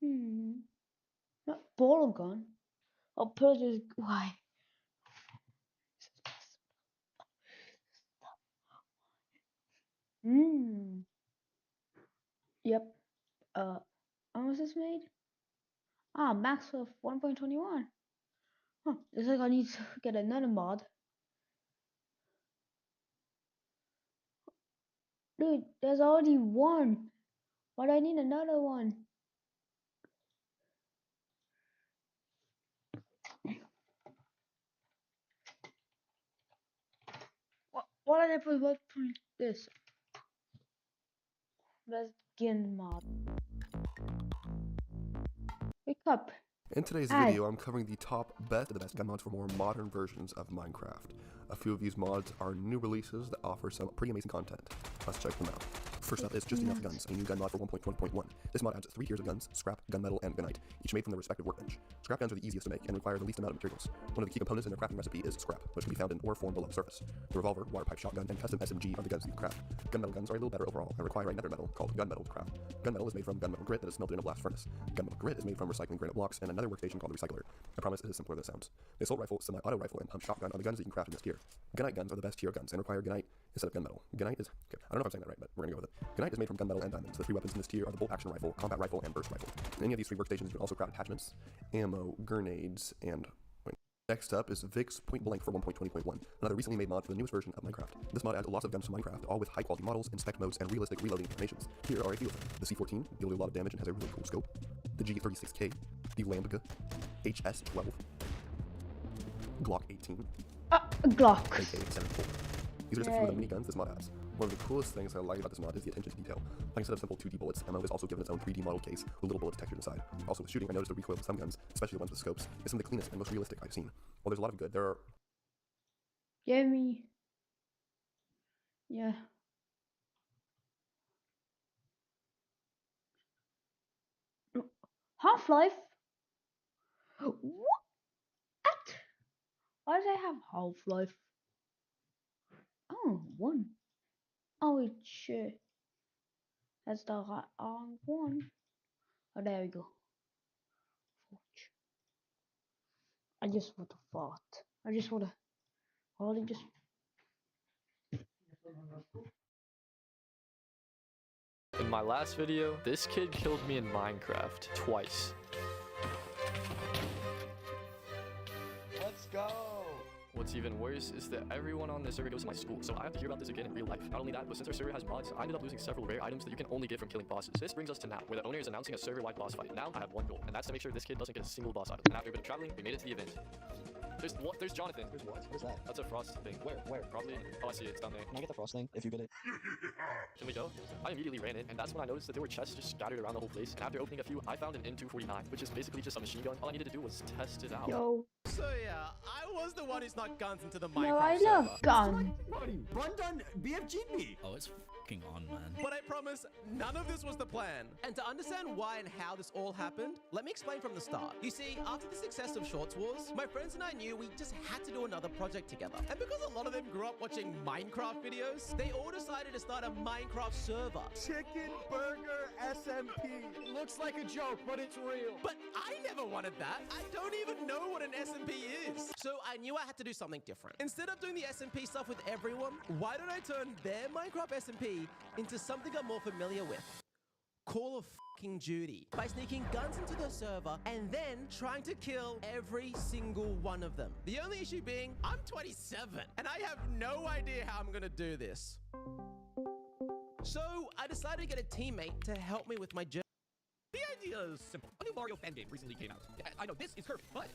Hmm. Not ball gun. Or purchase. Why? Hmm. Yep. How was this made? Ah, max of 1.21. Huh. Looks like I need to get another mod. Dude, there's already one. Why do I need another one? What are they put this? Let's begin mod. Wake up. In today's Hi. video, I'm covering the top best of the best gun mods for more modern versions of Minecraft. A few of these mods are new releases that offer some pretty amazing content. Let's check them out. First up is Just Enough Guns, a new gun mod for 1.20.1. This mod adds 3 tiers of guns: scrap, gunmetal, and gunite, each made from their respective workbench. Scrap guns are the easiest to make and require the least amount of materials. One of the key components in their crafting recipe is scrap, which can be found in ore form below the surface. The revolver, water pipe shotgun, and custom SMG are the guns you can craft. Gunmetal guns are a little better overall and require a nether metal called gunmetal to craft. Gunmetal is made from gunmetal grit that is smelted in a blast furnace. Gunmetal grit is made from recycling granite blocks and another workstation called the recycler. I promise it is simpler than it sounds. The assault rifle, semi-auto rifle, and pump shotgun are the guns that you can craft in this tier. Gunite guns are the best tier guns and require gunite instead of gunmetal. Gunite is... okay, I don't know if I'm saying that right, but we're gonna go with it. Gunite is made from gunmetal and diamonds. The 3 weapons in this tier are the bolt action rifle, combat rifle, and burst rifle. In any of these 3 workstations, you can also craft attachments, ammo, grenades, and... Next up is Vic's Point Blank for 1.20.1, another recently made mod for the newest version of Minecraft. This mod adds lots of guns to Minecraft, all with high quality models, inspect modes, and realistic reloading animations. Here are a few of them. The C14, deal a lot of damage and has a really cool scope. The G36K, the Lambda, HS12, Glock 18, Glock. AK-74. These are just a few of the miniguns this mod has. One of the coolest things I like about this mod is the attention to detail. Like instead of simple 2D bullets, ammo is also given its own 3D model case with little bullets textured inside. Also with shooting, I noticed the recoil of some guns, especially the ones with scopes, is some of the cleanest and most realistic I've seen. While there's a lot of good, there are... Give me. Yeah. Half-Life? What? Why does I have Half-Life? Oh, one. Oh, it's shit. That's the wrong one. Oh, there we go. I just want to fart. I just want to. Holy just. In my last video, this kid killed me in Minecraft twice. Let's go! What's even worse is that everyone on this server goes to my school, so I have to hear about this again in real life. Not only that, but since our server has mods, I ended up losing several rare items that you can only get from killing bosses. This brings us to now, where the owner is announcing a server-wide boss fight. Now, I have one goal, and that's to make sure this kid doesn't get a single boss item. And after a bit of traveling, we made it to the event. There's Jonathan. There's what? What is that? That's a frost thing. Where? Probably. Oh, I see it. It's down there. Can I get the frost thing, if you get it? Can we go? I immediately ran in, and that's when I noticed that there were chests just scattered around the whole place. And after opening a few, I found an N249, which is basically just a machine gun. All I needed to do was test it out. Yo. So yeah, I was the one who snuck guns into the No, Minecraft I server. love gun. Run done BFG'd me. Oh, it's fucking on, man. But I promise, none of this was the plan. And to understand why and how this all happened, let me explain from the start. You see, after the success of Shorts Wars, my friends and I knew we just had to do another project together. And because a lot of them grew up watching Minecraft videos, they all decided to start a Minecraft server. Chicken Burger SMP. Looks like a joke, but it's real. But I never wanted that. I don't even know what an SMP is. So I knew I had to do something different. Instead of doing the SMP stuff with everyone, why don't I turn their Minecraft SMP into something I'm more familiar with? Call of fucking Duty. By sneaking guns into the server and then trying to kill every single one of them. The only issue being, I'm 27 and I have no idea how I'm gonna do this. So I decided to get a teammate to help me with my journey. The idea is simple. A new Mario fan game recently came out. I know this is Kirby, but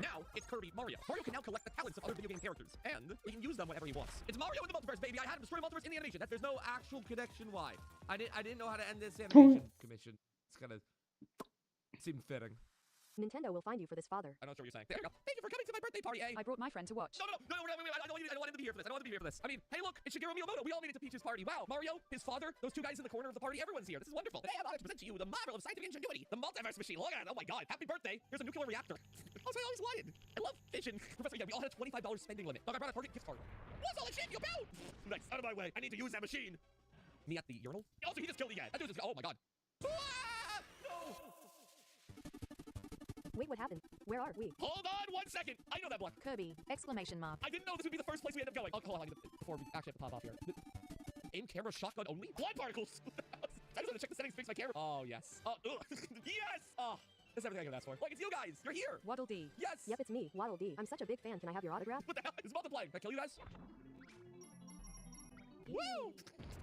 now it's Kirby Mario. Mario can now collect the talents of other video game characters, and he can use them whenever he wants. It's Mario in the multiverse, baby. I had him destroy the multiverse in the animation. There's no actual connection. Why? I didn't know how to end this animation commission. It's kind of seemed fitting. Nintendo will find you for this, father. I'm not sure what you're saying. There you go. Thank you for coming to my birthday party, eh? I brought my friend to watch. No, wait. I don't want him to be here for this. I don't want him to be here for this. I mean, hey, look, it's Shigeru Miyamoto. We all made it to Peach's party. Wow, Mario, his father, those 2 guys in the corner of the party. Everyone's here. This is wonderful. Today I'm honored to present to you the marvel of scientific ingenuity, the multiverse machine. Look at it. Oh my god. Happy birthday. Here's a nuclear reactor. Oh, so I always wanted. I love fission. Professor, yeah, we all had a $25 spending limit. Look, I brought a target gift card. What's all the shit you built? Nice. Out of my way. I need to use that machine. Me at the urinal? Also, he just killed me again. That dude just, oh my god. Ah! No! Wait, what happened? Where are we? Hold on 1 second. I know that block. Kirby! Exclamation mark. I didn't know this would be the first place we end up going. Oh, hold on, before we actually have to pop off here. In-camera shotgun only? Blood particles! I just want to check the settings, fix my camera. Oh, yes. Oh, yes! Oh, that's everything I could ask for. Look, it's you guys! You're here! Waddle Dee. Yes! Yep, it's me, Waddle Dee. I'm such a big fan. Can I have your autograph? What the hell? It's multiplying. Can I kill you guys? Woo!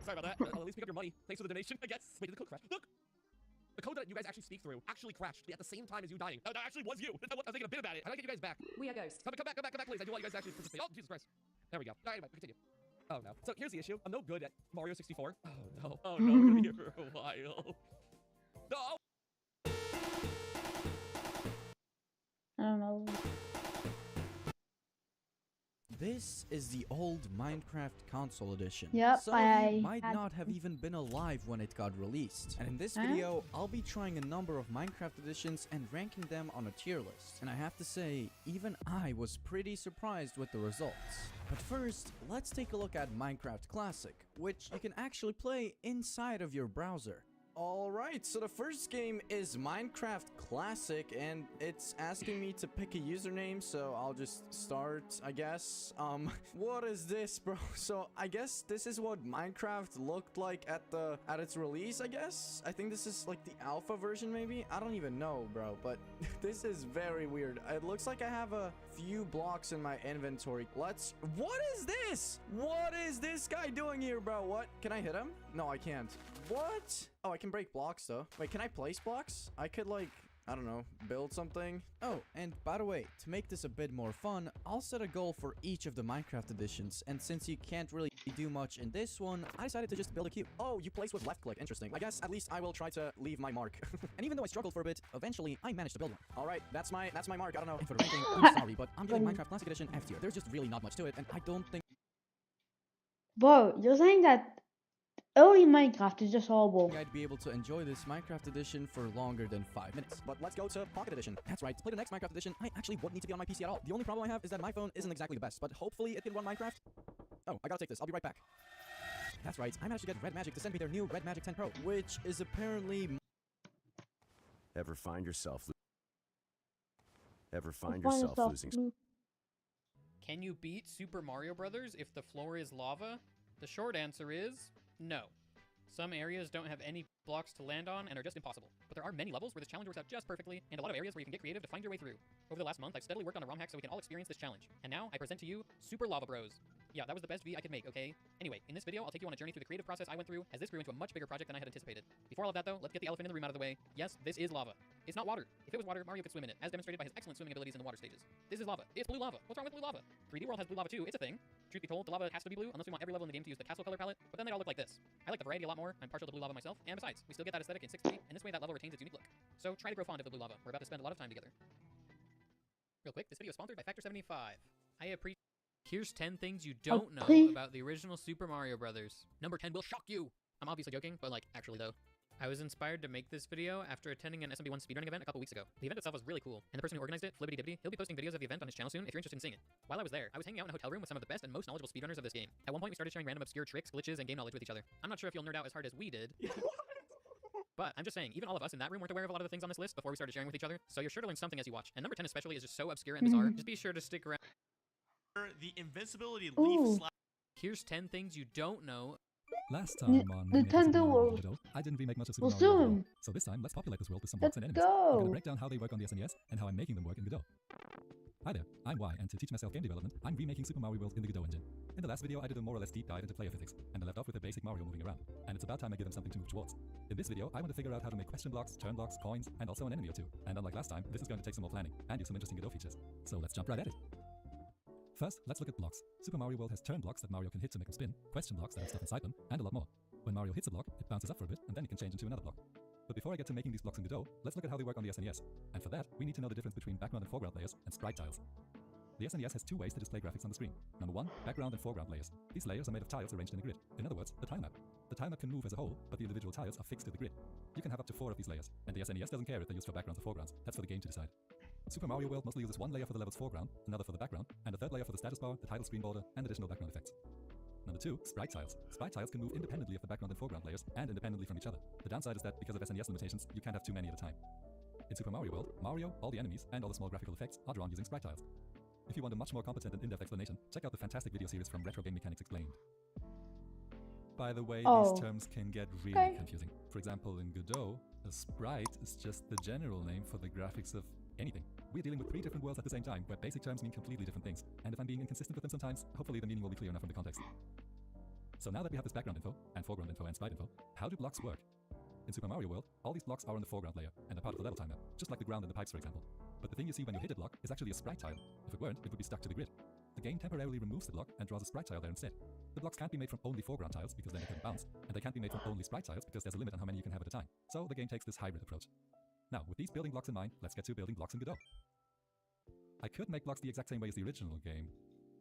Sorry about that. I'll at least pick up your money. Thanks for the donation, I guess. Wait, did the code crash? Look! The code that you guys actually speak through actually crashed at the same time as you dying. That actually was you. I was thinking a bit about it. How do I get you guys back? We are ghosts. Come back, please. I do want you guys to actually participate. Oh, Jesus Christ. There we go. All right, anyway, continue. Oh, no. So here's the issue. I'm no good at Mario 64. Oh, no. Oh, no. I'm gonna be here for a while. No! I don't know. This is the old Minecraft console edition. Yep, Some of I you might had- not have even been alive when it got released. And in this Huh? video, I'll be trying a number of Minecraft editions and ranking them on a tier list. And I have to say, even I was pretty surprised with the results. But first, let's take a look at Minecraft Classic, which you can actually play inside of your browser. Alright, so the first game is Minecraft Classic, and it's asking me to pick a username, so I'll just start, I guess. What is this, bro? So, I guess this is what Minecraft looked like at its release, I guess? I think this is like the alpha version, maybe? I don't even know, bro, but this is very weird. It looks like I have a few blocks in my inventory. What is this? What is this guy doing here, bro? What? Can I hit him? No, I can't. What? Oh, I can break blocks, though. Wait, can I place blocks? I could, like, I don't know, build something. Oh, and by the way, to make this a bit more fun, I'll set a goal for each of the Minecraft editions, and since you can't really do much in this one, I decided to just build a cube. Oh, you place with left click. Interesting. I guess at least I will try to leave my mark. And even though I struggled for a bit, eventually I managed to build one. All right, that's my mark. I don't know. And for the ranking, I'm sorry, but I'm giving Minecraft Classic Edition F tier. There's just really not much to it, and I don't think. Bro, you're saying that early Minecraft is just horrible. I'd be able to enjoy this Minecraft edition for longer than 5 minutes. But let's go to Pocket Edition. That's right, to play the next Minecraft edition, I actually wouldn't need to be on my PC at all. The only problem I have is that my phone isn't exactly the best, but hopefully it can run Minecraft. Oh, I gotta take this. I'll be right back. That's right, I managed to get Red Magic to send me their new Red Magic 10 Pro, which is apparently... Ever find yourself losing? Can you beat Super Mario Brothers if the floor is lava? The short answer is no. Some areas don't have any blocks to land on and are just impossible. But there are many levels where this challenge works out just perfectly, and a lot of areas where you can get creative to find your way through. Over the last month, I've steadily worked on a ROM hack so we can all experience this challenge. And now, I present to you Super Lava Bros. Yeah, that was the best V I could make, okay? Anyway, in this video, I'll take you on a journey through the creative process I went through, as this grew into a much bigger project than I had anticipated. Before all of that, though, let's get the elephant in the room out of the way. Yes, this is lava. It's not water. If it was water, Mario could swim in it, as demonstrated by his excellent swimming abilities in the water stages. This is lava. It's blue lava. What's wrong with blue lava? 3D World has blue lava too. It's a thing. Truth be told, the lava has to be blue, unless we want every level in the game to use the castle color palette, but then they all look like this. I like the variety a lot more. I'm partial to blue lava myself, and besides, we still get that aesthetic in 6.3, and this way that level retains its unique look. So try to grow fond of the blue lava. We're about to spend a lot of time together. Real quick, this video is sponsored by Factor 75. I appreciate. Here's 10 things you don't know about the original Super Mario Brothers. Number 10 will shock you! I'm obviously joking, but like, actually though. I was inspired to make this video after attending an SMB1 speedrunning event a couple weeks ago. The event itself was really cool, and the person who organized it, Flibbity Dibbity, he'll be posting videos of the event on his channel soon if you're interested in seeing it. While I was there, I was hanging out in a hotel room with some of the best and most knowledgeable speedrunners of this game. At one point, we started sharing random obscure tricks, glitches, and game knowledge with each other. I'm not sure if you'll nerd out as hard as we did. But I'm just saying, even all of us in that room weren't aware of a lot of the things on this list before we started sharing with each other, so you're sure to learn something as you watch. And number 10 especially is just so obscure and bizarre, just be sure to stick around. The invincibility leaf slap. Here's 10 things you don't know. Last time on Nintendo World, I didn't remake much of Super we'll Mario World. soon. So this time, let's populate this world with some Let's blocks and enemies. go. I'm gonna break down how they work on the SNES and how I'm making them work in Godot. Hi there, I'm Y, and to teach myself game development, I'm remaking Super Mario World in the Godot engine. In the last video, I did a more or less deep dive into player physics, and I left off with the basic Mario moving around. And it's about time I give him something to move towards. In this video, I want to figure out how to make question blocks, turn blocks, coins, and also an enemy or two. And unlike last time, this is going to take some more planning, and use some interesting Godot features. So let's jump right at it. First, let's look at blocks. Super Mario World has turn blocks that Mario can hit to make him spin, question blocks that have stuff inside them, and a lot more. When Mario hits a block, it bounces up for a bit, and then it can change into another block. But before I get to making these blocks in Godot, let's look at how they work on the SNES. And for that, we need to know the difference between background and foreground layers and sprite tiles. The SNES has two ways to display graphics on the screen. Number 1, background and foreground layers. These layers are made of tiles arranged in a grid. In other words, the tile map. The tile map can move as a whole, but the individual tiles are fixed to the grid. You can have up to 4 of these layers, and the SNES doesn't care if they're used for backgrounds or foregrounds. That's for the game to decide. Super Mario World mostly uses one layer for the level's foreground, another for the background, and a third layer for the status bar, the title screen border, and additional background effects. Number 2, sprite tiles. Sprite tiles can move independently of the background and foreground layers and independently from each other. The downside is that because of SNES limitations, you can't have too many at a time. In Super Mario World, Mario, all the enemies, and all the small graphical effects are drawn using sprite tiles. If you want a much more competent and in-depth explanation, check out the fantastic video series from Retro Game Mechanics Explained. By the way, these terms can get really confusing. For example, in Godot, a sprite is just the general name for the graphics of anything. We're dealing with 3 different worlds at the same time, where basic terms mean completely different things. And if I'm being inconsistent with them sometimes, hopefully the meaning will be clear enough from the context. So now that we have this background info, and foreground info, and sprite info, how do blocks work? In Super Mario World, all these blocks are on the foreground layer, and are part of the level time map, just like the ground and the pipes, for example. But the thing you see when you hit a block is actually a sprite tile. If it weren't, it would be stuck to the grid. The game temporarily removes the block and draws a sprite tile there instead. The blocks can't be made from only foreground tiles, because then they couldn't bounce, and they can't be made from only sprite tiles, because there's a limit on how many you can have at a time. So the game takes this hybrid approach. Now, with these building blocks in mind, let's get to building blocks in Godot. I could make blocks the exact same way as the original game.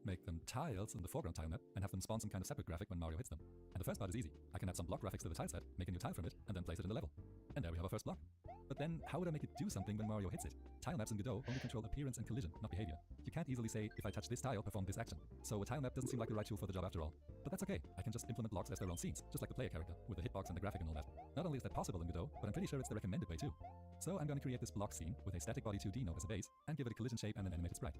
Make them tiles on the foreground tile map, and have them spawn some kind of separate graphic when Mario hits them. And the first part is easy. I can add some block graphics to the tile set, make a new tile from it, and then place it in the level. And there we have our first block. But then, how would I make it do something when Mario hits it? Tile maps in Godot only control appearance and collision, not behavior. You can't easily say, if I touch this tile, perform this action. So a tile map doesn't seem like the right tool for the job after all. But that's okay, I can just implement blocks as their own scenes, just like the player character, with the hitbox and the graphic and all that. Not only is that possible in Godot, but I'm pretty sure it's the recommended way too. So I'm going to create this block scene with a static body 2D node as a base, and give it a collision shape and an animated sprite.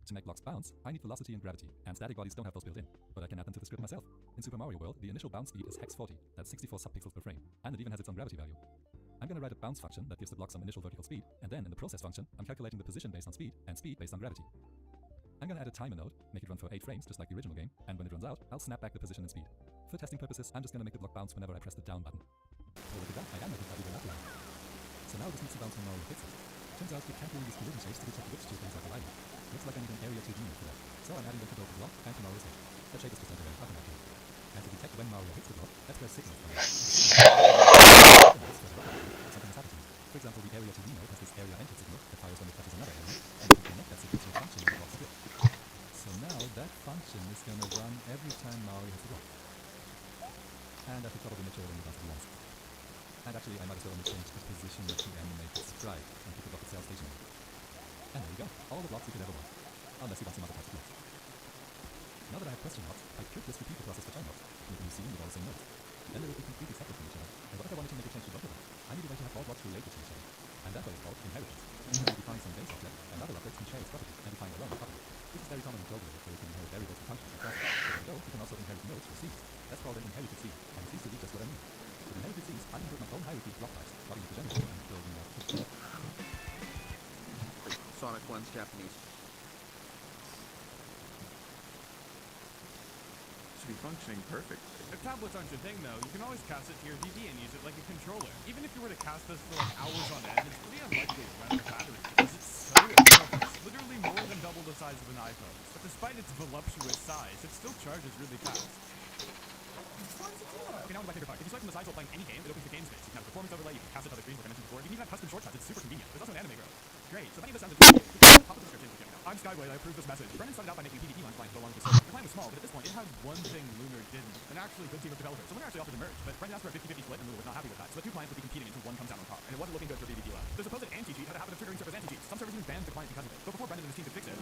To make blocks bounce, I need velocity and gravity, and static bodies don't have those built in, but I can add them to the script myself. In Super Mario World, the initial bounce speed is hex 40, that's 64 subpixels per frame, and it even has its own gravity value. I'm going to write a bounce function that gives the block some initial vertical speed, and then in the process function, I'm calculating the position based on speed, and speed based on gravity. I'm going to add a timer node, make it run for 8 frames, just like the original game, and when it runs out, I'll snap back the position and speed. For testing purposes, I'm just going to make the block bounce whenever I press the down button. Oh, look at that, I am making that even that loud. So now it just needs to bounce when Mario hits it. Turns out it can't really use collision shapes to detect which 2 things are colliding. Looks like I need an area 2D node for that. So I'm adding them to both the block and to Mario's hit. That shape is just temporary, nothing actually. And to detect when Mario hits the block, that's where signals come in. Something is happening. For example, the area 2D node has this area enter signal that fires when it touches another area, and you can connect that signal to a function in the block script. So now that function is going to run every time Mario hits the block. And I should probably make sure it only runs once. And actually, I might as well only change the position of the animated sprite and keep the block itself stationary. And there you go, all the blocks you could ever want. Unless you want some other types of blocks. Now that I have question marks, I could just repeat the process for time blocks, make a new scene with all the same nodes. Then they would be completely separate from each other. And what if I wanted to make a change to both of them? I need a way to have all blocks related to each other. And that way is called inheritance. You can define some base object, and other objects can share its property, and define their own property. This is very common in programming, where you can inherit variables and functions and classes. But in Go, you can also inherit nodes or scenes. That's called an inherited scene, and it seems to be just what I mean. With inherited scenes, I can build my own hierarchy of block types, starting with the general and building more. Sonic 1's Japanese. Should be functioning perfect. If tablets aren't your thing though, you can always cast it to your TV and use it like a controller. Even if you were to cast this for like hours on end, it's pretty unlikely to run out of battery because it's so enormous, literally more than double the size of an iPhone. But despite its voluptuous size, it still charges really fast. Okay, now my favorite part. If you select from the sides while playing any game, it opens the game space. You can have a performance overlay, you can cast it to other screens like I mentioned before. You can even have custom shortcuts, it's super convenient. There's also an anime girl. Great, so if any of this sounds interesting, pop up the description if you check it out. I'm Skyway, I approve this message. Brendan started out by making a PvP launch client to go along with the server. The client was small, but at this point, it had one thing Lunar didn't. An actually good team of developers. So Lunar actually offered to merge, but Brendan asked for a 50-50 split, and Lunar was not happy with that. So the 2 clients would be competing until one comes out on top, and it wasn't looking good for PvP left. The supposed anti-cheat had a habit of triggering servers anti-cheats. Some servers even banned the client because of it. But before Brendan and his team could fix it,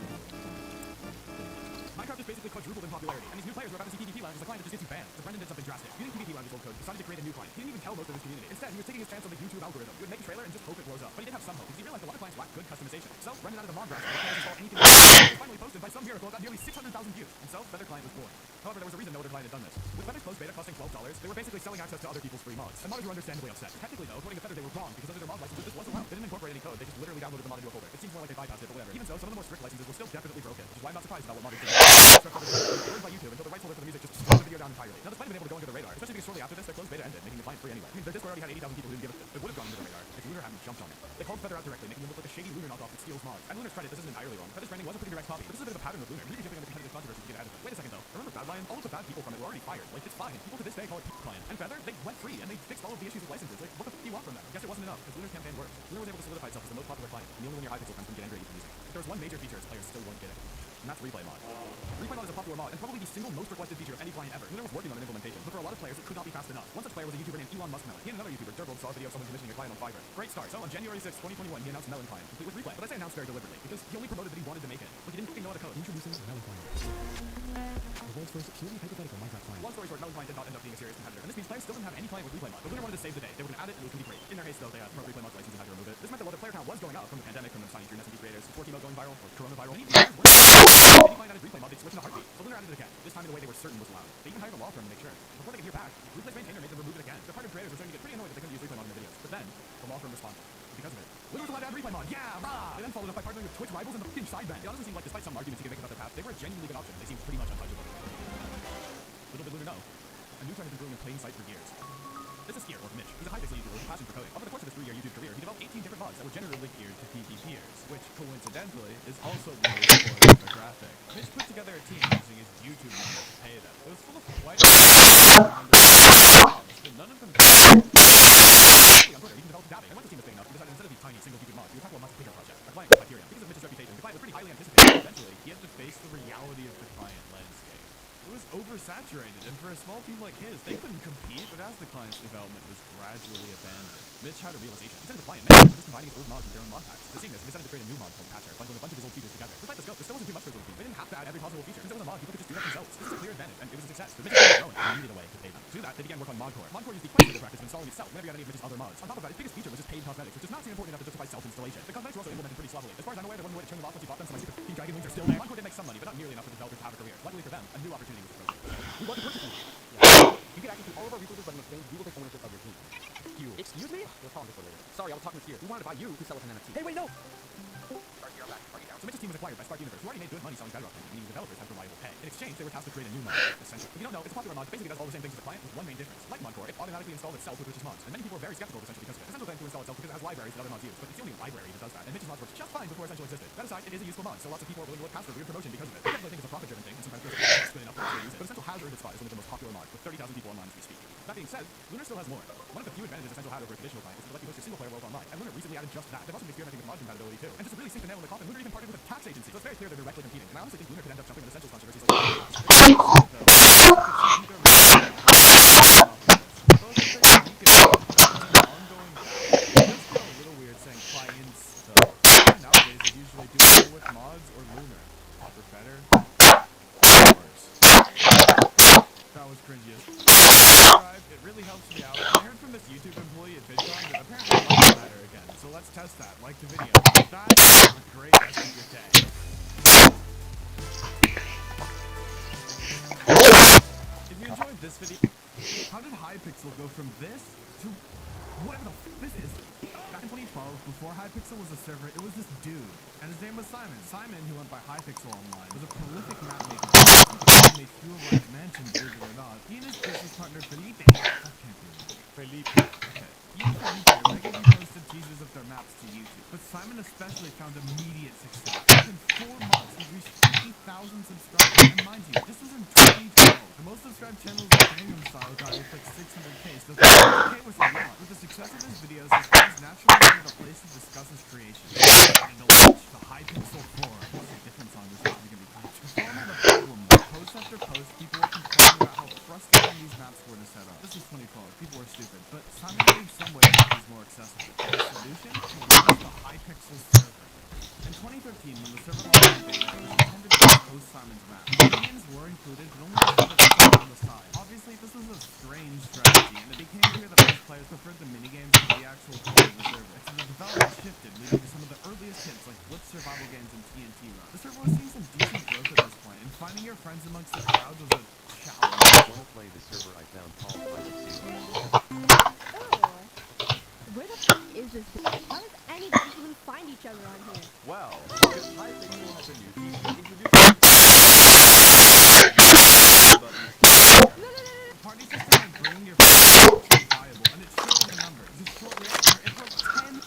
Minecraft is basically quadrupled in popularity, and these new players were about to see PvP lounges, the client that just gets you banned. So Brendan did something drastic. Using PvP lounge's old code, decided to create a new client. He didn't even tell most of his community. Instead, he was taking his chance on the YouTube algorithm. He would make a trailer and just hope it blows up. But he did have some hope, because he realized a lot of clients lacked good customization. So Brendan added a mod graph that players install anything. It was finally posted by some miracle, got nearly 600,000 views, and so Feather Client was born. However, there was a reason no other client had done this. With Feather's closed beta costing $12, they were basically selling access to other people's free mods. And modders were understandably upset. Technically though, according to Feather, they were wrong, because under their mod licenses this was allowed. They didn't incorporate any code, they just literally downloaded the mod into a folder. It seems more like they bypassed it, but whatever. Even so, some of the more strict licenses were still definitely broken, which is why I'm not surprised about what modders did. Burned by YouTube until the rights holder for the music just slowed the video down entirely. Now, despite being able to go under the radar, especially because shortly after this, their closed beta ended, making the client free anyway. I mean, their Discord already had 80,000 people who didn't give a shit. It would have gone under the radar if Lunar hadn't jumped on it. They called Feather out directly, making him look like a shady Lunar knockoff that steals mods. And Lunar's credit, this isn't entirely wrong. Feather's branding was a pretty direct copy, but this is a bit of a pattern with Lunar. He jumping under competitive controversy to get added. Wait a second though. Remember Bad Lion? All of the bad people from it were already fired. Like, it's fine. People to this day call it Peak Client. And Feather, they went free and they fixed all of the issues with licenses. Like, what the fuck do you want from them? I guess it wasn't enough, because Lunar's campaign worked. Lunar was able to solidify itself as the most popular client, and the only one your Hypixel friends can get angry at you for using. If there was one major feature players still weren't getting, and that's Replay Mod. Replay Mod is a popular mod, and probably the single most requested feature of any client ever. Lunar was working on an implementation, but for a lot of players it could not be fast enough. One such player was a YouTuber named Elon Musk Melon. He and another YouTuber, Durbold, saw a video of someone commissioning a client on Fiverr. Great start. So on January 6, 2021, he announced Melon Client, complete with Replay. But I say announced very deliberately, because he only promoted that he wanted to make it. Like, he didn't fucking know how to code. Introducing Melon Client. The world's first purely hypothetical Minecraft client. Long story short, Melon Client did not end up being a serious competitor, and this means players still didn't have any client with replay mod. But Lunar wanted to save the day. They were going to add it, and it was going to be great. In their haste, though, they had replay mod license and had to remove it. This meant that while the player count was going up from the pandemic, from the signing through SMB creators, Forky mode going viral, or coronaviral, many players weren't any client added replay mod, they'd switch in a heartbeat. So Lunar added it again. This time in a way they were certain was allowed. They even hired a law firm to make sure. Before they could hear back, Replay's maintainer made them remove it again. The part of creators were starting to get pretty annoyed that they couldn't use replay mod in their videos. But then, the law firm responded. Because of it. Lunar was allowed to add replay mod. Yeah, rah! They then followed up by partnering with Twitch rivals and the fucking sideband. It honestly seemed like, despite some arguments you could make about their path, they were a genuinely good option. They seemed pretty much untouchable. Little did Lunar know, a new trend has been brewing in plain sight for years. This is Skier, or Mitch. He's a Hypixel YouTuber with a passion for coding. Over the course of his 3-year YouTube career, he developed 18 different mods that were generally geared to PvPers, which coincidentally is also what is for the graphic. Mitch put together a team using his YouTube money to pay them. It was full of quite but none of them on Twitter, you can develop dabbing. And once the team was big enough, he decided instead of these tiny single featured mods, he would tackle a much bigger project, a client with Hyperion. Because of Mitch's reputation, the client was pretty highly anticipated. Eventually, he had to face the reality of the client landscape. It was oversaturated, and for a small team like his, they couldn't compete, but as the client's development was gradually abandoned, Mitch had a realization. Instead of the client, Mitch was just combining his old mods with their own mod packs. To seeing this, he decided to create a new mod called Patcher, bundling a bunch of his old features together. Despite the scope, there still wasn't too much for his little team. They didn't have to add every possible feature. Since it was a mod, people could just do that themselves. This is a clear advantage, and it was a success. But Mitch had grown, and he needed a way to pay them. To do that, they began work on Modcore. Modcore used the quite simple practice of installing itself whenever you had any of Mitch's other mods. On top of that, its biggest feature was just paid cosmetics, which does not seem important enough to justify self-installation. The cosmetics were also implemented pretty sloppily. As far as I'm aware, the one way to turn them off once you bought them, so my super pink dragon wings are still there. Modcore did make some money, but not nearly enough for the developers to have a career. Luckily for them, a new opportunity was approaching. We want to purchase them. You get access to all of our resources, but in exchange, we will take ownership of your team. You. Excuse me? We'll call this for later. Sorry, I was talking to Skier. We wanted to buy you to sell us an NFT. Hey, wait, no! So Mitch's team was acquired by Spark Universe, who already made good money selling Bedrock, meaning the developers had reliable pay. In exchange, they were tasked to create a new mod, Essential. If you don't know, it's a popular mod that basically does all the same things as the client, with one main difference. Like Modcore, it automatically installs itself with Mitch's mods, and many people are very skeptical of Essential because of it. Essential claims to install itself because it has libraries that other mods use, but it's the only library that does that, and Mitch's mods worked just fine before Essential existed. That aside, it is a useful mod, so lots of people are willing to look past for weird promotion because of it. I think it's a profit-driven thing, and sometimes it's good enough to use it. But Essential has earned its spot as one of the most popular mods, with 30,000 people online as we speak. That being said, Lunar still has more. One of the few advantages Essential had over a traditional client is to let you host your single-player world online, and Lunar recently added just that. They've also been experimenting with mod compatibility too. And just to really sink the nail in the coffin, Lunar even partnered with a tax agency, so it's very clear they're directly competing. And I honestly think Lunar could end up jumping on Essential's controversies like nowadays they usually do it with mods or Lunar. For better or worse. That was cringy. Subscribe, it really helps me out. I heard from this YouTube employee at VidCon that apparently likes matter again. So let's test that. Like the video. That's a great rest of your day. If you enjoyed this video, how did Hypixel go from this to whatever the f this is? Back in 2012, before Hypixel was a server, it was this dude, and his name was Simon. Simon, who went by Hypixel Online, was a prolific map maker. He made few of our mansions, believe it or not. He and his business partner Felipe. I can't do it. Felipe. Okay. He and Felipe regularly posted teasers of their maps to YouTube, but Simon especially found immediate success. Within 4 months, he reached 50,000 subscribers. And mind you, this was in 2012. The most subscribed channel was a Gangnam Style guy with like 600k, so 50k was a lot. With the success of his videos, his fans naturally needed a place to discuss his creation. And the launch, the Hypixel Forum. This is a different song, this is going to be great. The forum had a problem. Post after post, people were complaining about how frustrating these maps were to set up. This is 2012, people were stupid, but Simon made some way to make these more accessible. The solution? To launch the Hypixel server. In 2013, when the server launched in beta, it was intended to host Simon's map. Minions were included, but only a on the side. Obviously, this was a strange strategy, and it became clear that most players preferred the minigames to the actual code of the server. So the development shifted, leading to some of the earliest hits like Blitz survival games and TNT Run. The server was seeing some decent growth at this point, and finding your friends amongst the crowd was a challenge. I want to play the server I found called Where the f is this? How does anybody even find each other on here? Well, because Hypixel has a new feature introduced. Party system and bringing your friends is valuable, and it's short in numbers. Just short list for input 10.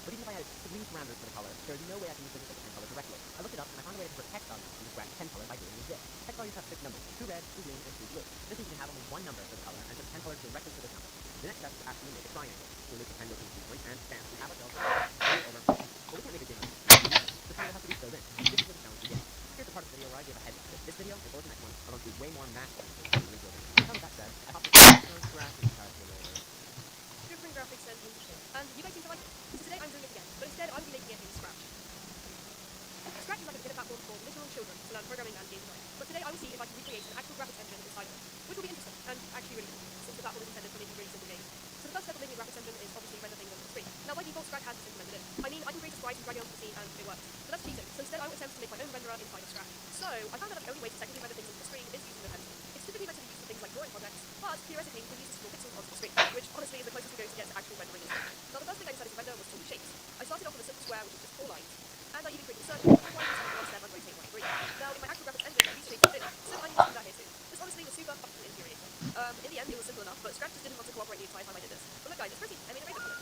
But even if I added 3 parameters for the color, there's no way I can use the different color directly. I looked it up and I found a way way to convert text values from the Scratch 10 color by doing is this. Text values have 6 numbers, 2 red, 2 green, and 2 blue. This means you can have only one number for the color and put 10 colors directly to this number. The next step is to actually make a triangle. So we pretend we're two points, and bam, we have ourselves over. But we can't make a game out of this. The triangle has to be filled in. This is where the challenge begins. Here's the part of the video where I give a heads up that this video, as well as the next one, are going to be way more math oriented than the building. With that said, I hopped into the graphics calculator. Different graphics engine, and you guys seem to like it. So today I'm doing it again, but instead I'm going to be making it in Scratch. Scratch is like a beginner platform for literal children to learn programming and game design. But today I will see if I can recreate an actual graphics engine inside of it, which will be interesting and actually really cool, since the platform is intended for making really simple games. So the first step of making a graphics engine is obviously render things onto the screen. Now by default, Scratch has this implemented in. I mean, I can create a sprite and drag it onto the scene and it works. But that's cheating, so instead I will attempt to make my own renderer inside of Scratch. So I found out that the only way to technically render things onto the screen is using the pencil. It's typically meant to be used for things like drawing projects, but theoretically you can use this to draw pixels onto the screen, which honestly is the closest we're going to get to actual rendering as well. Now the first thing I decided to render was totally shapes. I started off with a simple square which is just 4 lines, and I even created a circle, one step and rotate 1 3. Now in my actual graphics engine, these shapes are fitting, so I need to do that here too. This honestly was super fucking infuriating. In the end, it was simple enough, but Scratch just didn't want to cooperate the entire time I did this. But look guys, it's pretty. I made a great implement.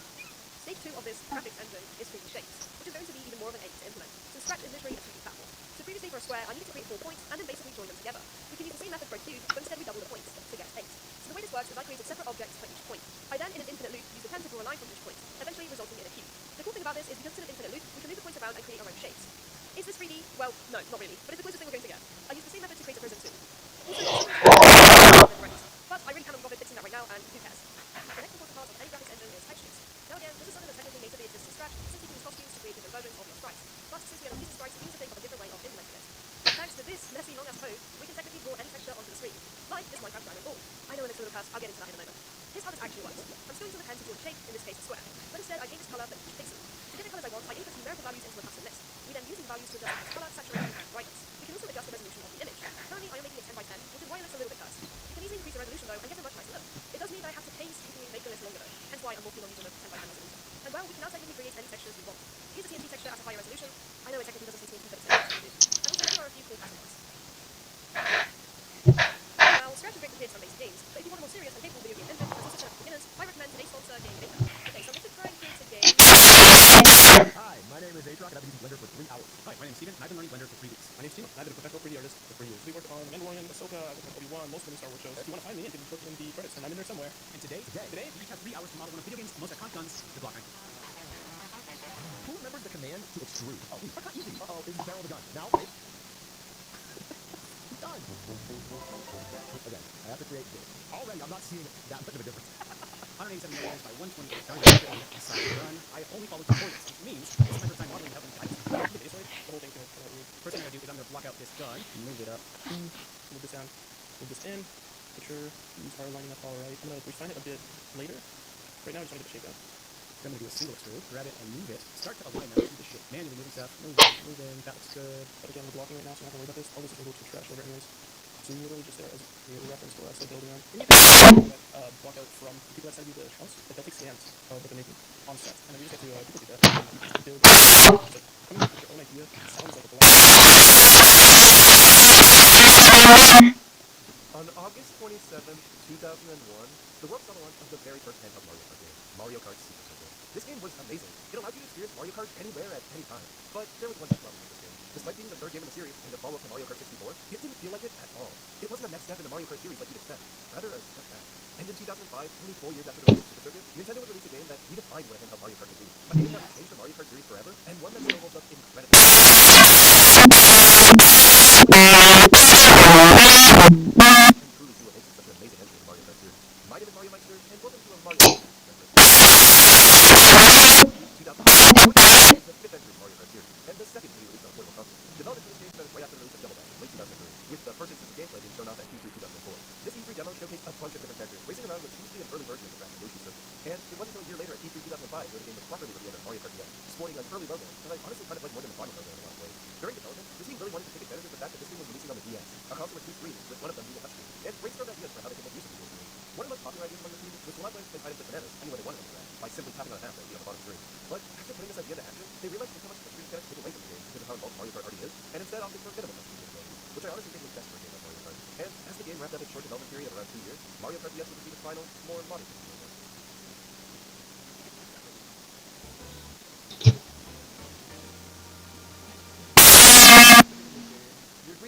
Stage 2 of this graphics engine is creating shapes, which is going to be even more of an ache to implement, since Scratch is literally a 2D platform. So previously for a square, I needed to create 4 points and then basically join them together. We can use the same method for a cube, but instead we double the points to get 8. So the way this works is I created separate objects for each point. I then, in an infinite loop, use the pen to draw a line from each point, eventually resulting in a cube. The cool thing about this is because it's an infinite loop, we can move the points around and create our own shapes. Is this 3D? Well, no, not really, but it's the closest thing we're going to get. I used the same method to create a prism too. But I really cannot be bothered fixing that right now, and who cares? The next important part of any graphics engine is textures. Now again, this is something that technically made to be exists in Scratch, since you can use costumes to create different versions of your sprites. But since we are not using sprites, we need to think of a different way of implementing it. Thanks to this messy long-ass code, we can technically draw any texture onto the screen, like this Minecraft diamond ball. I know when it's a little cursed, I'll get into that in a moment. Here's how this actually works. I'm still using the pen to draw a shape, in this case a square, but instead I change its color for each pixel. To get the colors I want, I input numerical values into a custom list. We then use these values to adjust its color, saturation, and brightness. We can also adjust the resolution of the image. Currently, I am making it 10 by 10, which is why it looks a little bit cursed. You can easily increase the resolution though and get a much nicer look. It does mean that I have to painstakingly make the list longer though, hence why I'm more keen on using the 10 by 10 resolution. And well, we can now technically create any textures we want. Here's a TNT texture at a higher resolution. I know it technically doesn't seem to be but it's and also here are a few cool pattern ones. Now, Scratch is great for kids and basic games, but if you want a more serious and capable video game engine that's also set up for beginners, I recommend today's sponsor, Game Maker. Okay, so I'm going to try and create a game. Hi, my name is Aatrox, and I've been using Blender for 3 hours. Hi, my name is Steven, and I've been learning Blender for 3 weeks. My name is Timo, and I've been a professional 3D artist for 3 years. We worked on Mandalorian, Ahsoka, I worked on Obi-Wan, most of the Star Wars shows. If you want to find me, you can look in the credits, and I'm in there somewhere. And today, we each have 3 hours to model one of video games' most iconic guns, the Glock 19. Who remembers the command to extrude? Oh, that's not easy. Uh-oh, is the barrel of the gun. Now, wait. Done. Again, I have to create this. Already, I'm not seeing that much of a difference. 187 millimeters by 120 inside the gun. I have only followed 2 coordinates, which means this is my first time modeling without any guidance. The whole thing's going to come out weird. First thing I'm going to do is I'm going to block out this gun, move it up, move this down, move this in, make sure these are lining up all right. I'm going to refine it a bit later. Right now, I just want to get the shape out. Then I'm going to do a single extrude, grab it and move it, start to align them to the shape. Manually moving stuff, moving, that looks good. But again, we're blocking right now, so I'm not going to worry about this. All this is going to go to trash over anyways. So literally just there as a reference for us, like building on. And you can block out from the people that send you the house, but they'll take scans of what they're making on set. And then you just get to duplicate that and build. So coming up with your own idea sounds like a block. On August 27th, 2001, the world saw the launch of the very first handheld Mario Kart game, Mario Kart Super Circuit. This game was amazing. It allowed you to experience Mario Kart anywhere at any time. But there was one big problem with this game. Despite being the third game in the series and the follow-up to Mario Kart 64, it didn't feel like it at all. It wasn't a next step in the Mario Kart series like you'd expect, rather a step back. And in 2005, only 4 years after the release of Super Circuit, Nintendo would release a game that redefined what a handheld Mario Kart could be. A game that would change the Mario Kart series forever, and one that still holds up incredibly well. And truly see what makes it such an amazing entry in the Mario Kart series. My name is Mario Meister, and welcome to a Mario Kart 2005 is the 5th entry in Mario Kart series, and the second to be released on a portable console. Development for this game started right after the release of Double Dash in late 2003, with the first instance of gameplay being shown off at E3 2004. This E3 demo showcased a bunch of different characters, racing around what seems to be an early version of the track Yoshi Circuit. And it wasn't until a year later at E3 2005 where the game was properly revealed as Mario Kart DS, sporting an early logo that I honestly kind of like more than the final logo in a lot of ways. During development, the team really wanted to take advantage of the fact that this game was releasing on the DS, a console with 2 screens, with one of them being a touchscreen, and brainstormed ideas for how they could make use of the screen. One of the most popular ideas among the team was to allow players to place items like bananas anywhere they wanted them to land, by simply tapping on a map that would be on the bottom screen. But after putting this idea into action, they realized just how much the screen kind of take away from the game because of how involved Mario Kart already is, and instead opted for minimal touchscreen capability, which I honestly think was best for a game like Mario Kart. And as the game wrapped up its short development period of around 2 years, Mario Kart DS would receive its final, more modern version.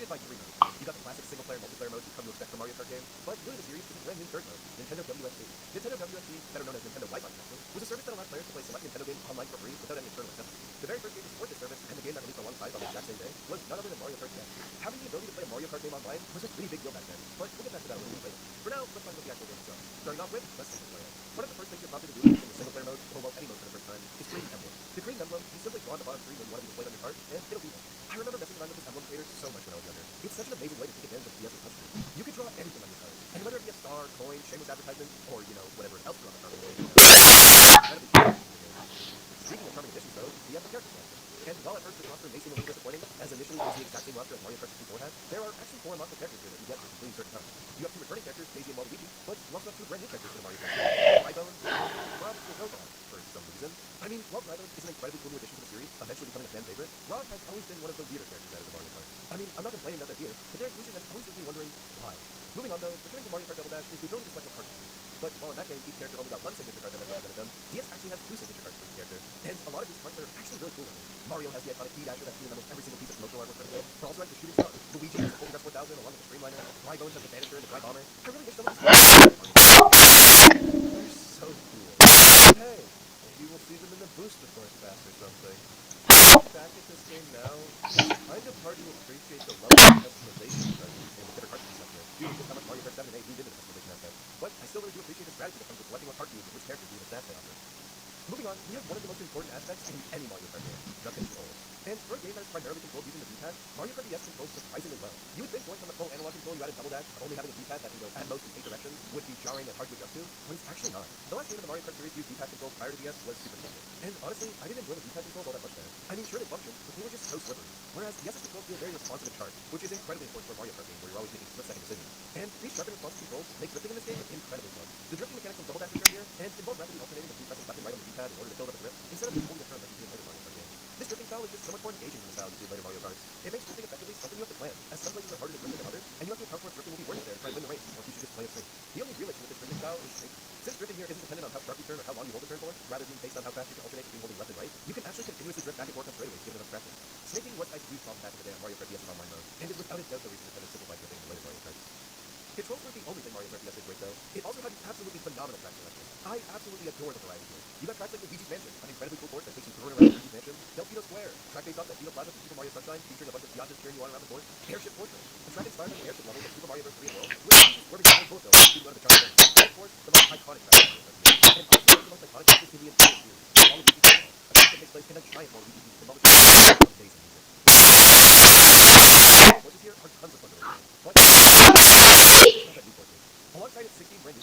separated by 3 modes. You got the classic single-player multiplayer mode you've come to expect from Mario Kart game, but new in the series is a brand new third mode, Nintendo WSC. Nintendo WSC, better known as Nintendo Wi-Fi Connection, was a service that allowed players to play select Nintendo games online for free without any external necessity. The very first game to support this service, and the game that released alongside on the exact same day, was none other than Mario Kart DS. Having the ability to play a Mario Kart game online was a pretty big deal back then, but we'll get back to that a little bit later. For now, let's talk about the actual game itself. Starting off with the single player. One of the first things you're prompted to do in the single player mode, or well, any mode for the first time, is create an emblem. To create an emblem, you simply draw on the bottom 3 when you want to be displayed on your card, and it'll be there. I remember messing around with this emblem creator so much when I was younger. It's such an amazing way to take advantage of DS's touchscreen. You can draw anything on your card, and whether it be a star, coin, shameless advertisement, or, you know, whatever else you're on the card. Speaking of charming additions though, we have the character selection. And while at first this roster may seem a little disappointing, as initially it was the exact same roster as Mario Kart 64 had, there are actually 4 unlockable characters here that you get for completing certain tasks. You have 2 returning characters, Daisy and Waluigi, but you also have 2 brand new characters for the Mario Kart series, Rybones and Rob the Robot, for some reason. I mean, while Rybones is an incredibly cool new addition to the series, eventually becoming a fan favorite, Rob has always been one of the weirder characters out of the Mario Kart. I mean, I'm not complaining about that here, but their inclusion has always been me wondering why. Moving on though, returning to Mario Kart Double Dash is the ability to select a card to use. But while in that game each character only got 1 signature card that I've ever done, DS actually has 2 signature cards for each character. And a lot of these cards are actually really cool. Mario has the iconic E-Dasher that's seen in almost every single piece of promotional artwork for the game. But also has the Shooting Star. Luigi has the Holding Rush 4000 along with the Streamliner. Rybones has the Vanisher and the Fly Bomber. I really wish some of these they're so cool. Hey, maybe we'll see them in the Booster Force Pass or something. Back at this game now, it's kind of hard to appreciate the level of customization present in the different cards you here, due to just how much Mario Kart 7 and 8 leaned into the customization aspect. But I still really do appreciate the strategy that comes with selecting what card to use and which characters to use stats they offer. Moving on, we have one of the most important aspects in any Mario Kart game, the controls. And for a game that is primarily controlled using the D-pad, Mario Kart DS controls surprisingly well. You would think going from the full analog control you had in Double Dash, only having a D-pad that can go at most in 8 directions, would be jarring and hard to adjust to, but it's actually not. The last game of the Mario Kart series used D-pad controls prior to DS was Super Nintendo. And honestly, I didn't enjoy the D-pad controls all that much there. I mean, sure they functioned, but they were just so slippery. Whereas DS's controls feel very responsive and sharp, which is incredibly important for a Mario Kart game where you're always making split-second decisions. And these sharp and responsive controls make drifting in this game incredibly fun. The drifting mechanics from Double Dash return here, and involve rapidly alternating between pressing left and right on the D-pad in order to build up a drift, instead of just holding a turn like you do in later Mario Kart games. This drifting style is just so much more engaging than the style you see in later Mario Karts. It makes drifting effectively something you have to plan, as some places are harder to drift than others, and you have to account for if drifting will be worth it there to try and win the race, or if you should just play it safe. The only real issue with this drifting style is shaking. Since drifting here isn't dependent on how sharp you turn or how long you hold the turn for, rather than based on how fast you can alternate between holding left and right, you can actually continuously drift back and forth on straightaways given enough practice. Snaking was a huge problem back in the day on Mario Kart DS's online mode, and is without a doubt the reason Nintendo simplified drifting in later Mario Karts. Controls weren't the only thing Mario Kart DS did great though. It also had an absolutely phenomenal track selection. I absolutely adore the variety here. You got tracks like Luigi's Mansion, an incredibly cool course that takes you through and around Luigi's Mansion, Delfino Square, track based off Delfino Plaza from Super Mario Sunshine featuring a bunch of Piaggers cheering you on around the course, Airship Fortress, a track inspired by the airship level of Super Mario Bros. 3 World, which features where we can bullet bills to go to the chart. And of course, the most iconic track in Mario Kart DS, and also one of the most iconic tracks in the entire series, Waluigi's Pinball, a track that takes place in a giant Waluigi whose demolishes amazing music. Courses here are tons of fun to race, but alongside its 16 brand new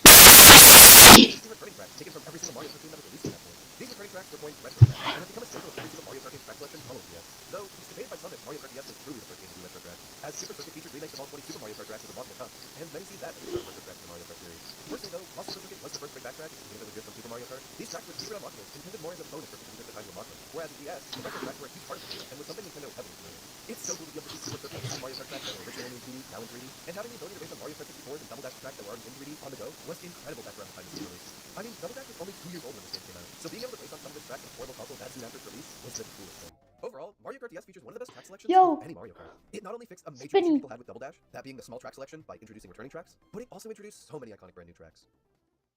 returning tracks taken from every single Mario Kart game that was released at that point. These returning tracks were coined retro tracks, and have become a staple of every single Mario Kart game track selection following DS. Though, it's debated by some if Mario Kart DS was truly the first game to do retro tracks, as Super Circuit featured remakes of all 20 Super Mario Kart tracks as a Mario Cup, and many see that as the start of retro tracks in the Mario Kart series. Personally though, while Super Circuit was the first big backtrack, even if it was just from Super Mario Kart, these tracks were secret unlockables, intended more as a bonus for people who took the time to unlock them. Whereas in DS, the retro tracks were a huge part of the game, and was something Nintendo heavily promoted. It's so cool to be able to see Super Circuit and Mario Kart tracks that were originally in 2D, now in 3D, and having the ability to race on Mario Kart 64 and Double Dash tracks that were already in 3D on the go was incredible back around the time this game released. I mean, Double Dash was only 2 years old when this game came out, so being able to race on some of this track on a portable console that soon after its release was the coolest thing. Overall, Mario Kart DS features one of the best track selections of any Mario Kart. It not only fixed a major issue people had with Double Dash, that being the small track selection by introducing returning tracks, but it also introduced so many iconic brand new tracks.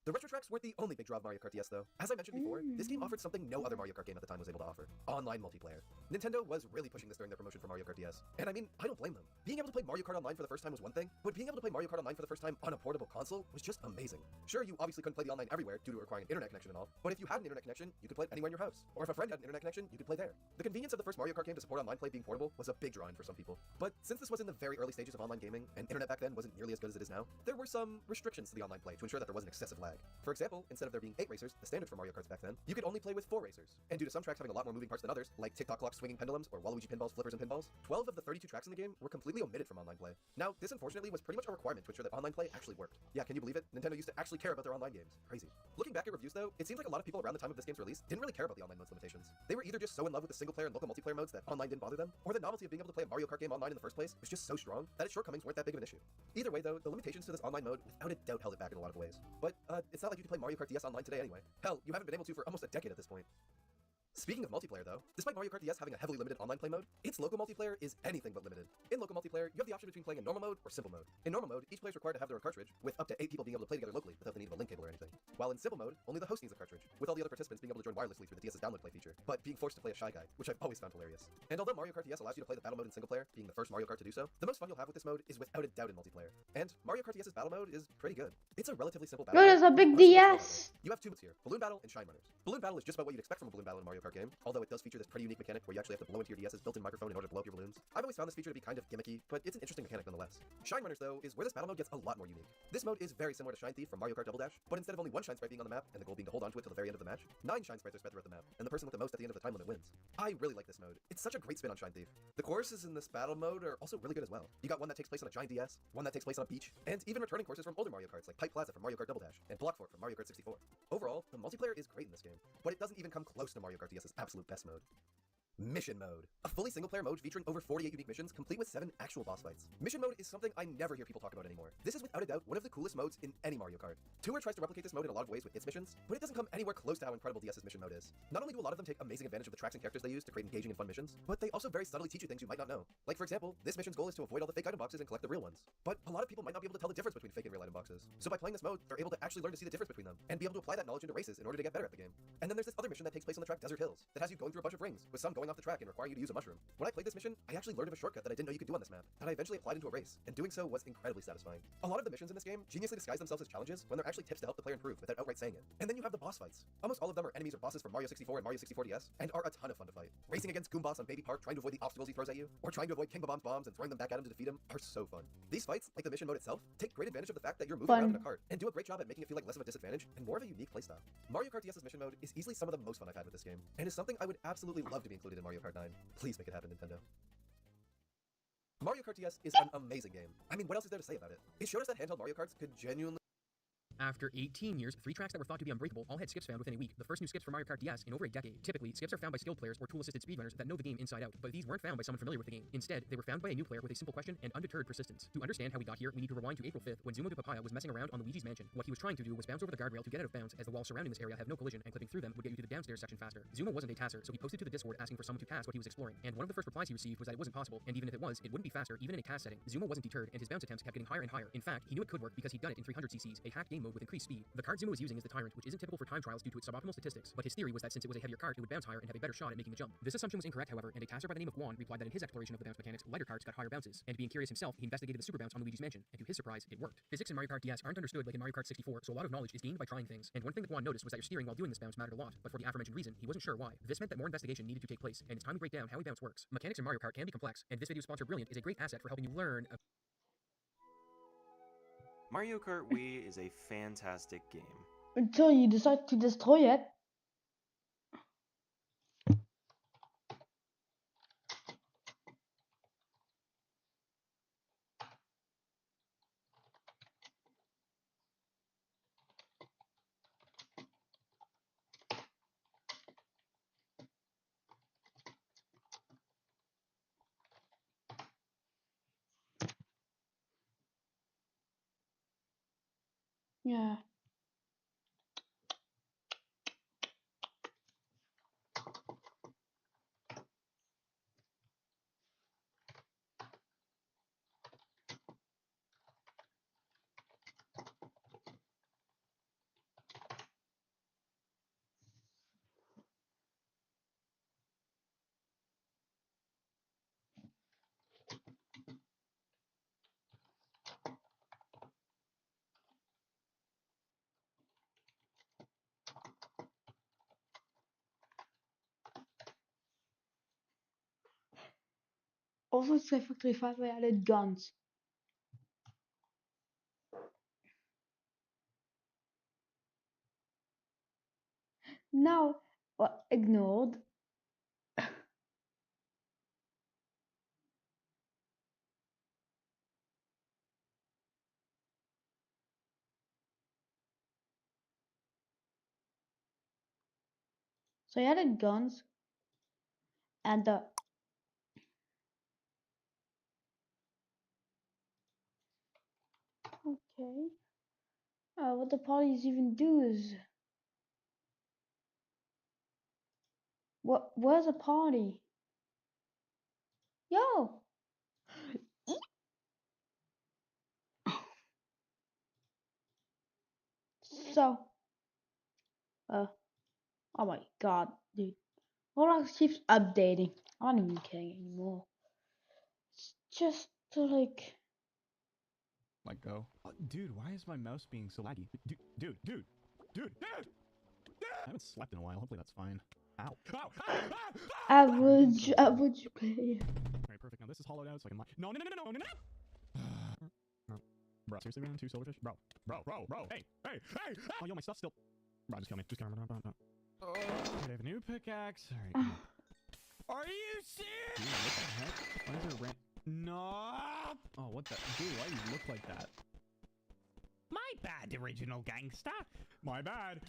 The retro tracks weren't the only big draw of Mario Kart DS though. As I mentioned before, this game offered something no other Mario Kart game at the time was able to offer: online multiplayer. Nintendo was really pushing this during their promotion for Mario Kart DS, and I mean, I don't blame them. Being able to play Mario Kart Online for the first time was one thing, but being able to play Mario Kart Online for the first time on a portable console was just amazing. Sure, you obviously couldn't play the online everywhere due to requiring an internet connection and all, but if you had an internet connection, you could play it anywhere in your house. Or if a friend had an internet connection, you could play there. The convenience of the first Mario Kart game to support online play being portable was a big drawing for some people. But since this was in the very early stages of online gaming, and internet back then wasn't nearly as good as it is now, there were some restrictions to the online play to ensure that there wasn't excessive lag. For example, instead of there being 8 racers, the standard for Mario Karts back then, you could only play with 4 racers. And due to some tracks having a lot more moving parts than others, like TikTok clocks swinging pendulums, or Waluigi pinballs, flippers, and pinballs, 12 of the 32 tracks in the game were completely omitted from online play. Now, this unfortunately was pretty much a requirement to ensure that online play actually worked. Yeah, can you believe it? Nintendo used to actually care about their online games. Crazy. Looking back at reviews though, it seems like a lot of people around the time of this game's release didn't really care about the online mode's limitations. They were either just so in love with the single player and local multiplayer modes that online didn't bother them, or the novelty of being able to play a Mario Kart game online in the first place was just so strong that its shortcomings weren't that big of an issue. Either way though, the limitations to this online mode without a doubt held it back in a lot of ways. But it's not like you can play Mario Kart DS online today anyway. Hell, you haven't been able to for almost a decade at this point. Speaking of multiplayer though, despite Mario Kart DS having a heavily limited online play mode, its local multiplayer is anything but limited. In local multiplayer, you have the option between playing in normal mode or simple mode. In normal mode, each player is required to have their own cartridge, with up to 8 people being able to play together locally without the need of a link cable or anything. While in simple mode, only the host needs a cartridge, with all the other participants being able to join wirelessly through the DS's download play feature, but being forced to play a Shy Guy, which I've always found hilarious. And although Mario Kart DS allows you to play the battle mode in single player, being the first Mario Kart to do so, the most fun you'll have with this mode is without a doubt in multiplayer. And Mario Kart DS's battle mode is pretty good. It's a relatively simple battle. Look, there's a big DS! You have 2 modes here, Balloon Battle and Shine Runners. Balloon Battle is just about what you'd expect from a Balloon Battle in a Mario Kart game, although it does feature this pretty unique mechanic where you actually have to blow into your DS's built-in microphone in order to blow up your balloons. I've always found this feature to be kind of gimmicky, but it's an interesting mechanic nonetheless. Shine Runners, though, is where this battle mode gets a lot more unique. This mode is very similar to Shine Thief from Mario Kart Double Dash, but instead of only 1 Shine Sprite being on the map, and the goal being to hold onto it till the very end of the match, 9 Shine Sprites are spread throughout the map, and the person with the most at the end of the time limit wins. I really like this mode. It's such a great spin on Shine Thief. The courses in this battle mode are also really good as well. You got one that takes place on a giant DS, one that takes place on a beach, and even returning courses from older Mario Karts like Pipe Plaza from Mario Kart Double Dash, and Block Fort from Mario Kart 64. Overall, the multiplayer is great in this game, but it doesn't even come close to Mario Kart DS's absolute best mode. Mission Mode. A fully single-player mode featuring over 48 unique missions, complete with 7 actual boss fights. Mission Mode is something I never hear people talk about anymore. This is without a doubt one of the coolest modes in any Mario Kart. Tour tries to replicate this mode in a lot of ways with its missions, but it doesn't come anywhere close to how incredible DS's Mission Mode is. Not only do a lot of them take amazing advantage of the tracks and characters they use to create engaging and fun missions, but they also very subtly teach you things you might not know. Like, for example, this mission's goal is to avoid all the fake item boxes and collect the real ones. But a lot of people might not be able to tell the difference between fake and real item boxes. So by playing this mode, they're able to actually learn to see the difference between them, and be able to apply that knowledge into races in order to get better at the game. And then there's this other mission that takes place on the track Desert Hills, that has you going through a bunch of rings, with some going off the track and requiring you to use a mushroom. When I played this mission, I actually learned of a shortcut that I didn't know you could do on this map, that I eventually applied into a race, and doing so was incredibly satisfying. A lot of the missions in this game geniusly disguise themselves as challenges when they're actually tips to help the player improve without outright saying it. And then you have the boss fights. Almost all of them are enemies or bosses from Mario 64 and Mario 64 DS, and are a ton of fun to fight. Racing against Goomboss on Baby Park, trying to avoid the obstacles he throws at you, or trying to avoid King Bomb's bombs and throwing them back at him to defeat him, are so fun. These fights, like the mission mode itself, take great advantage of the fact that you're moving around in a cart, and do a great job at making it feel like less of a disadvantage and more of a unique playstyle. Mario Kart DS's mission mode is easily some of the most fun I've had with this game, and is something I would absolutely love to be included in Mario Kart 9. Please make it happen, Nintendo. Mario Kart DS is an amazing game. I mean, what else is there to say about it? It showed us that handheld Mario Karts could genuinely... After 18 years, 3 tracks that were thought to be unbreakable all had skips found within a week. The first new skips for Mario Kart DS in over a decade. Typically, skips are found by skilled players or tool-assisted speedrunners that know the game inside out, but these weren't found by someone familiar with the game. Instead, they were found by a new player with a simple question and undeterred persistence. To understand how we got here, we need to rewind to April 5th when Zumo de Papaya was messing around on Luigi's mansion. What he was trying to do was bounce over the guardrail to get out of bounds, as the walls surrounding this area have no collision and clipping through them would get you to the downstairs section faster. Zumo wasn't a tasser, so he posted to the Discord asking for someone to task what he was exploring, and one of the first replies he received was that it wasn't possible, and even if it was, it wouldn't be faster even in a task setting. Zumo wasn't deterred, and his bounce attempts kept getting higher and higher. In fact, he knew it could work because he'd done it in 300cc's, a hacked game mode with increased speed. The card Zumo was using is the Tyrant, which isn't typical for time trials due to its suboptimal statistics, but his theory was that since it was a heavier cart, it would bounce higher and have a better shot at making the jump. This assumption was incorrect, however, and a tasser by the name of Juan replied that in his exploration of the bounce mechanics, lighter carts got higher bounces, and being curious himself, he investigated the super bounce on Luigi's mansion, and to his surprise, it worked. Physics in Mario Kart DS aren't understood like in Mario Kart 64, so a lot of knowledge is gained by trying things, and one thing that Juan noticed was that your steering while doing this bounce mattered a lot, but for the aforementioned reason, he wasn't sure why. This meant that more investigation needed to take place, and it's time we break down how a bounce works. Mechanics in Mario Kart can be complex, and this video's sponsor Brilliant is a great asset for helping you learn. Mario Kart Wii is a fantastic game. Until you decide to destroy it. Yeah. Also, Sky Factory 5, I added guns. Now, ignored. So I added guns and okay. What the parties even do is where's a party? Yo! so. Oh my god, dude. Roblox keeps updating. I'm not even kidding anymore. It's just like. Let go. Dude, why is my mouse being so laggy? Dude! I haven't slept in a while. Hopefully that's fine. Ow. Ow! Average player. Alright, perfect. Now this is hollowed out so I can No. Bro, seriously, man? 2 silverfish? Bro. Hey! Oh, yo, my stuff's still... Bro, just kill me. Alright, I have a new pickaxe. Alright. Are you serious? Dude, what the heck? Why is there No! Oh, what the... Dude, why do you look like that? My bad, original gangster. My bad.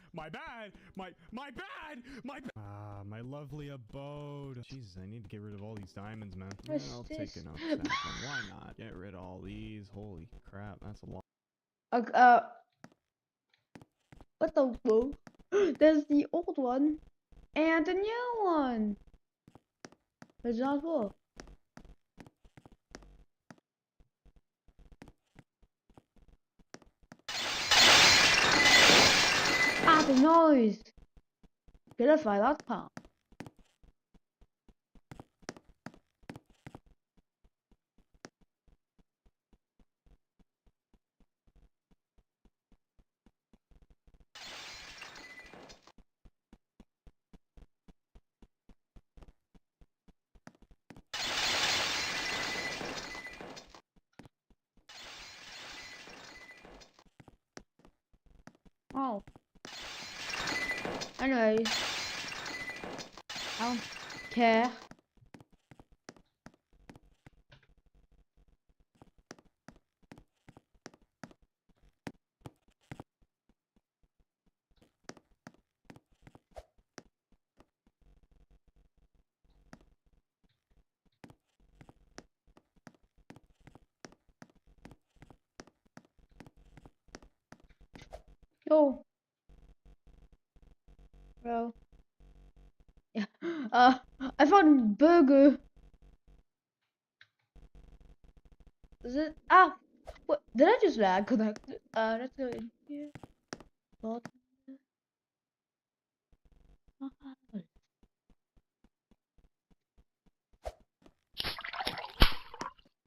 Ah, my lovely abode. Jesus, I need to get rid of all these diamonds, man. Yeah, I'll take enough sapling. Why not? Get rid of all these. Holy crap, that's a lot. What the whoa? There's the old one and the new one. It's not full. The noise. Get.com. Oh. Anyways, I don't care. Yo. Bro. Yeah. I found burger. Is it? What? Did I just lag connect? Let's go in here. What?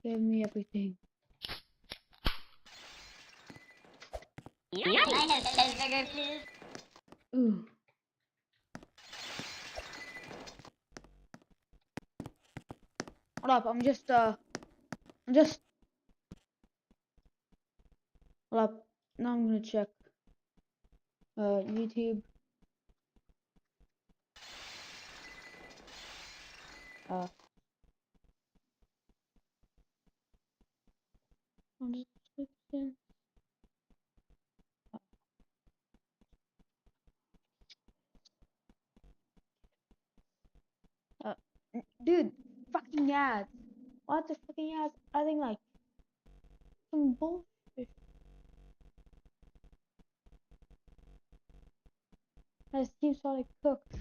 Give me everything. I have cheeseburger, please. Ooh. Hold up, I'm just hold up. Now I'm gonna check YouTube. On the description. Dude, fucking ads. What the fucking ads? I think like some bullshit. Has Team Sonic cooked?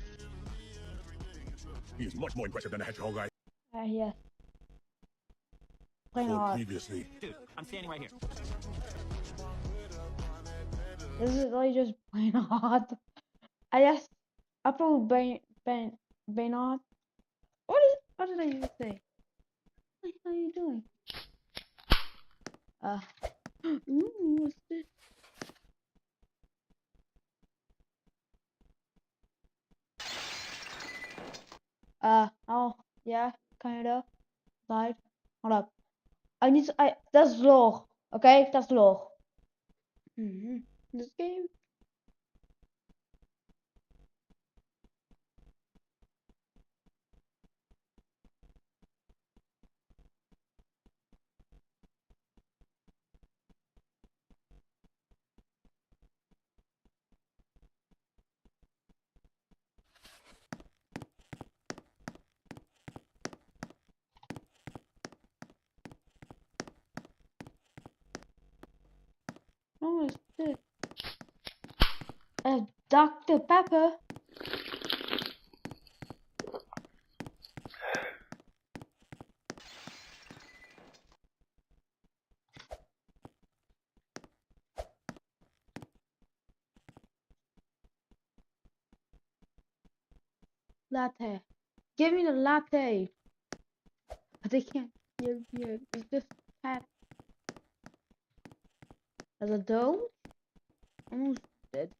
He is much more impressive than the hedgehog guy. Yes. Plain Told hard. previously. Dude, I'm standing right here. This is really just plain hard. I guess I probably brain hard. What did I even say? What the hell are you doing? Ooh, what's this? Oh, yeah, kinda. Side. Hold up. That's lore. Okay, that's lore. This game. Oh, what's this? Dr. Pepper. latte. Give me the latte. But they can't. It's just have as a dough. Almost dead.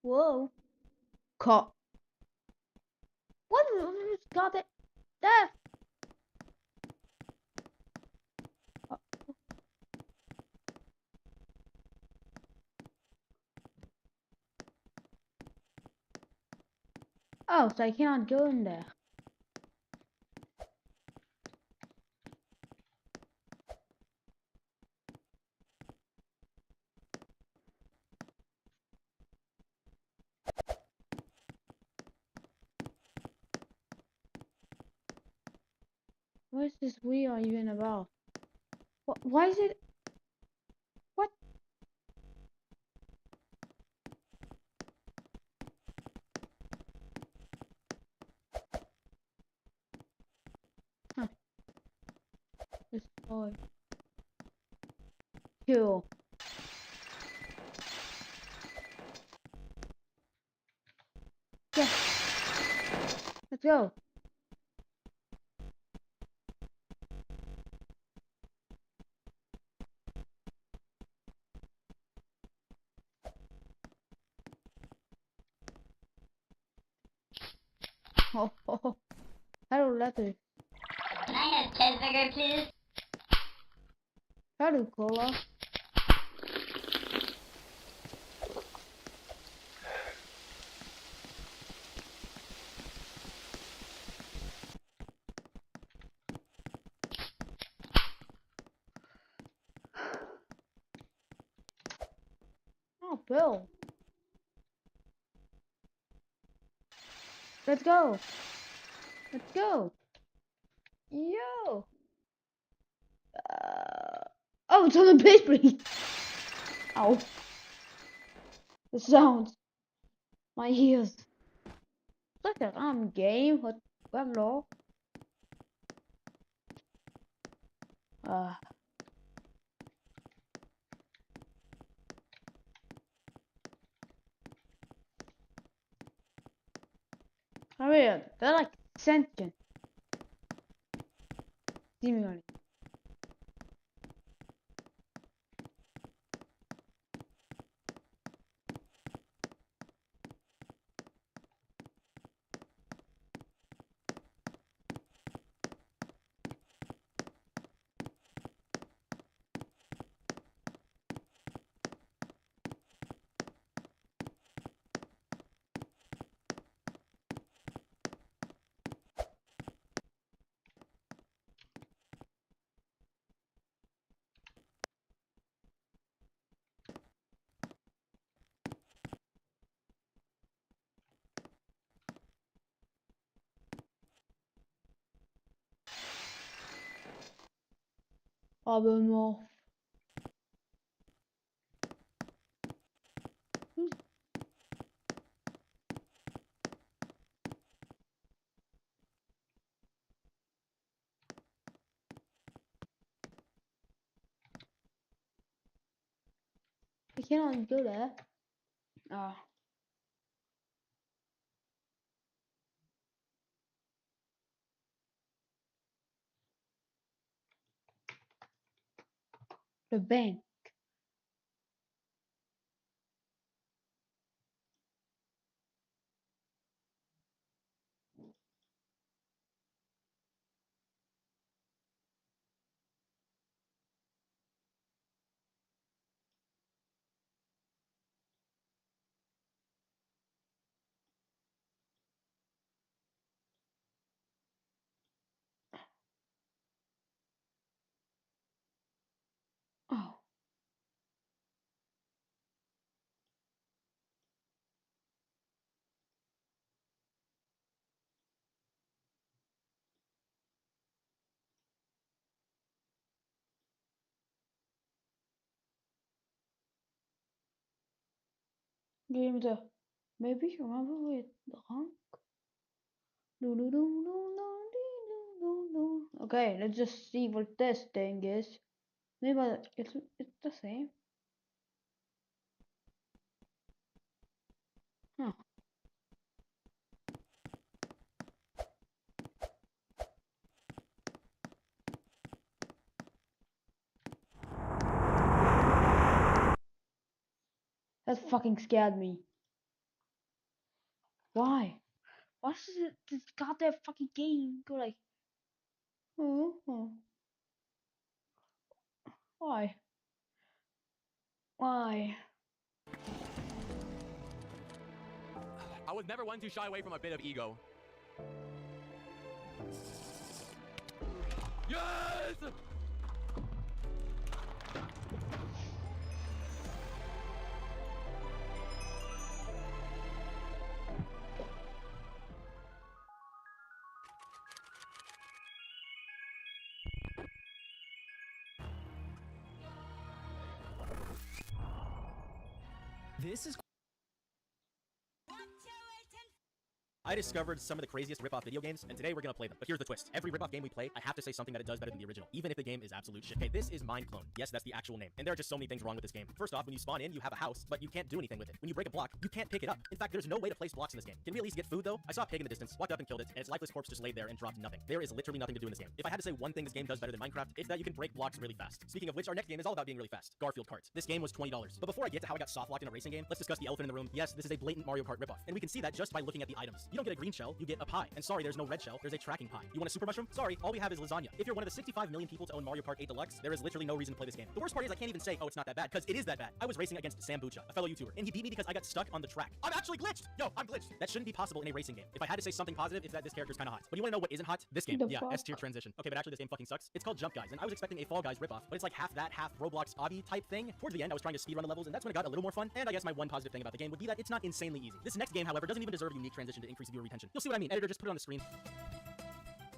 Whoa. Caught. What? Got it. Death. Oh, so I cannot go in there. What is this wheel even about? Why is it? What? Huh. Destroy. Kill. Yeah. Let's go. Oh. Hello, letter. Can I have cheeseburger, please? Hello, cola. Oh, Bill. Let's go. Let's go. Yo. Oh, it's on the pastry. Ow. The sounds. My ears. Look at game. What? Hello. Oh yeah, they're like sentient. Seemingly. Abonnement. I cannot go there. The bank. Oh. Game the maybe remember with the honk. Okay, let's just see what this thing is. Maybe it's the same. Huh. That fucking scared me. Why? Why does this goddamn fucking game go like? Oh. Why? Why? I was never one to shy away from a bit of ego. Yes! This is. I discovered some of the craziest rip-off video games, and today we're gonna play them. But here's the twist. Every rip-off game we play, I have to say something that it does better than the original, even if the game is absolute shit. Okay, this is Mineclone. Yes, that's the actual name. And there are just so many things wrong with this game. First off, when you spawn in, you have a house, but you can't do anything with it. When you break a block, you can't pick it up. In fact, there's no way to place blocks in this game. Can we at least get food, though? I saw a pig in the distance, walked up and killed it, and its lifeless corpse just laid there and dropped nothing. There is literally nothing to do in this game. If I had to say one thing this game does better than Minecraft, it's that you can break blocks really fast. Speaking of which, our next game is all about being really fast. Garfield Kart. This game was $20. But before I get to how I got soft-locked in a racing game, let's discuss the elephant in the room. Yes, this is a blatant Mario Kart ripoff, and we can see that just by looking at the items. You don't get a green shell, you get a pie. And sorry, there's no red shell, there's a tracking pie. You want a super mushroom? Sorry, all we have is lasagna. If you're one of the 65 million people to own Mario Kart 8 Deluxe, there is literally no reason to play this game. The worst part is I can't even say, oh, it's not that bad, because it is that bad. I was racing against Sam Bucha, a fellow YouTuber, and he beat me because I got stuck on the track. I'm actually glitched! Yo, I'm glitched! That shouldn't be possible in a racing game. If I had to say something positive, it's that this character's kinda hot. But you wanna know what isn't hot? This game. Yeah, S-tier transition. Okay, but actually this game fucking sucks. It's called Jump Guys, and I was expecting a Fall Guys ripoff, but it's like half that, half Roblox obby type thing. Towards the end, I was trying to speedrun the levels, and that's when it got a little more fun. And I guess my one positive thing about the game would be that it's not insanely easy. This next game, however, doesn't even deserve a unique transition to increase viewer retention. You'll see what I mean. Editor, just put it on the screen.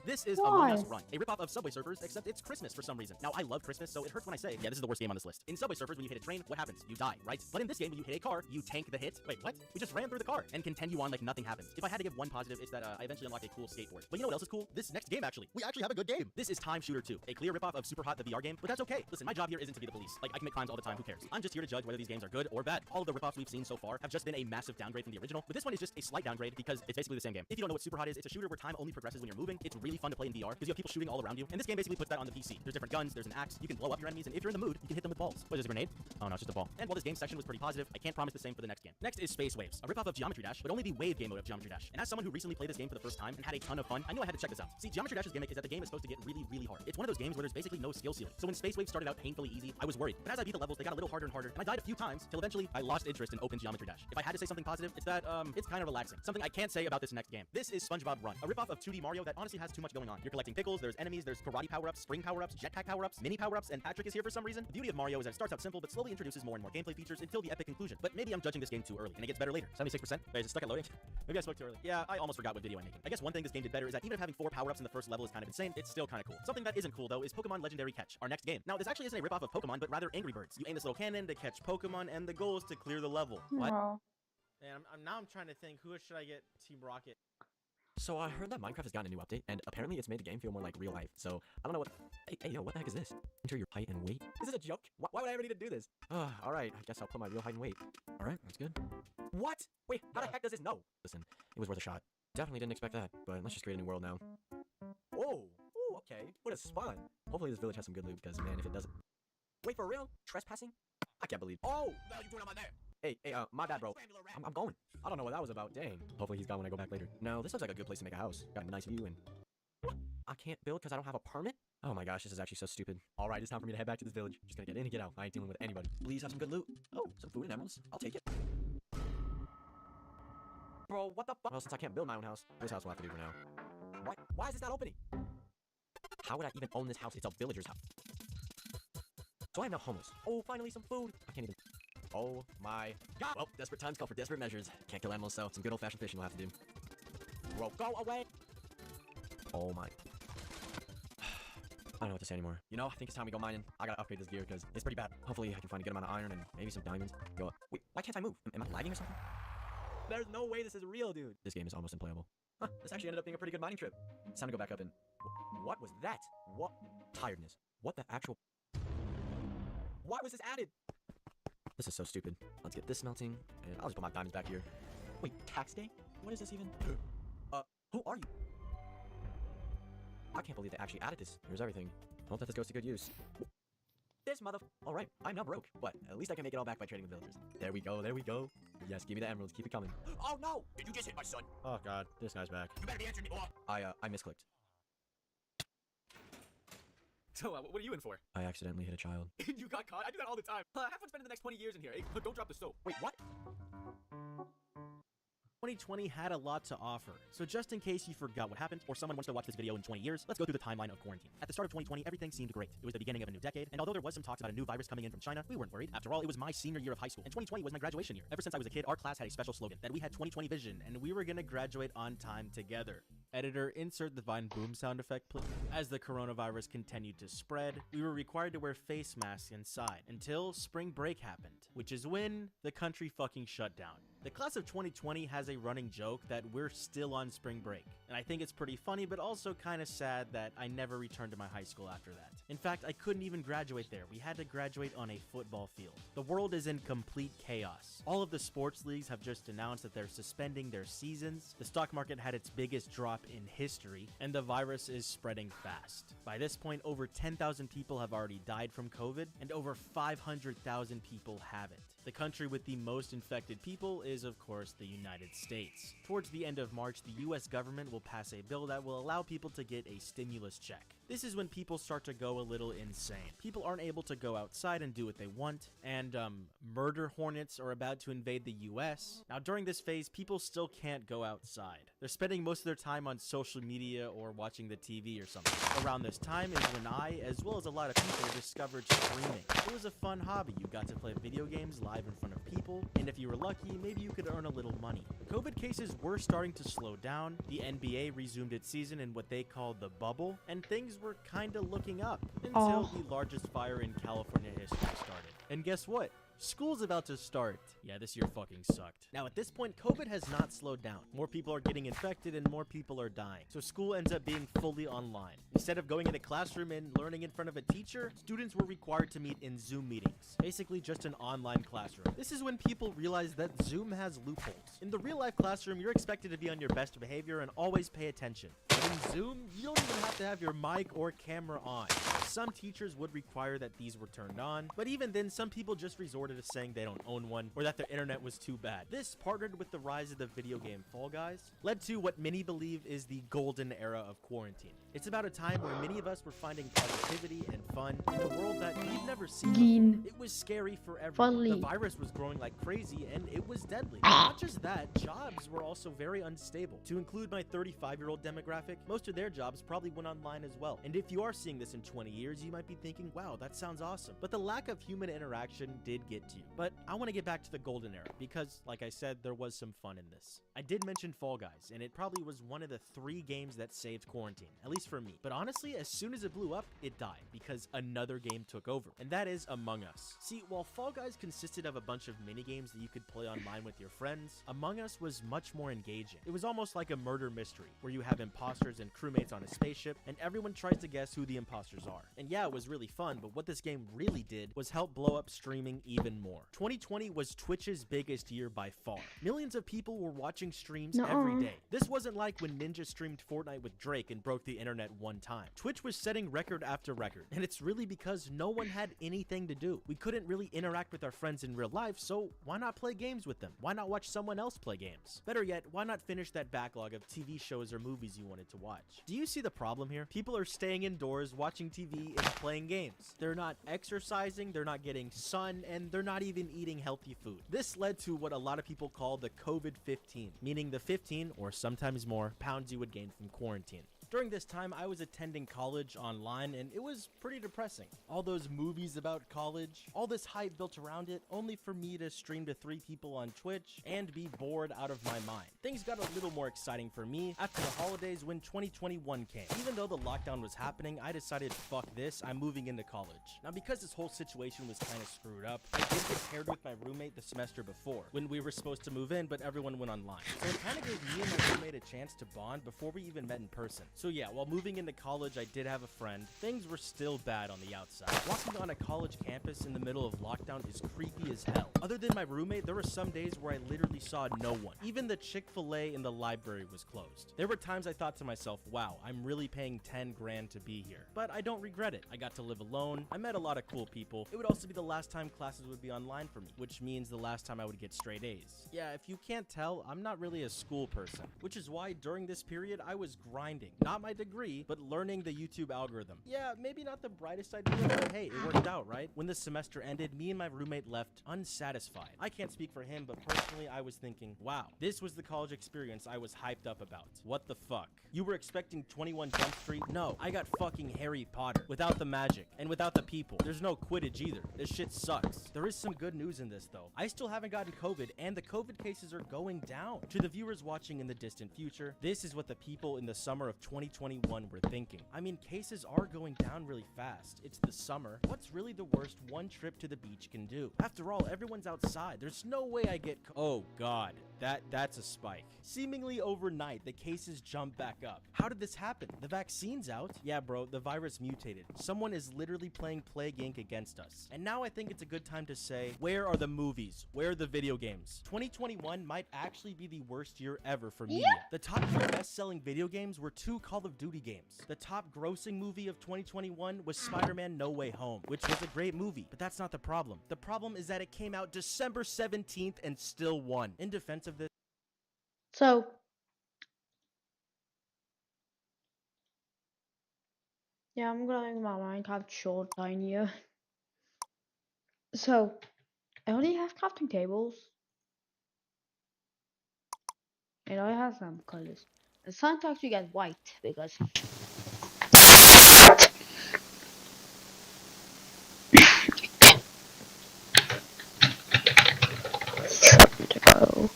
This is Among Us Run, a ripoff of Subway Surfers, except it's Christmas for some reason. Now, I love Christmas, so it hurts when I say, yeah, this is the worst game on this list. In Subway Surfers, when you hit a train, what happens? You die, right? But in this game, when you hit a car, you tank the hit. Wait, what? We just ran through the car and continue on like nothing happened. If I had to give one positive, it's that I eventually unlocked a cool skateboard. But you know what else is cool? This next game, actually. We actually have a good game. This is Time Shooter 2, a clear ripoff of Super Hot, the VR game, but that's okay. Listen, my job here isn't to be the police. Like, I commit crimes all the time, who cares? I'm just here to judge whether these games are good or bad. All of the ripoffs we've seen so far have just been a massive downgrade from the original, but this one is just a slight downgrade because it's basically the same game. If you don't know what Super Hot is, it's a shooter where time only progresses when you're moving. It's really fun to play in VR because you have people shooting all around you, and this game basically puts that on the PC. There's different guns, there's an axe, you can blow up your enemies, and if you're in the mood, you can hit them with balls. What is this, a grenade? Oh no, it's just a ball. And while this game section was pretty positive, I can't promise the same for the next game. Next is Space Waves, a ripoff of Geometry Dash, but only the wave game mode of Geometry Dash. And as someone who recently played this game for the first time and had a ton of fun, I knew I had to check this out. See, Geometry Dash's gimmick is that the game is supposed to get really, really hard. It's one of those games where there's basically no skill ceiling. So when Space Waves started out painfully easy, I was worried. But as I beat the levels, they got a little harder and harder, and I died a few times, till eventually I lost interest in open Geometry Dash. If I had to say something positive, it's that, it's kind of relaxing. Something I can't say about this next game. This is SpongeBob Run, a ripoff of 2D Mario that honestly has too much going on. You're collecting pickles, there's enemies, there's karate power-ups, spring power-ups, jetpack power-ups, mini power-ups, and Patrick is here for some reason. The beauty of Mario is that it starts out simple, but slowly introduces more and more gameplay features until the epic conclusion. But maybe I'm judging this game too early, and it gets better later. 76%? Wait, is it stuck at loading? Maybe I spoke too early. Yeah, I almost forgot what video I'm making. I guess one thing this game did better is that even if having 4 power-ups in the first level is kind of insane, it's still kind of cool. Something that isn't cool, though, is Pokemon Legendary Catch, our next game. Now, this actually isn't a ripoff of Pokemon, but rather Angry Birds. You aim this little cannon to catch Pokemon, and the goal is to clear the level. What? And now I'm trying to think, who should I get Team Rocket? So I heard that Minecraft has gotten a new update, and apparently it's made the game feel more like real life. So I don't know what. Hey, yo, what the heck is this? Enter your height and weight. Is this a joke? Why would I ever need to do this? All right, I guess I'll put my real height and weight. All right, that's good. What? Wait, how the heck does this know? Listen, it was worth a shot. Definitely didn't expect that, but let's just create a new world now. Whoa, ooh, okay. What a spawn. Hopefully this village has some good loot, because man, if it doesn't. Wait, for real? Trespassing? I can't believe. Oh, what the hell you doing on my there? Hey, my bad, bro. I'm going. I don't know what that was about. Dang. Hopefully he's gone when I go back later. Now, this looks like a good place to make a house. Got a nice view and... What? I can't build because I don't have a permit? Oh my gosh, this is actually so stupid. Alright, it's time for me to head back to this village. Just gonna get in and get out. I ain't dealing with anybody. Please have some good loot. Oh, some food and emeralds. I'll take it. Bro, what the fuck? Well, since I can't build my own house, this house will have to do for now. Why is this not opening? How would I even own this house? It's a villager's house. So I am now homeless. Oh, finally some food. I can't even... Oh my god. Well, desperate times call for desperate measures. Can't kill animals, so some good old-fashioned fishing will have to do. Bro, go away! Oh my... I don't know what to say anymore. You know, I think it's time we go mining. I gotta upgrade this gear because it's pretty bad. Hopefully I can find a good amount of iron and maybe some diamonds. Go. Wait, why can't I move? Am I lagging or something? There's no way this is real, dude. This game is almost unplayable. Huh, this actually ended up being a pretty good mining trip. It's time to go back up and... What was that? What? Tiredness. What the actual... Why was this added? This is so stupid. Let's get this melting, and I'll just put my diamonds back here. Wait, tax day? What is this even? Who are you? I can't believe they actually added this. Here's everything. Hope that this goes to good use. This mother... Alright, I'm now broke, but at least I can make it all back by trading with villagers. There we go, there we go. Yes, give me the emeralds, keep it coming. Oh no! Did you just hit my son? Oh god, this guy's back. You better be answering me. I misclicked. So, what are you in for? I accidentally hit a child. You got caught? I do that all the time. Have fun spending the next 20 years in here. Hey, don't drop the soap. Wait, what? 2020 had a lot to offer, so just in case you forgot what happened, or someone wants to watch this video in 20 years, let's go through the timeline of quarantine. At the start of 2020, everything seemed great. It was the beginning of a new decade, and although there was some talks about a new virus coming in from China, we weren't worried. After all, it was my senior year of high school, and 2020 was my graduation year. Ever since I was a kid, our class had a special slogan, that we had 2020 vision, and we were gonna graduate on time together. Editor, insert the Vine boom sound effect, please. As the coronavirus continued to spread, we were required to wear face masks inside, until spring break happened, which is when the country fucking shut down. The class of 2020 has a running joke that we're still on spring break, and I think it's pretty funny but also kinda sad that I never returned to my high school after that. In fact, I couldn't even graduate there. We had to graduate on a football field. The world is in complete chaos. All of the sports leagues have just announced that they're suspending their seasons, the stock market had its biggest drop in history, and the virus is spreading fast. By this point, over 10,000 people have already died from COVID, and over 500,000 people haven't. The country with the most infected people is, of course, the United States. Towards the end of March, the US government will pass a bill that will allow people to get a stimulus check. This is when people start to go a little insane. People aren't able to go outside and do what they want, and murder hornets are about to invade the US. Now, during this phase, people still can't go outside. They're spending most of their time on social media or watching the TV or something. Around this time is when I, as well as a lot of people, discovered streaming. It was a fun hobby. You got to play video games live in front of people, and if you were lucky, maybe you could earn a little money. COVID cases were starting to slow down, the NBA resumed its season in what they called the bubble, and things were kinda looking up, until the largest fire in California history started. And guess what? School's about to start. Yeah, this year fucking sucked. Now at this point, COVID has not slowed down. More people are getting infected and more people are dying. So school ends up being fully online. Instead of going in a classroom and learning in front of a teacher, students were required to meet in Zoom meetings. Basically just an online classroom. This is when people realized that Zoom has loopholes. In the real life classroom, you're expected to be on your best behavior and always pay attention. But in Zoom, you don't even have to have your mic or camera on. Some teachers would require that these were turned on, but even then, some people just resorted to saying they don't own one or that their internet was too bad. This, partnered with the rise of the video game Fall Guys, led to what many believe is the golden era of quarantine. It's about a time where many of us were finding positivity and fun in a world that we've never seen. It was scary for everyone. The virus was growing like crazy and it was deadly. Not just that, jobs were also very unstable. To include my 35-year-old demographic, most of their jobs probably went online as well. And if you are seeing this in 20 years, you might be thinking, wow, that sounds awesome. But the lack of human interaction did get to you. But I want to get back to the golden era because, like I said, there was some fun in this. I did mention Fall Guys, and it probably was one of the 3 games that saved quarantine, at least for me. But honestly, as soon as it blew up, it died because another game took over, and that is Among Us. See, while Fall Guys consisted of a bunch of mini games that you could play online with your friends, Among Us was much more engaging. It was almost like a murder mystery, where you have imposters and crewmates on a spaceship, and everyone tries to guess who the imposters are. And yeah, it was really fun, but what this game really did was help blow up streaming even more. 2020 was Twitch's biggest year by far. Millions of people were watching streams every day. This wasn't like when Ninja streamed Fortnite with Drake and broke the internet one time. Twitch was setting record after record, and it's really because no one had anything to do. We couldn't really interact with our friends in real life, so why not play games with them? Why not watch someone else play games? Better yet, why not finish that backlog of TV shows or movies you wanted to watch? Do you see the problem here? People are staying indoors, watching TV, and playing games. They're not exercising, they're not getting sun, and they're not even eating healthy food. This led to what a lot of people call the COVID-15, meaning the 15, or sometimes more, pounds you would gain from quarantine. During this time, I was attending college online, and it was pretty depressing. All those movies about college, all this hype built around it, only for me to stream to 3 people on Twitch and be bored out of my mind. Things got a little more exciting for me after the holidays when 2021 came. Even though the lockdown was happening, I decided, fuck this, I'm moving into college. Now, because this whole situation was kind of screwed up, I did get paired with my roommate the semester before, when we were supposed to move in, but everyone went online. So it kind of gave me and my roommate a chance to bond before we even met in person. So yeah, while moving into college, I did have a friend. Things were still bad on the outside. Walking on a college campus in the middle of lockdown is creepy as hell. Other than my roommate, there were some days where I literally saw no one. Even the Chick-fil-A in the library was closed. There were times I thought to myself, wow, I'm really paying 10 grand to be here. But I don't regret it. I got to live alone. I met a lot of cool people. It would also be the last time classes would be online for me, which means the last time I would get straight A's. Yeah, if you can't tell, I'm not really a school person, which is why during this period I was grinding. Not my degree, but learning the YouTube algorithm. Yeah, maybe not the brightest idea, but hey, it worked out, right? When the semester ended, me and my roommate left unsatisfied. I can't speak for him, but personally I was thinking, wow, this was the college experience I was hyped up about. What the fuck? You were expecting 21 Jump Street? No, I got fucking Harry Potter. Without the magic, and without the people. There's no Quidditch either. This shit sucks. There is some good news in this though. I still haven't gotten COVID, and the COVID cases are going down. To the viewers watching in the distant future, this is what the people in the summer of 2021 were thinking. I mean, cases are going down really fast. It's the summer. What's really the worst one trip to the beach can do? After all, everyone's outside. There's no way I get oh god. That's a spike. Seemingly overnight, the cases jump back up. How did this happen? The vaccine's out? Yeah, bro, the virus mutated. Someone is literally playing Plague Inc. against us. And now I think it's a good time to say, where are the movies? Where are the video games? 2021 might actually be the worst year ever for media. The top 3 best-selling video games were 2 Call of Duty games. The top grossing movie of 2021 was Spider-Man No Way Home, which was a great movie, but that's not the problem. The problem is that it came out December 17th and still won. In defense of this, So, yeah, I'm gonna make my Minecraft short, tinier. So, I already have crafting tables. And I have some colors. It's time to actually get white because to go.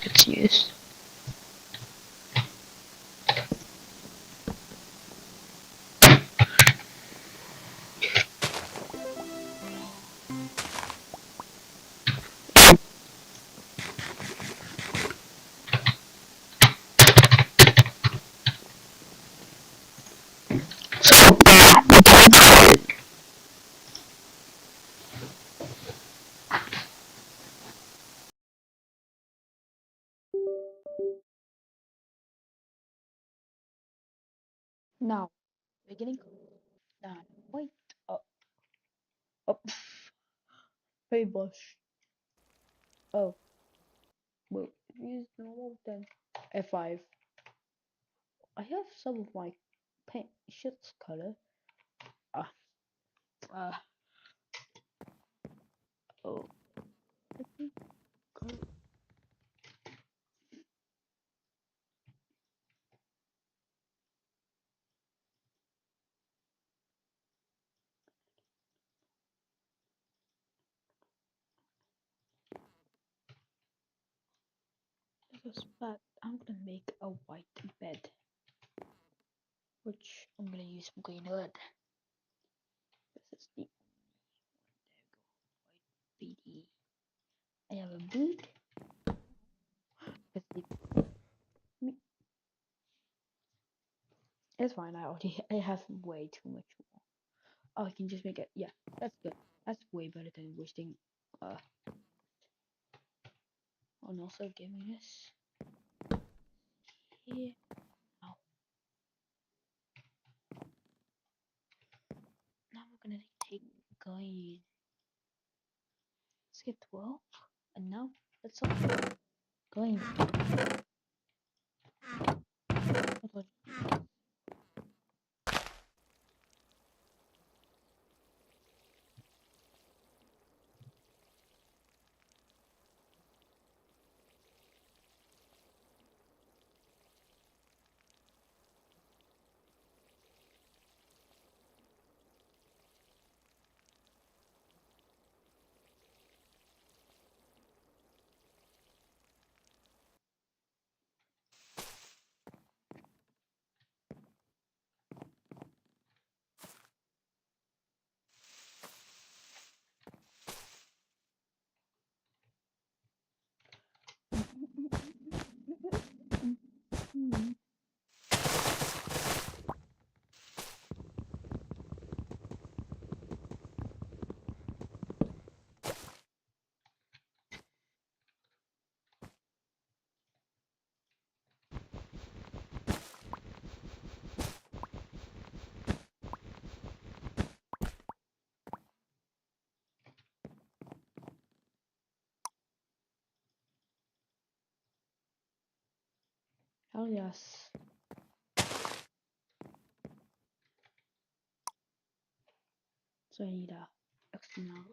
It's used. Now, beginning. Now, wait. Oh, oh, hey, bush. Oh, well, use normal then. F5. I have some of my paint shit's color. Ah, oh. Let me go. But I'm gonna make a white bed, which I'm gonna use some green wood. This is the white BD. I have a boot. It's fine. I have way too much more. Oh, I can just make it. Yeah, that's good. That's way better than wasting. And also give me this here. Oh, going. Let's get 12. And now let's also going. Hell yes. So I need a external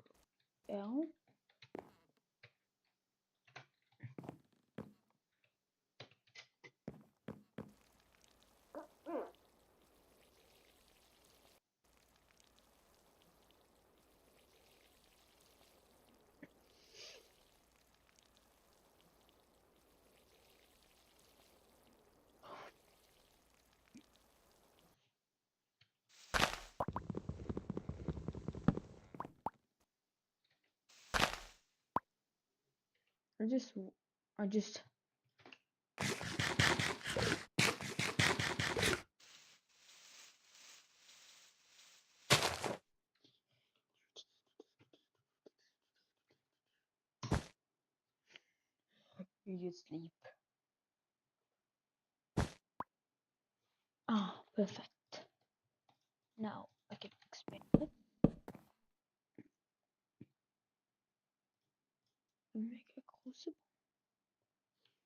L. I just you sleep. Ah, perfect. Now I can expand it. And make a crucible.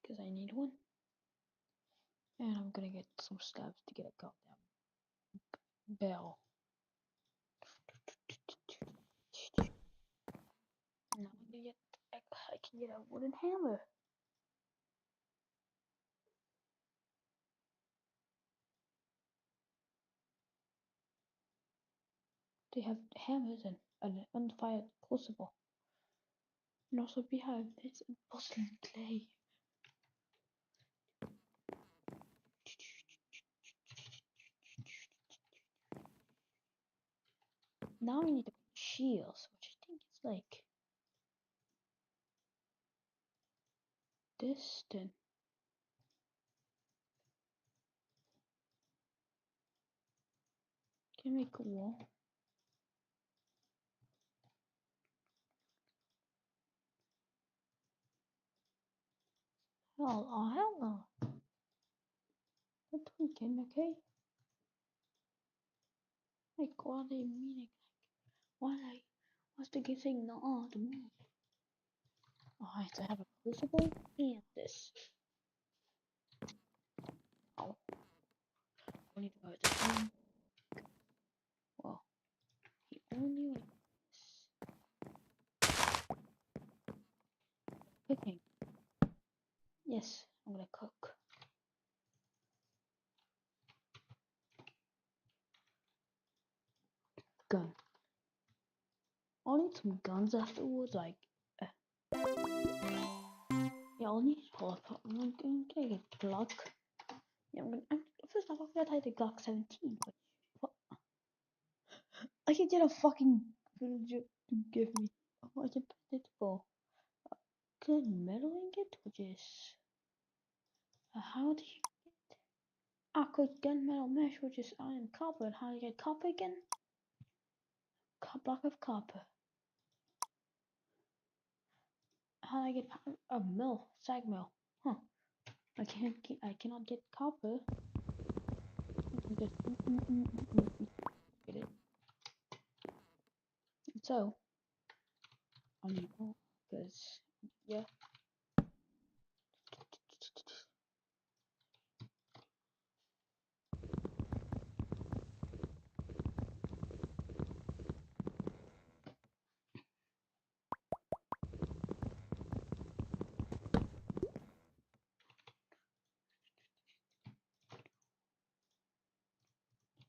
Because I need one. And I'm gonna get some slabs to get a goddamn bell. Now I can get a wooden hammer. They have hammers and an unfired crucible. And also behind this porcelain clay. Now we need to make shields, which I think is like this then. Can I make a wall? Hell no. Not thinking, okay? Like, what are they meaning? Like, what's the game saying no to me? Alright, so I have a crucible and this. Oh. I need to go to this one. Well, the only way is cooking. Yes, I'm gonna cook. Gun. I'll need some guns afterwards, like. Yeah, I'll need. Hold up, I'm gonna get a Glock. Yeah, first off, I'm gonna type the Glock 17. But what? I can get a fucking villager to give me. Oh, I can put it for good metal ingot, which is. How do you get? Good gunmetal mesh, which is iron copper. And how do you get copper again? Block of copper. How do I get a mill? Sag mill. Huh. I cannot get copper. Just get it. So, I don't know, because, yeah.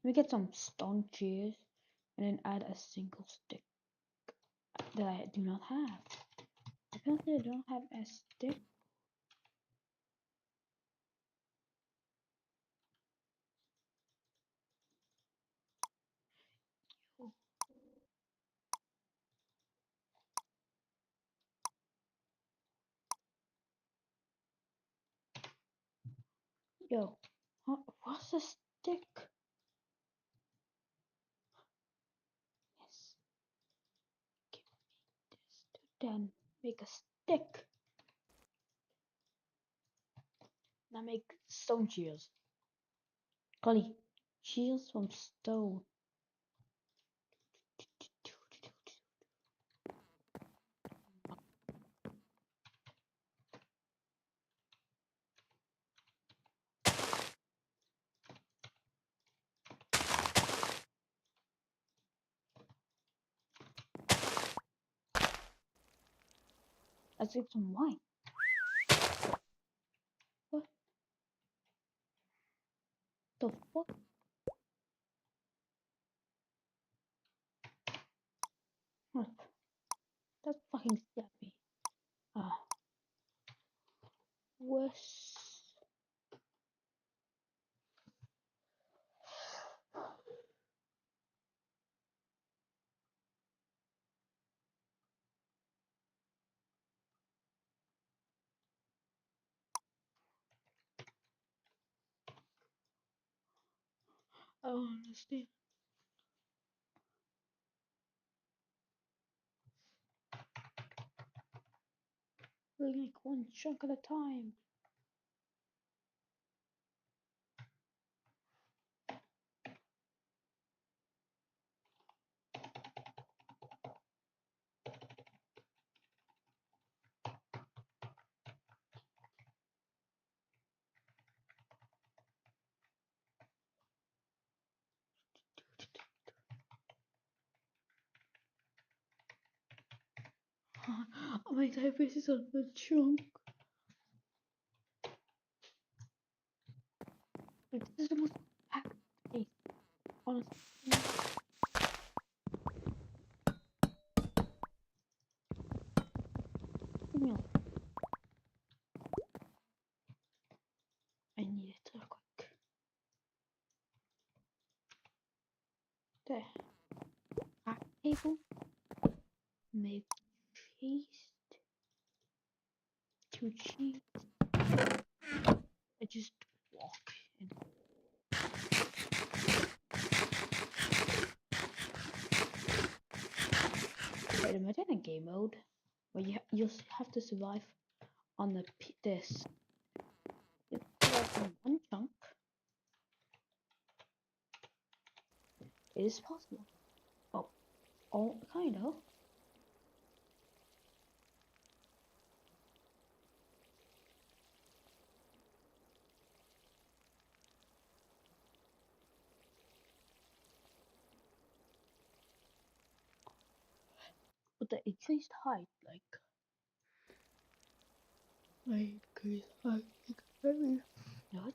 We get some stone chairs and then add a single stick that I do not have. Apparently I don't have a stick. Yo, what's a stick? Yes. Give me this to then make a stick. Now make stone chairs. Golly, chairs from stone. Let's get some wine. What? The fuck? What? That's fucking scary. Worse. I don't understand. Like one chunk at a time. Oh my god, this is on the chunk. This is the most packed place, honestly. Give me a- I need it real quick. There. Back table. Make cheese. 2 cheese. I just walk in. Wait, imagine a game mode where you have to survive on this. You survive on one chunk. It is possible. Oh, kind of. But the increased height, increased height, very. What?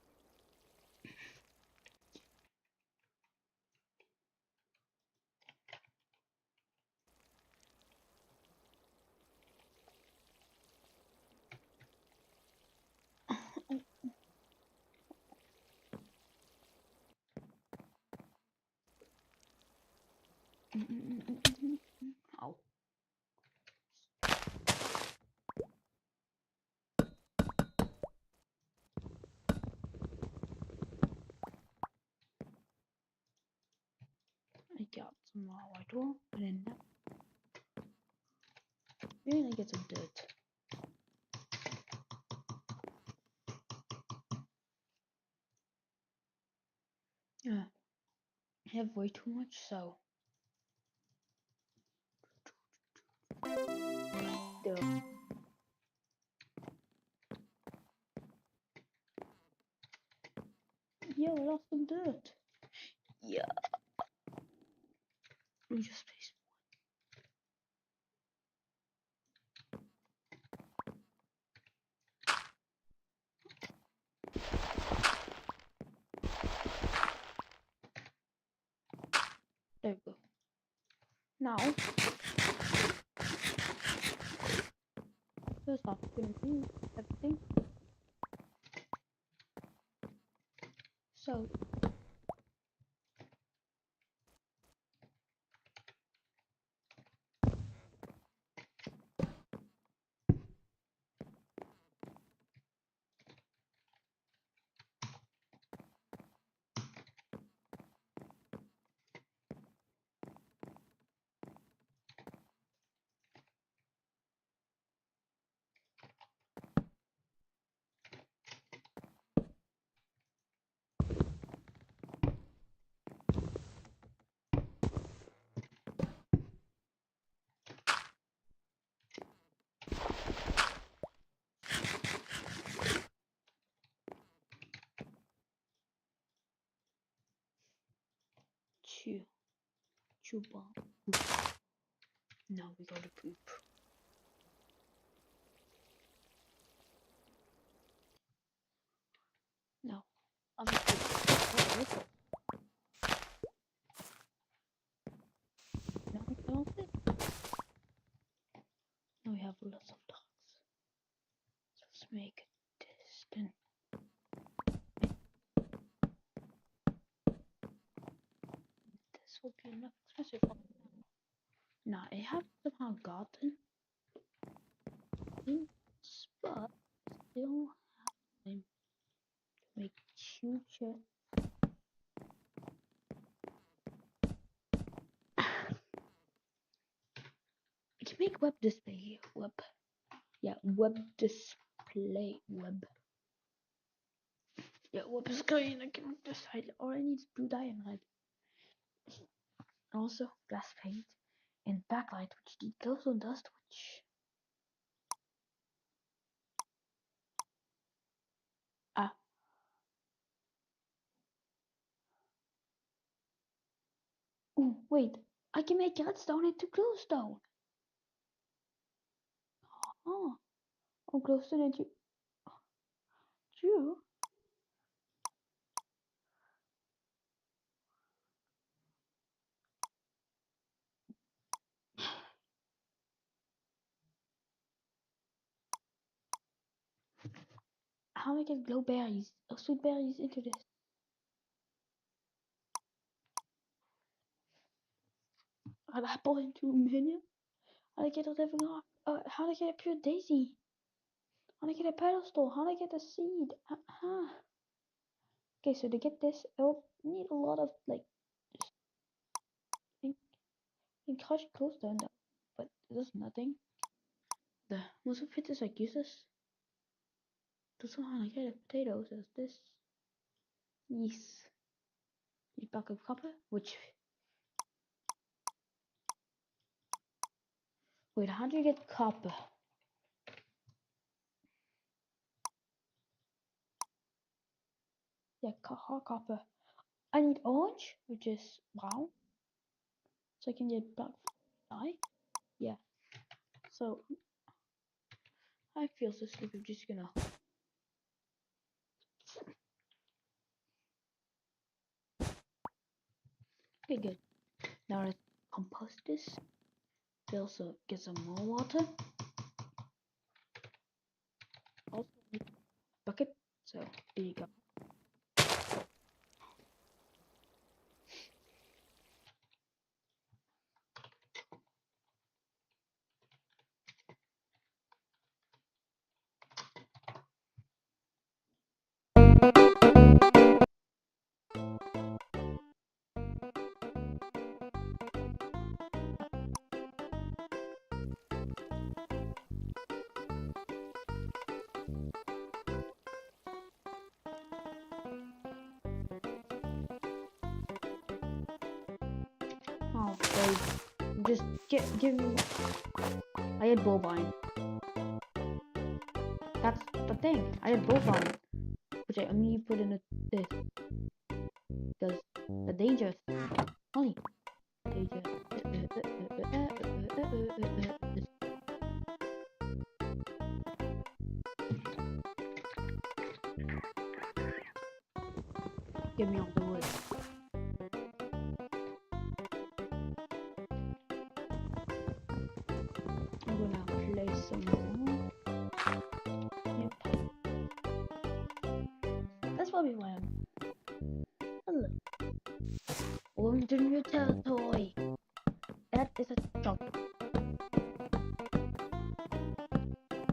Ow. I got some white wool, and then I get some dirt. I have way too much, so Yo, I lost some dirt. Yeah. We just placed There we go. Now, first off, we're gonna do everything. So, chew bomb. Now we gotta poop. No, I'm gonna poop. Now we don't fit. Now we have lots of dogs. So let's make it distant. This will be enough expensive for me. Now I have somehow gotten this, but still have time to make future. I can make web display web. Yeah, web display web. Yeah, web screen. I can decide. All I need is blue diamond. Also glass paint and backlight, which the glows on dust, which oh wait, I can make redstone into glowstone. Oh, glowstone into true. How do I get glow berries or sweet berries into this? An apple into a minion? How do I get a living rock? How do I get a pure daisy? How do I get a pedestal? How do I get a seed? Okay, so to get this, I'll need a lot of like. In crush glowstone, but there's nothing. The most of it is like useless. That's how I get a potatoes as this. Yes. Need back of copper, which. Wait, how do you get copper? Yeah, hard copper. I need orange, which is brown. So I can get black dye. Yeah. So I feel so sleepy. I'm just gonna. Okay, good. Now let's compost this. We also get some more water. Also need a bucket. So there you go. Oh, babe. Just give me. I had bovine. That's the thing. I had bovine, Sorry, I'm gonna put in this. Because the danger. Honey. Danger. Get me off the wood. I'm gonna play some more. Yep. That's probably why I'm. Hello. Golden Util toy. That is a jump.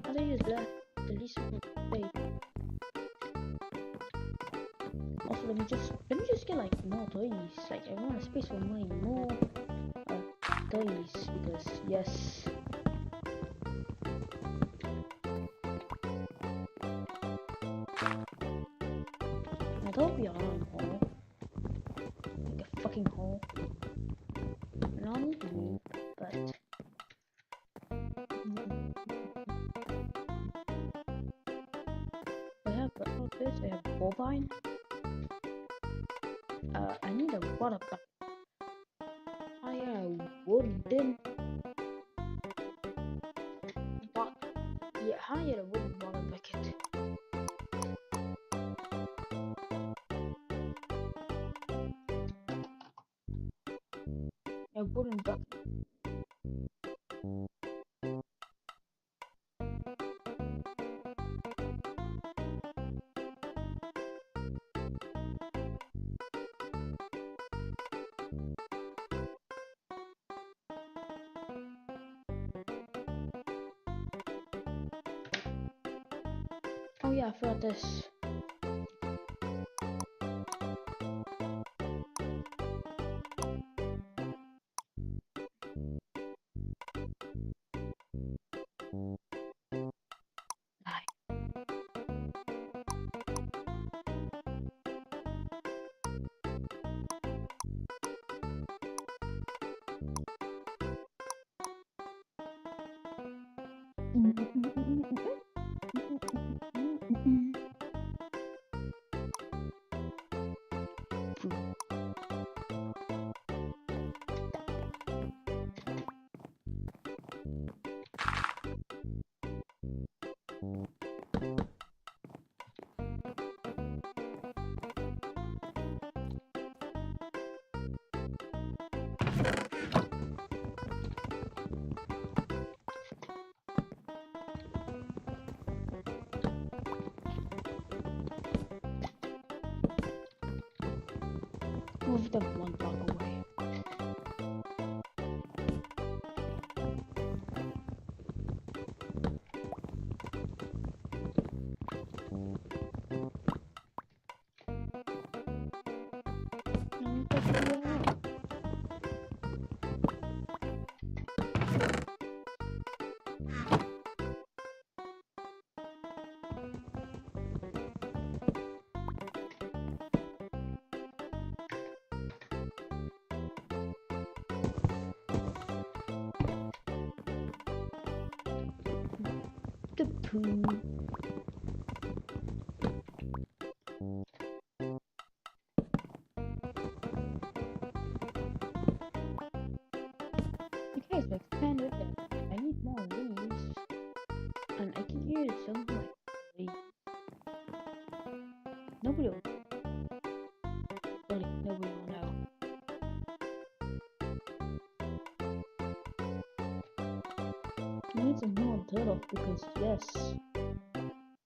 How do you use that? The least way. Also, let me just get like more toys. Like I want a space for my more toys because yes. Now don't be on a hole. Like a fucking hole. Not me, but I have this. I have bovine. I need a water bucket. I have wooden bucket. Yeah, I need a wooden water bucket. A wooden bucket. Oh yeah, I forgot this. Move them one block away. The poo. Okay, so expanded that. I need more leaves. And I can use some like leaves. Nobody will. Really, nobody will know. I need some more turtle because yes.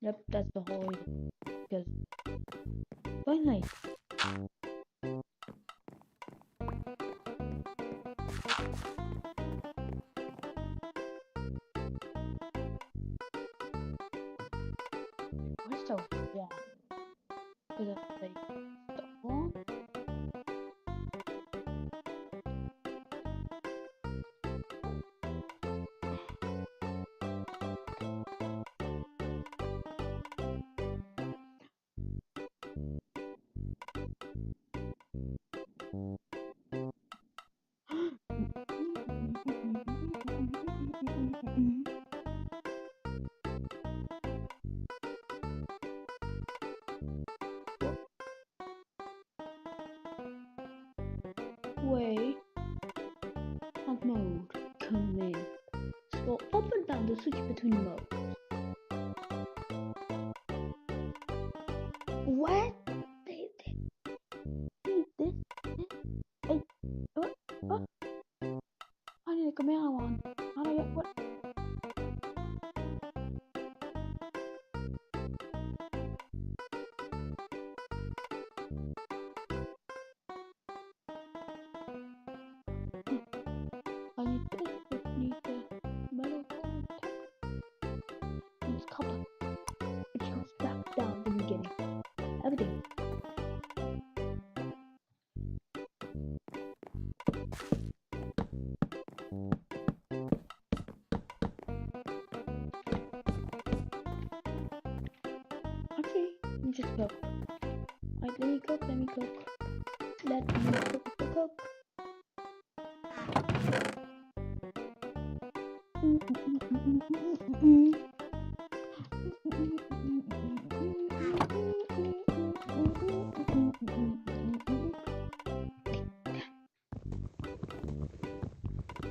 Yep, that's the whole reason. Because finally. Where's the wand? Is it like the wand? way. Of mode. Command. Scroll up and down to switch between modes. What? I need a command one. How do I get what? I need this. I need the metal tech. Needs copper. Which goes back down to the beginning. Everything. Actually, let me just cook. Alright, let me cook. Let me cook.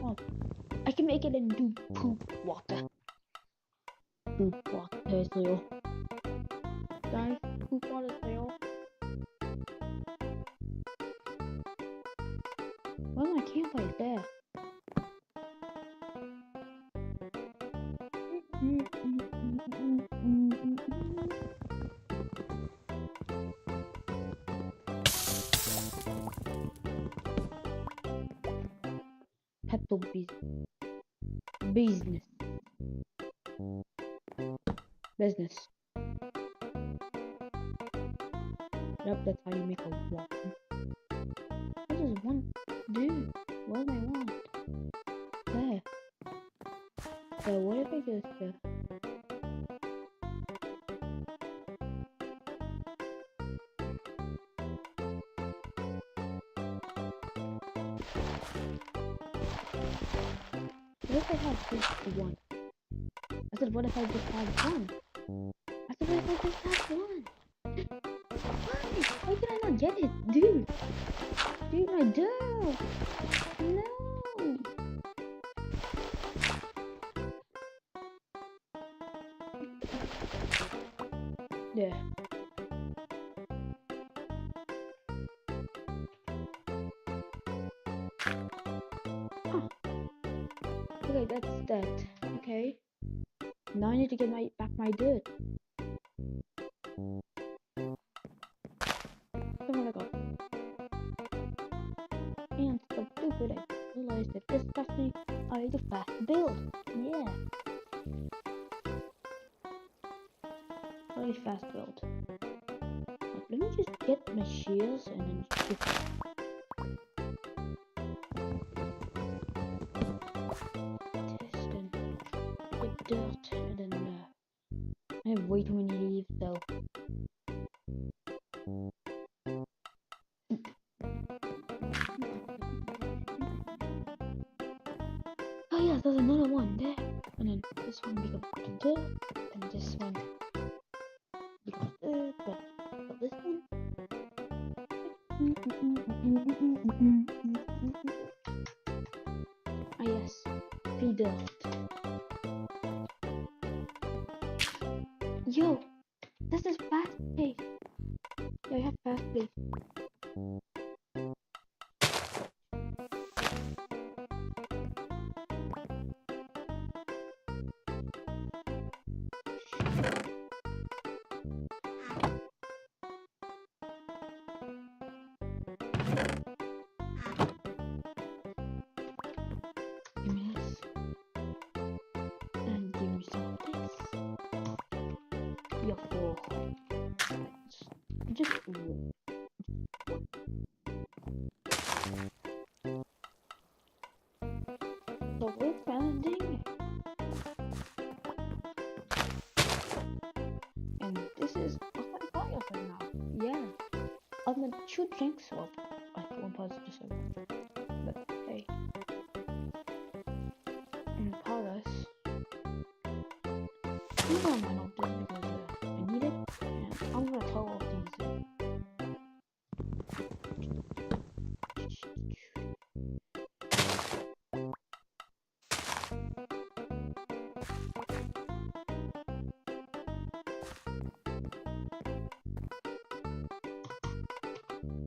Oh, I can make it into poop water. Poop water is real. Guys, poop water is real. Where's my campfire? There. Pepper business. Yep, that's how you make a wall. What does one do? What do I want? There. So what if I just what if I have just one? I said, what if I just have one? I said, what if I just have one? Why can I not get it? Dude! Dude, my dog! No! Yeah. Oh. Okay, that's that. Okay. Now I need to get back my dirt. So what I got? And stupid, I realized that this is actually a fast build. Yeah. Really fast build. Let me just get my shields and then just test and get dirt and then I have way too many leaves though. Oh yeah, there's another one there. And then this one becomes dirt and this one becomes dirt, but this one ah yes, feed dirt. Yo, this is fast pace. Yo, I have fast pace. Give me this. And give me some of this. Yeah, four. Just one. So we're expanding. And this is a fire right now. Yeah. I'm gonna shoot drink swap. Like 1.7. But hey. And Paris. I'm gonna run off this because I need it. And I'm gonna tell all these.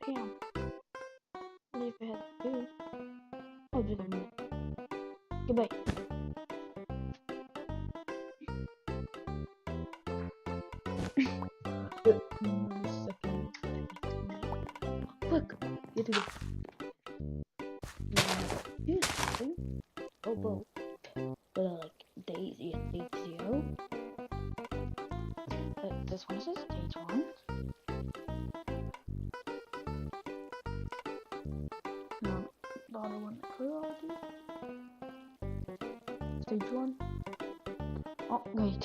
Damn. Leave I had to do. I'll do them. Goodbye. Quick, get to the. Here's something. Oh, boat. But like Daisy and Daisy-O. This one says stage 1. No, the other one that could already. Stage 1. Oh, wait.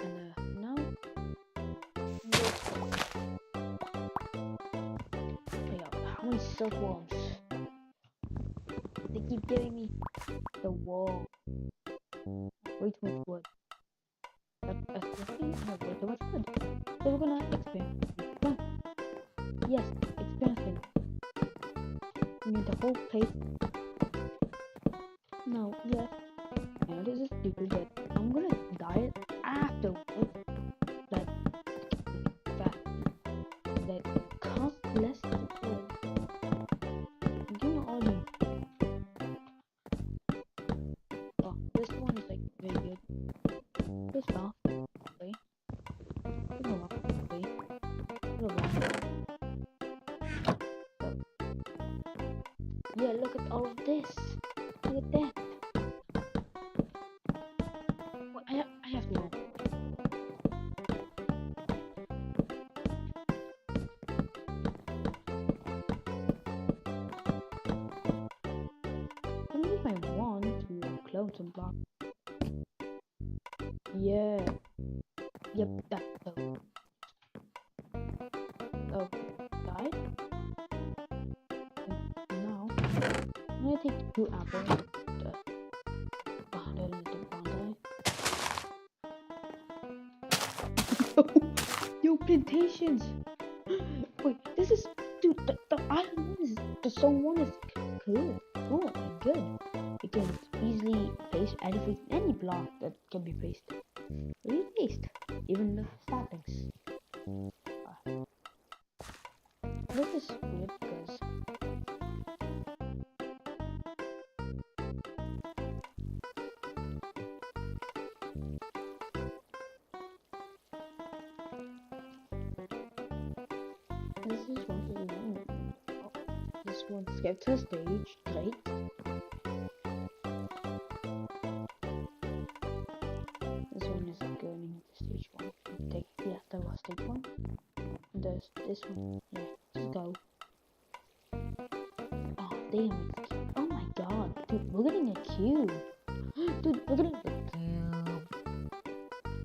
And now. How many silkworms? They keep giving me the wall. Way too much wood. That's way too much wood. So we're gonna expand. Come on. Yes, expansion. We need the whole place. No, yes. I know this is stupid, but I'm gonna dye it afterwards. That costs less wood. Oh, this one is like very good. This off. Wait. Wait. Yeah, look at all of this. Look at that. Well, I have to go. If I want to clone some blocks. Yeah. Yep, that's so. Oh, died? And now, I'm gonna take 2 apples. That is the one. Yo, plantations! Wait, this is. Dude, the island one is. The zone 1 is good. Cool and good. It can easily place any block that can be placed. Really placed. Even the startings. This is weird because this is one of the this one skipped the stage. Great. This one is going into stage 1. Yeah, that was stage 1. And there's this one. Yeah, let's go. Oh, damn it. Oh my god. Dude, we're getting a cube. Dude, we're getting a cube.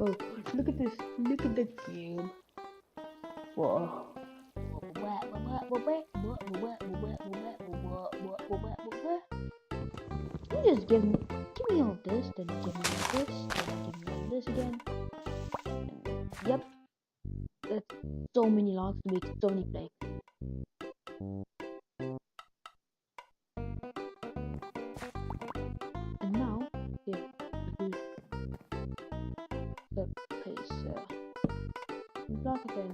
Oh, look at this. Look at the cube. Whoa. You just give me all this, then give me all this, then give me all this again. And, yep. That's so many logs to make so many plates. And now, here, the place, block again.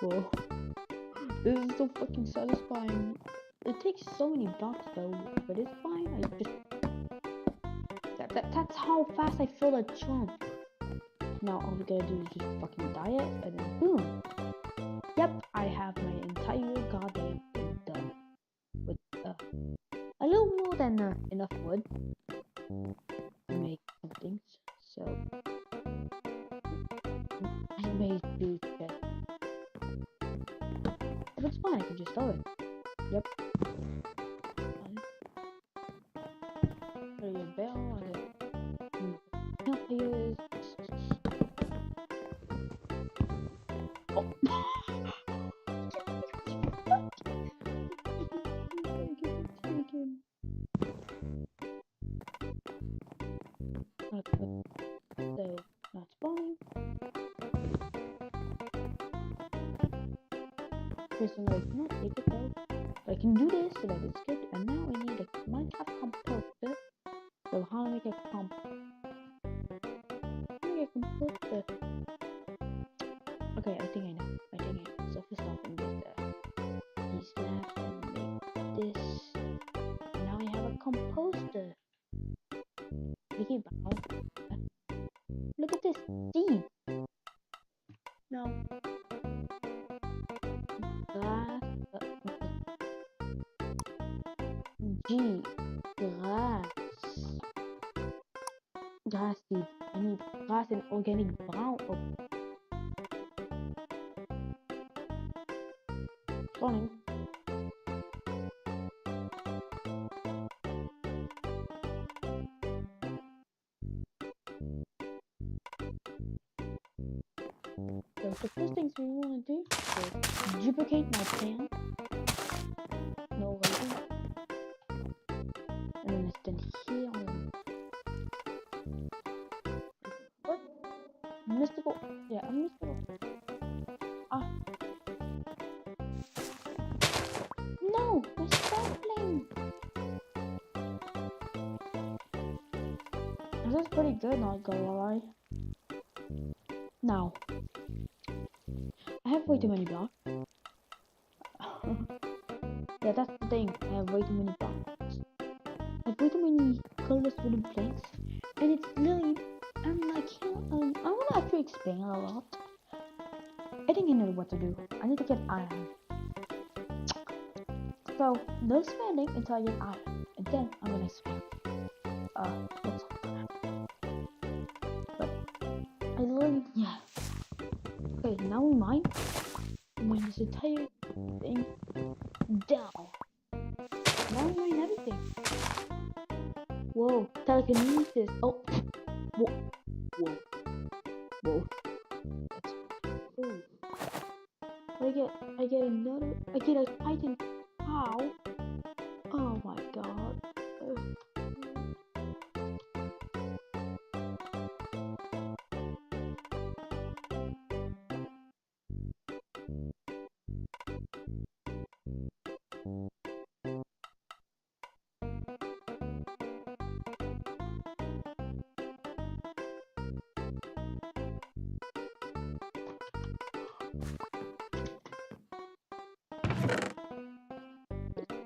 Whoa. This is so fucking satisfying. It takes so many blocks though, but it's fine. I just that's how fast I fill a chunk. Now all we gotta do is just fucking dye it, and then boom. Yep, I have my entire goddamn thing done with a little more than enough wood to make some things. So I may do that. But it's fine, I can just throw it. Yep. So that's fine. Person like not take it though. I can do this, so that is good. And now I need a Minecraft composter. So how to make a composter? Okay, I think I know. So first off, I'm gonna get these slabs and make this. And now I have a composter. Mickey Mouse. Look at this seed. No. Grass. G. Grass. Grass seed. I need grass and organic brown. Oh. Spawning. So the first things we want to do is duplicate my plant. No lighting. And then it's done here on what? Mystical. Yeah, I'm mystical. Ah. No! My sapling! This is pretty good, not gonna lie. Now, I have way too many blocks. Yeah, that's the thing. I have way too many blocks. I have way too many colorless wooden planks. And it's literally, I'm like, I'm gonna actually explain a lot. I think I know what to do. I need to get iron. So, no spending until I get iron. And then I'm gonna spend. What's but I literally, yeah. Okay, now we mine this entire thing down. Now we mine everything. Whoa, telekinesis. Oh, whoa, whoa, whoa. Ooh. I get a titan cow. Oh my god.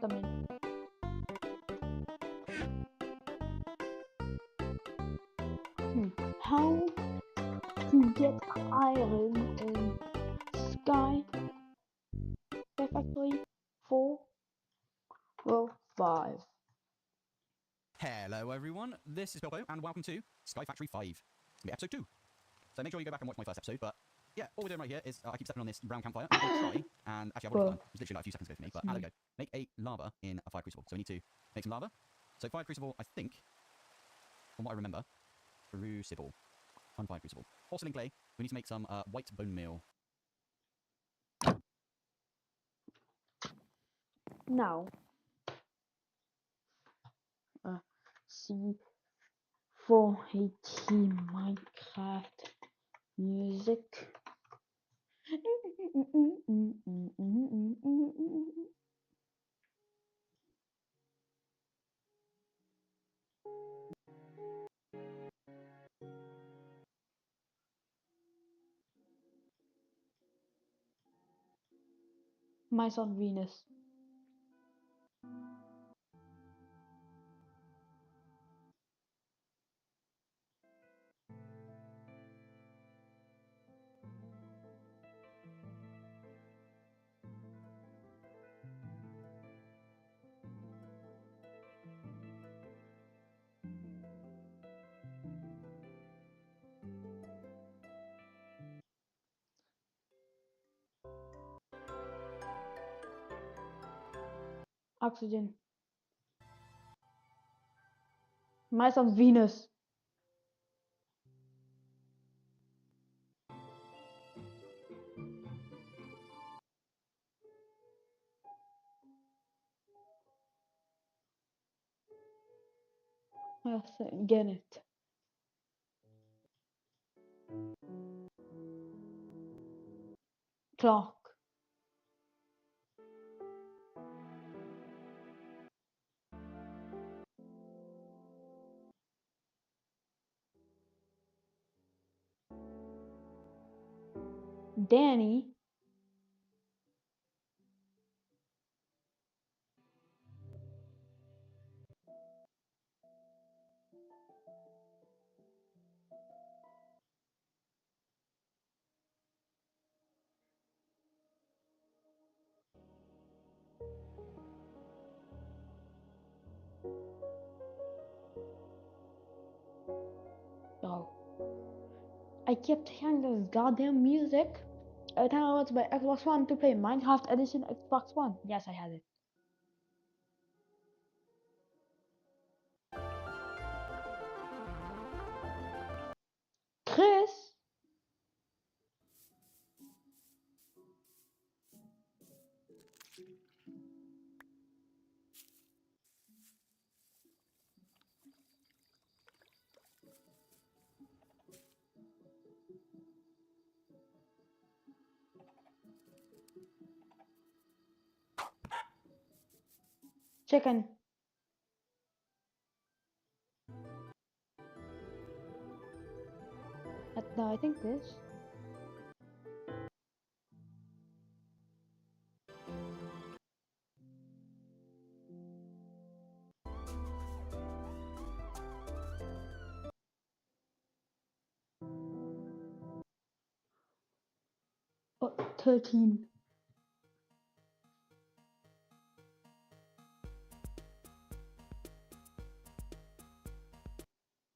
Come in. How to get iron in Sky Factory 4 or 5? Hello everyone, this is Bilbo, and welcome to Sky Factory 5. It's gonna be episode 2. So make sure you go back and watch my first episode, but yeah, all we're doing right here is, I keep stepping on this brown campfire, I'm gonna try, and actually I've already done, it was literally like a few seconds ago for me, but there we go. Make a lava in a fire crucible. So we need to make some lava. So fire crucible, I think, from what I remember, crucible. Fire crucible. Porcelain clay, we need to make some white bone meal. Now, C480 Minecraft music. My son Venus. Oxygen. My son Venus. Yes, get it. Clock. Danny. Oh. I kept hearing this goddamn music every time I went to my Xbox One to play Minecraft Edition Xbox One. Yes, I had it. Chris? Chicken. No, I think this. Oh, 13.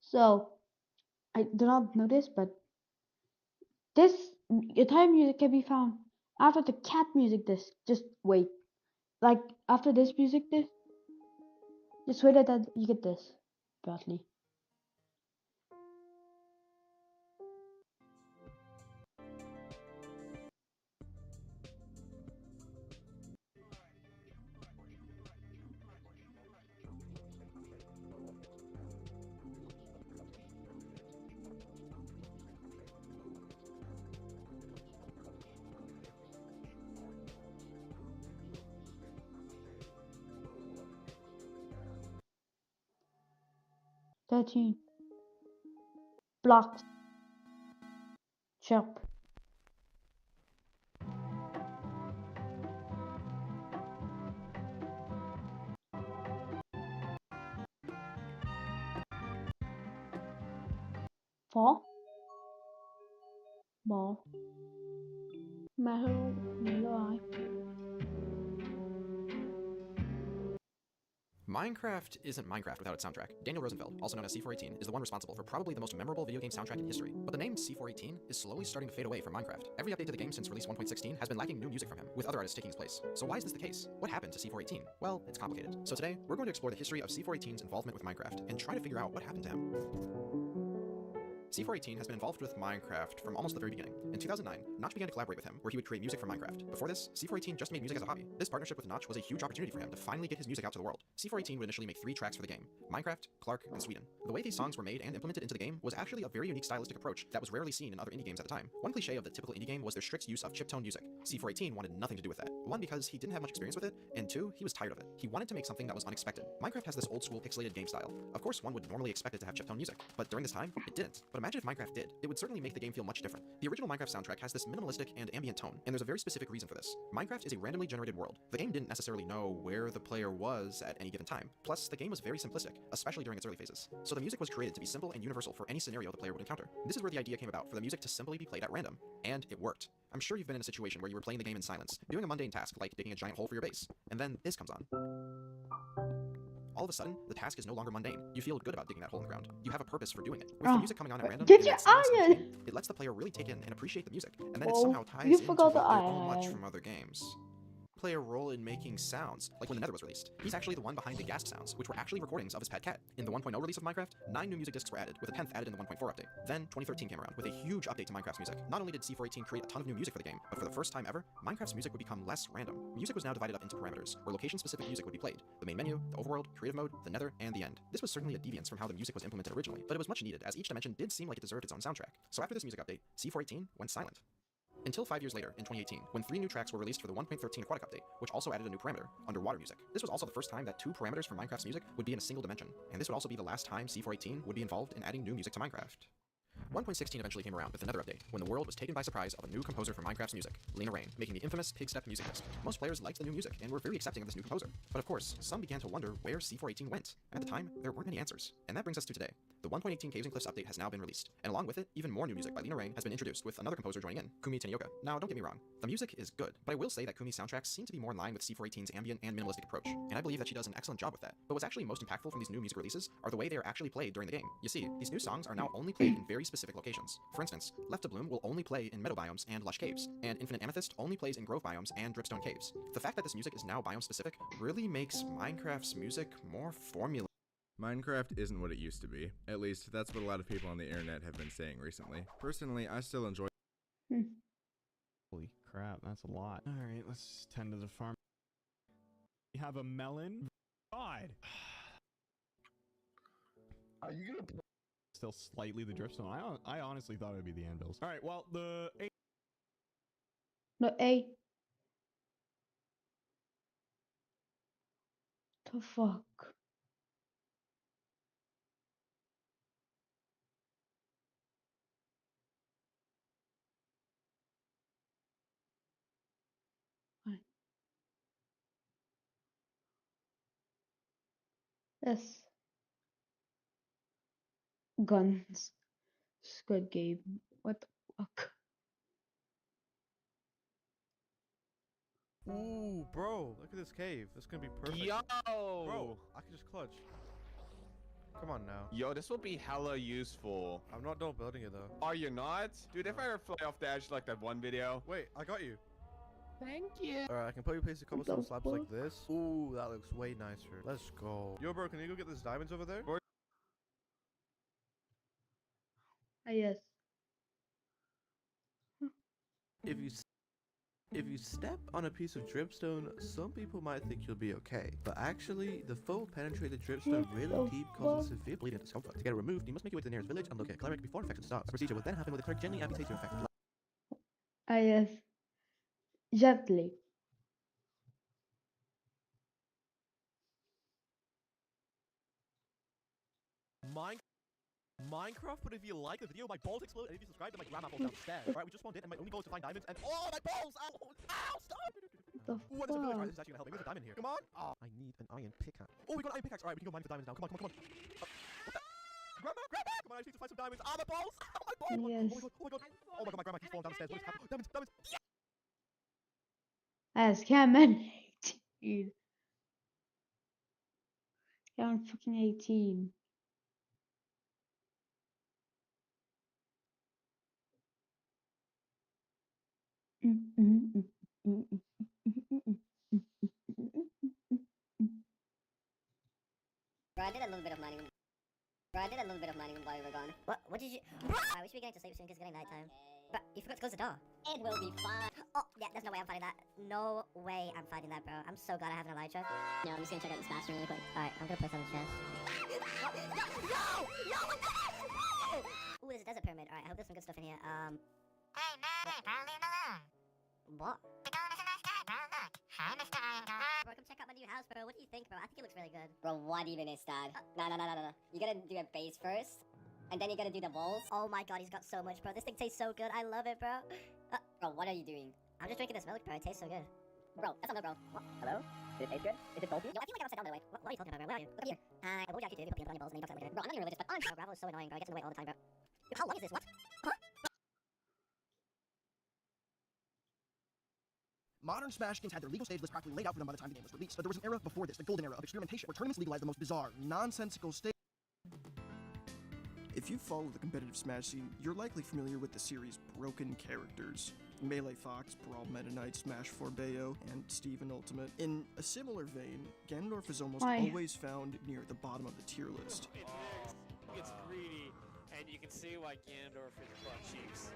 So, I do not know this, but this entire music can be found after the cat music disc. Just wait. Like, after this music disc, just wait that you get this, Bradley. Thirteen. Blocks. Chirp. Four. Ball. Metal. Eye. Minecraft isn't Minecraft without its soundtrack. Daniel Rosenfeld, also known as C418, is the one responsible for probably the most memorable video game soundtrack in history. But the name C418 is slowly starting to fade away from Minecraft. Every update to the game since release 1.16 has been lacking new music from him, with other artists taking his place. So why is this the case? What happened to C418? Well, it's complicated. So today, we're going to explore the history of C418's involvement with Minecraft and try to figure out what happened to him. C418 has been involved with Minecraft from almost the very beginning. In 2009, Notch began to collaborate with him, where he would create music for Minecraft. Before this, C418 just made music as a hobby. This partnership with Notch was a huge opportunity for him to finally get his music out to the world. C418 would initially make 3 tracks for the game: Minecraft, Clark, and Sweden. The way these songs were made and implemented into the game was actually a very unique stylistic approach that was rarely seen in other indie games at the time. One cliché of the typical indie game was their strict use of chiptone music. C418 wanted nothing to do with that. 1, because he didn't have much experience with it, and 2, he was tired of it. He wanted to make something that was unexpected. Minecraft has this old school pixelated game style. Of course, one would normally expect it to have chiptone music, but during this time, it didn't. But imagine if Minecraft did. It would certainly make the game feel much different. The original Minecraft soundtrack has this minimalistic and ambient tone, and there's a very specific reason for this. Minecraft is a randomly generated world. The game didn't necessarily know where the player was at any given time. Plus, the game was very simplistic, especially during its early phases. So the music was created to be simple and universal for any scenario the player would encounter. This is where the idea came about, for the music to simply be played at random. And it worked. I'm sure you've been in a situation where you were playing the game in silence, doing a mundane task like digging a giant hole for your base, and then this comes on. All of a sudden, the task is no longer mundane. You feel good about digging that hole in the ground. You have a purpose for doing it. With the music coming on at random, Did you iron? It lets the player really take in and appreciate the music, and then it somehow ties you into forgot what the they're all iron. much from other games. Play a role in making sounds, like when the Nether was released. He's actually the one behind the Ghast sounds, which were actually recordings of his pet cat. In the 1.0 release of Minecraft, 9 new music discs were added, with a 10th added in the 1.4 update. Then 2013 came around, with a huge update to Minecraft's music. Not only did C418 create a ton of new music for the game, but for the first time ever, Minecraft's music would become less random. Music was now divided up into parameters, where location-specific music would be played: the main menu, the overworld, creative mode, the Nether, and the end. This was certainly a deviance from how the music was implemented originally, but it was much needed, as each dimension did seem like it deserved its own soundtrack. So after this music update, C418 went silent. Until 5 years later, in 2018, when 3 new tracks were released for the 1.13 Aquatic update, which also added a new parameter, underwater music. This was also the first time that 2 parameters for Minecraft's music would be in a single dimension, and this would also be the last time C418 would be involved in adding new music to Minecraft. 1.16 eventually came around with another update, when the world was taken by surprise of a new composer for Minecraft's music, Lena Raine, making the infamous Pigstep music disc. Most players liked the new music and were very accepting of this new composer. But of course, some began to wonder where C418 went. At the time, there weren't many answers. And that brings us to today. The 1.18 Caves and Cliffs update has now been released, and along with it, even more new music by Lena Raine has been introduced, with another composer joining in, Kumi Tanioka. Now, don't get me wrong, the music is good, but I will say that Kumi's soundtracks seem to be more in line with C418's ambient and minimalistic approach, and I believe that she does an excellent job with that. But what's actually most impactful from these new music releases are the way they are actually played during the game. You see, these new songs are now only played in very specific locations. For instance, Left to Bloom will only play in meadow biomes and lush caves, and Infinite Amethyst only plays in grove biomes and dripstone caves. The fact that this music is now biome specific really makes Minecraft's music more formula. Minecraft isn't what it used to be. At least, that's what a lot of people on the internet have been saying recently. Personally, I still enjoy. Holy crap, that's a lot. Alright, let's tend to the farm. We have a melon. God! Are you gonna still slightly the dripstone? I honestly thought it would be the anvils. Alright, well, the No, A. The fuck? Yes. Guns. Squid Game. What the fuck? Ooh, bro, look at this cave. This is gonna be perfect. Yo! Bro, I can just clutch. Come on now. Yo, this will be hella useful. I'm not done building it though. Are you not? Dude, if I ever fly off the edge like that one video. Wait, I got you. Thank you. Alright, I can put you place a cobblestone slabs like this. Ooh, that looks way nicer. Let's go. Yo, bro, can you go get those diamonds over there? Yes. If you step on a piece of dripstone, some people might think you'll be okay. But actually, the full penetrated dripstone really deep causes severe bleeding and discomfort. To get it removed, you must make your way to the nearest village and locate a cleric before infection starts. The procedure will then happen with the cleric gently amputate your infected. Yes. Gently. Minecraft, but if you like the video, my balls explode, and if you subscribe, then my grandma falls downstairs. Alright, we just spawned in, and my only goal is to find diamonds, and oh, my balls! Ow! Ow! Stop! The Ooh, there's a village. Right, this is actually gonna help. Maybe there's a diamond here. Come on! Oh, I need an iron pickaxe. Oh, we got an iron pickaxe. Alright, we can go mine for diamonds now. Come on, come on, come on. What the? Grandma! Grandma! Come on, I just need to find some diamonds. Ah, my balls! Oh, my balls! Yes. Oh, my god! Oh, my god! Oh, my god, my grandma keeps falling down the stairs. What is happening? Diamonds! Diamonds! As Cameron 18. Cameron fucking 18. Bro, I did a little bit of mining. While you were gone. What did you? Bro! I wish we were getting to sleep soon because it's getting nighttime. But you forgot to close the door. It will be fine. Oh, yeah, there's no way I'm fighting that. No way I'm fighting that, bro. I'm so glad I have an Elytra. No, I'm just gonna check out this bastion really quick. Alright, I'm gonna place on the chest. Yo! Yo! What the heck? Ooh, there's a desert pyramid. Alright, I hope there's some good stuff in here. Hey, man, bro, leave me alone. What? Bro, come check out my new house, bro. What do you think, bro? I think it looks really good. Bro, what even is that? No. You gotta do a base first, and then you gotta do the walls. Oh my god, he's got so much, bro. This thing tastes so good. I love it, bro. Bro, what are you doing? I'm just drinking this milk, bro. It tastes so good. Bro, that's not milk, bro. What? Hello? Did it taste good? Is it salty? Yo, I feel like I'm upside down, by the way. What are you talking about, bro? Where are you? Look here. I told you actually to put peanut butter on your balls, and then you don't sound like it. Bro, I'm not even religious, but bro, gravel is so annoying, bro. It gets in the way all the time, bro. Yo, how long is this? What? Huh? Modern Smash games had their legal stage list practically laid out for them by the time the game was released, but there was an era before this, the golden era of experimentation, where tournaments legalized the most bizarre, nonsensical stage. If you follow the competitive Smash scene, you're likely familiar with the series' broken characters. Melee Fox, Brawl Meta Knight, Smash 4 Bayo, and Steven Ultimate. In a similar vein, Ganondorf is almost always found near the bottom of the tier list. It's greedy, and you can see why Ganondorf is butt cheeks.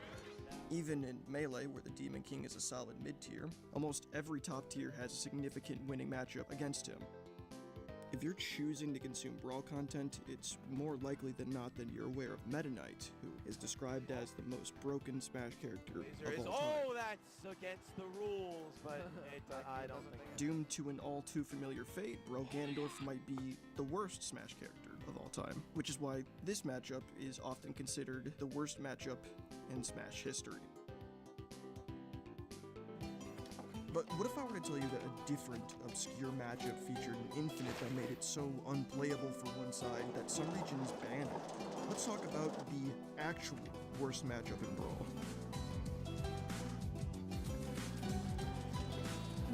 Even in Melee, where the Demon King is a solid mid-tier, almost every top tier has a significant winning matchup against him. If you're choosing to consume Brawl content, it's more likely than not that you're aware of Meta Knight, who is described as the most broken Smash character of all time. Oh, that's against the rules, but I don't think. Doomed to an all too familiar fate, Bro Ganondorf might be the worst Smash character of all time, which is why this matchup is often considered the worst matchup in Smash history. But what if I were to tell you that a different, obscure matchup featured an infinite that made it so unplayable for one side that some regions banned it? Let's talk about the actual worst matchup in Brawl.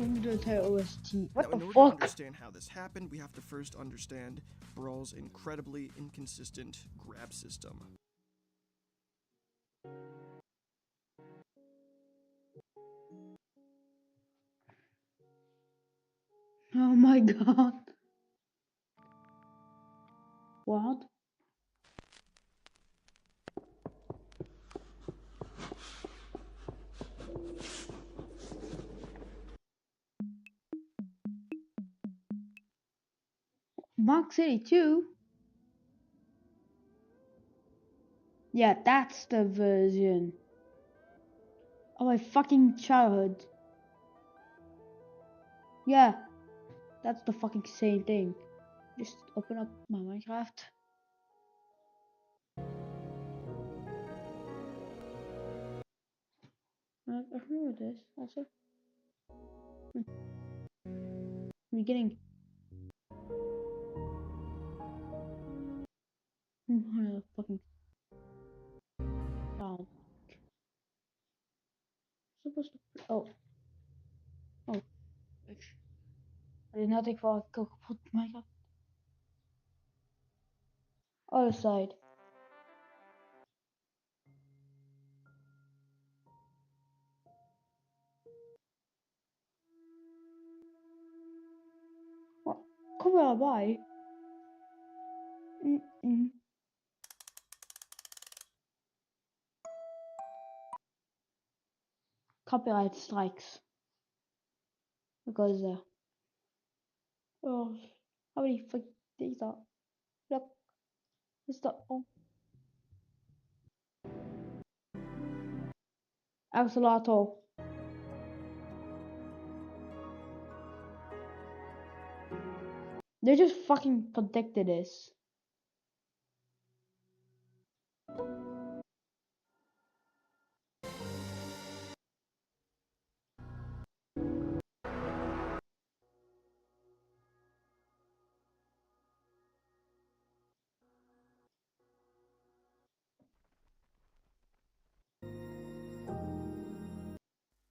I'm gonna tell OST. What now, the in order fuck? to understand how this happened, we have to first understand Brawl's incredibly inconsistent grab system. Oh my god. What? Mark City 2? Yeah, that's the version of my fucking childhood. Yeah, that's the fucking same thing. Just open up my Minecraft. I remember this also. Beginning. Fucking sound. Supposed to. Oh. Oh. I did not think for go put Minecraft. Other side. What? Come on, bye. Copyright strikes. Because oh, how many fuck things are? Look, it's the oh. Axolotl. They just fucking predicted this.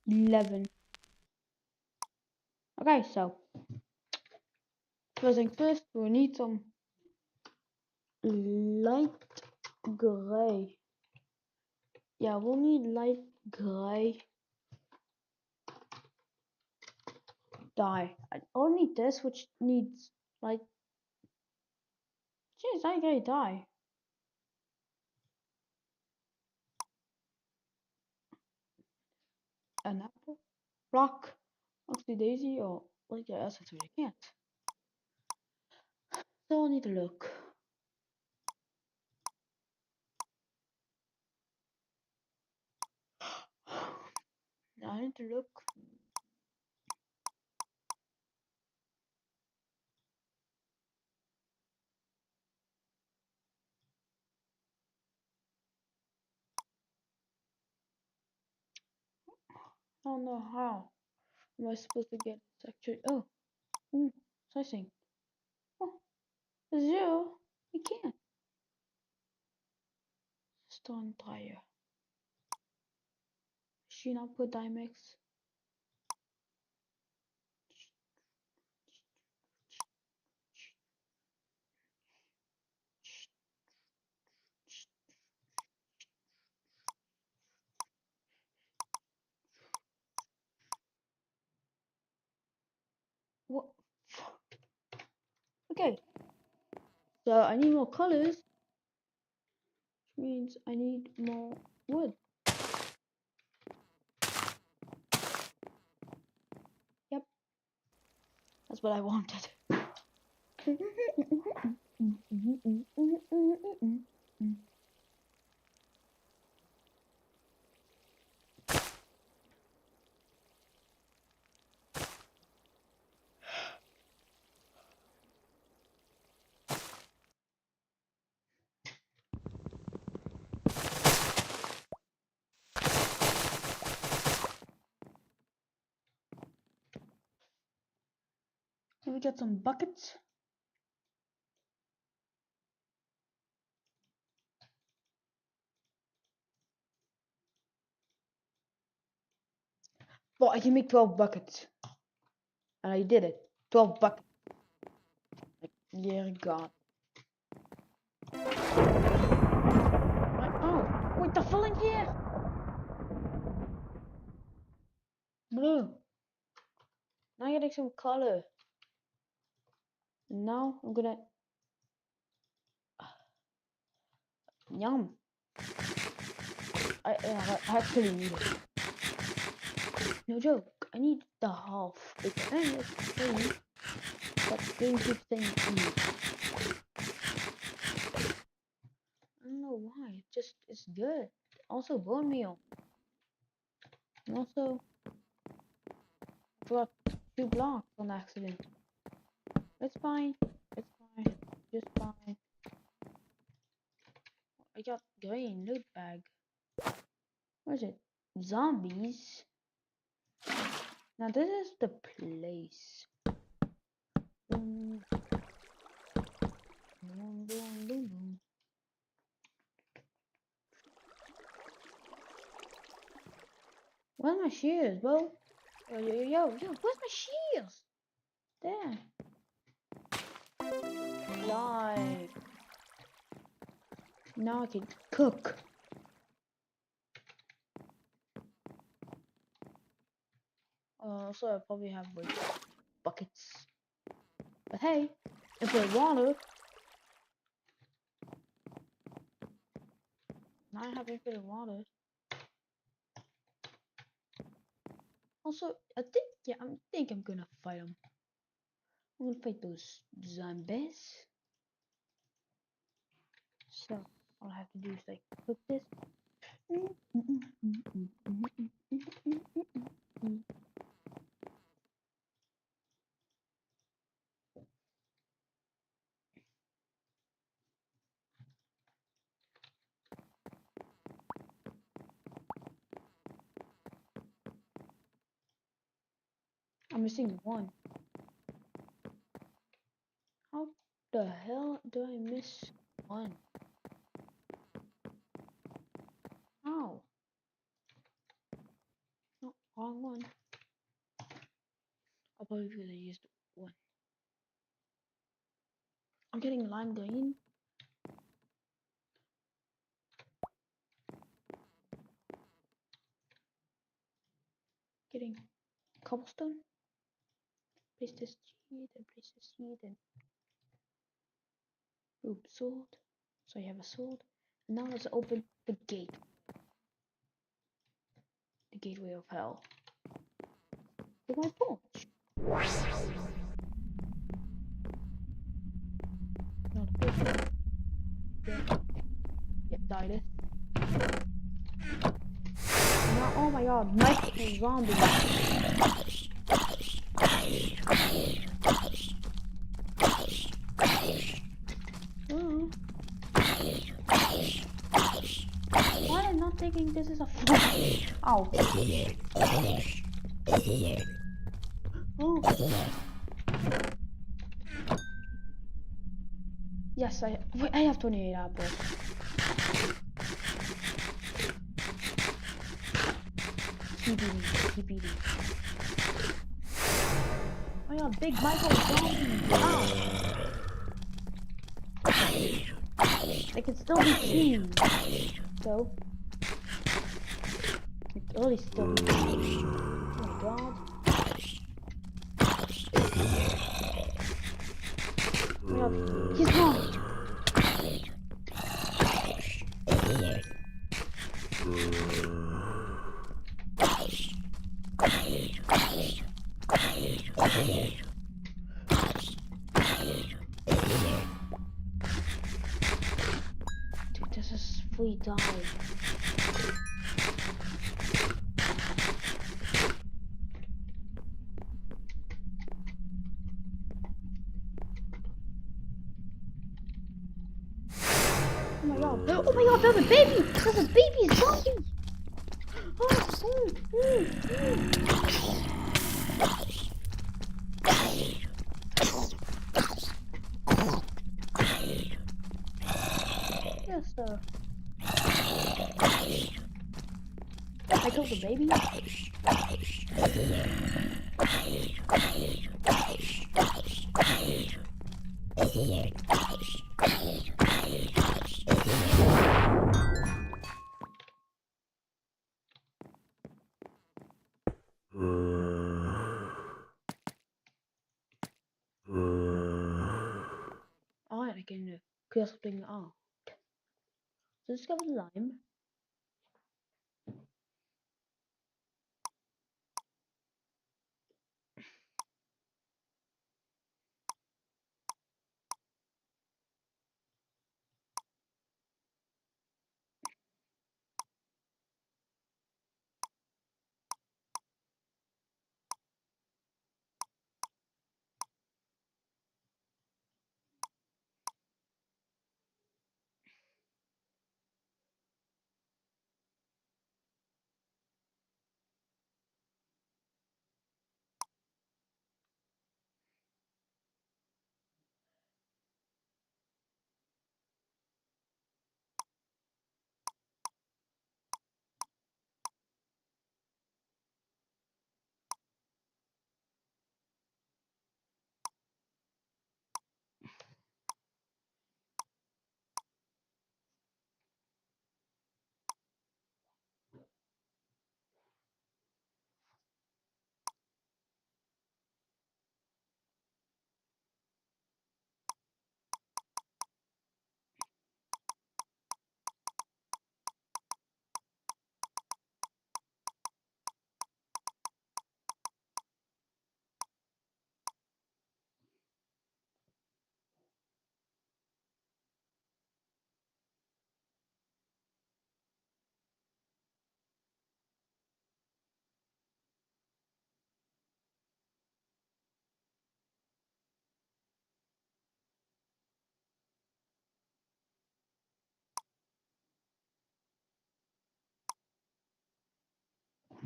$11. Okay, so first thing first, we need some light gray. Yeah, we'll need light gray dye. I'll need this, which needs light. Jeez, light gray dye. An apple, rock, oxy daisy, or like the assets we can't. So I'll need to look. Now I need to look. I don't know how am I supposed to get this actually. Oh, slicing. Oh, 0. You can't. Stone tire. Machine output Dimex. What? Okay. So I need more colors, which means I need more wood. Yep. That's what I wanted. Can we get some buckets? Well, I can make 12 buckets. And I did it. 12 buckets. Like, yeah, God. Oh, wait, they're filling here! Blue. Now I'm getting some color. And now I'm gonna... Yum. I actually need it. No joke. I need the half. Because I need a thing. But game keeps saying eat. I don't know why. It's good. Also bone meal. And also I forgot 2 blocks on accident. It's fine. It's fine. Just fine. I got green loot bag. Where is it? Zombies. Now this is the place. Boom. Boom, boom, boom, boom. Where's my shears, bro? Yo, where's my shears? There. Like. Now I can cook. So I probably have like buckets. But hey, if I water, now I have infinite water. Also, I think I'm gonna fight them. I'm gonna fight those zombies. So all I have to do is like cook this. I'm missing one. How the hell do I miss one? How? No, wrong one. I'll probably because I used one. I'm getting lime green. Getting cobblestone. Place this seed and place this seed and boom, sword. So I have a sword. And now let's open the gate. The gateway of hell. With my torch. Not a big one. Yeah, died it. Now, oh my god, knife and zombie. Why am I not thinking this is a fight? Ow. Oh. Yes, I have 28 apples. TBD. Oh yeah, big Michael zombie. They can still be seen. So it's really still. Oh my god. Oh my god. He's gone. before you die. Oh my god, there's a baby! There's a baby zombie! Yes, sir. I killed the baby. Alright, I can clear something out. So discover the lime.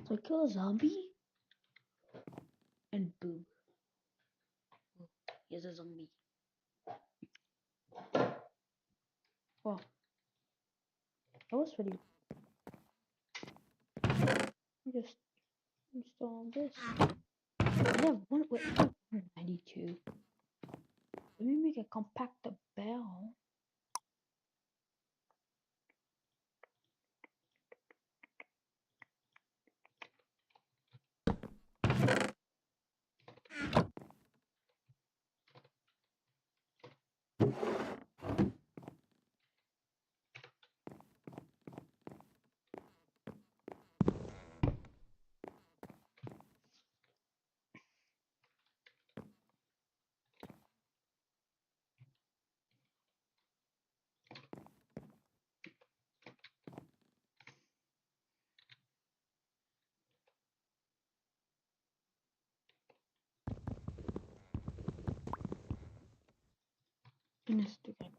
So I kill a zombie, and boom. Here's a zombie. Wow. That was pretty. Just install this. I have 192. Let me make a compactor bell. Goodness, do that.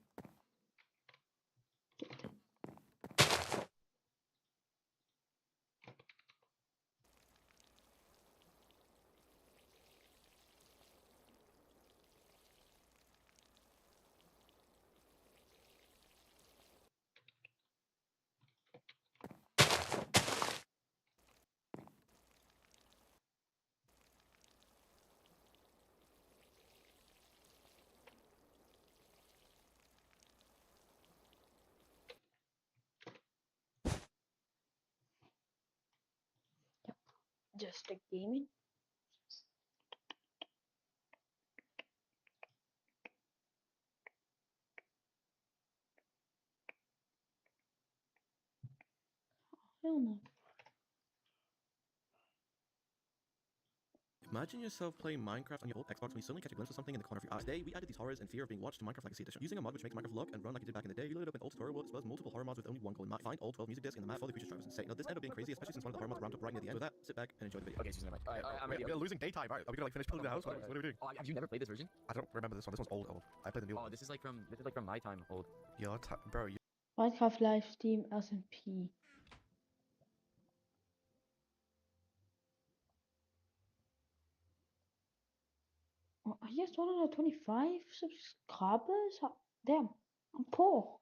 Just a gaming. Hell no. Imagine yourself playing Minecraft on your old Xbox when you suddenly catch a glimpse of something in the corner of your eye. Today, we added these horrors and fear of being watched to Minecraft Legacy Edition. Using a mod which makes Minecraft look and run like it did back in the day, we loaded up an old tutorial world as well as multiple horror mods with only one goal in mind. Find all 12 music discs in the map for the creatures drivers and say. Now this ended up being crazy, especially since one of the horror mods ramped up right near the end. So with that, sit back and enjoy the video. Okay, Susan, I'm ready. We're losing daytime. Are we gonna like finish building the house? What are we doing? Oh, have you never played this version? I don't remember this one. This one's old. I played the new one. Oh, this is like from my time old. Your bro. Minecraft Live Steam SMP. Oh, he has 125 subscribers? Damn, I'm poor.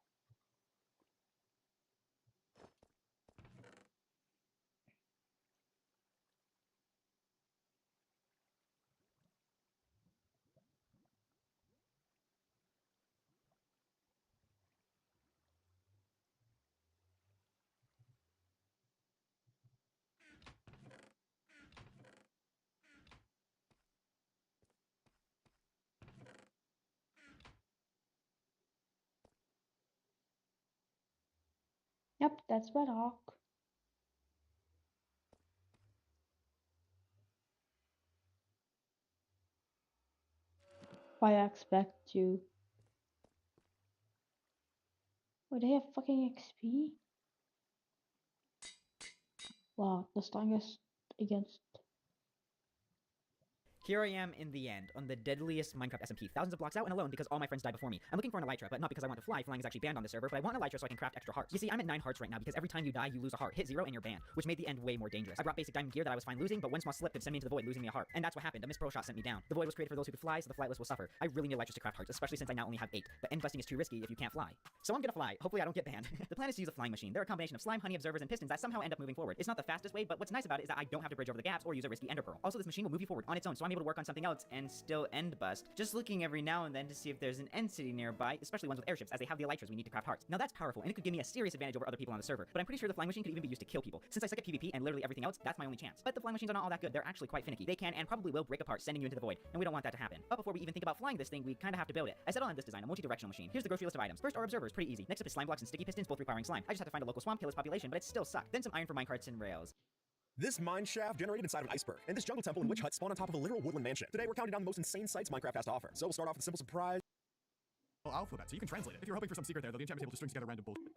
Yep, that's Bedrock. I expect you. Oh, they have fucking XP? Wow, the strongest against. Here I am in the end, on the deadliest Minecraft SMP, thousands of blocks out and alone because all my friends died before me. I'm looking for an elytra, but not because I want to fly. Flying is actually banned on the server, but I want an elytra so I can craft extra hearts. You see, I'm at 9 hearts right now because every time you die, you lose a heart. Hit 0 and you're banned, which made the end way more dangerous. I brought basic diamond gear that I was fine losing, but one small slip could send me into the void, losing me a heart. And that's what happened. A missed pro shot sent me down. The void was created for those who could fly, so the flightless will suffer. I really need elytras to craft hearts, especially since I now only have 8. But end busting is too risky if you can't fly. So I'm gonna fly. Hopefully I don't get banned. The plan is to use a flying machine. They're a combination of slime, honey, observers, and pistons that somehow end up moving forward. It's not the fastest way, but what's nice about it is that I don't have to bridge over the gaps or use a risky ender pearl. Also, this machine will move you forward on its own, so I'm able to work on something else and still end bust. Just looking every now and then to see if there's an end city nearby, especially ones with airships, as they have the elytras we need to craft hearts. Now that's powerful, and it could give me a serious advantage over other people on the server, but I'm pretty sure the flying machine could even be used to kill people. Since I suck at PvP and literally everything else, that's my only chance. But the flying machines are not all that good. They're actually quite finicky. They can and probably will break apart, sending you into the void, and we don't want that to happen. But before we even think about flying this thing, we kinda have to build it. I settled on this design, a multi-directional machine. Here's the grocery list of items. First are observers, pretty easy. Next up is slime blocks and sticky pistons, both requiring slime. I just had to find a local swamp, kill its population, but it still sucked. Then some iron for minecarts and rails. This mine shaft generated inside of an iceberg, and this jungle temple and witch hut spawned on top of a literal woodland mansion. Today we're counting down the most insane sights Minecraft has to offer. So we'll start off with a simple surprise. Alphabet, so you can translate it. If you're hoping for some secret there, though, the enchantment table just strings together random bullshit.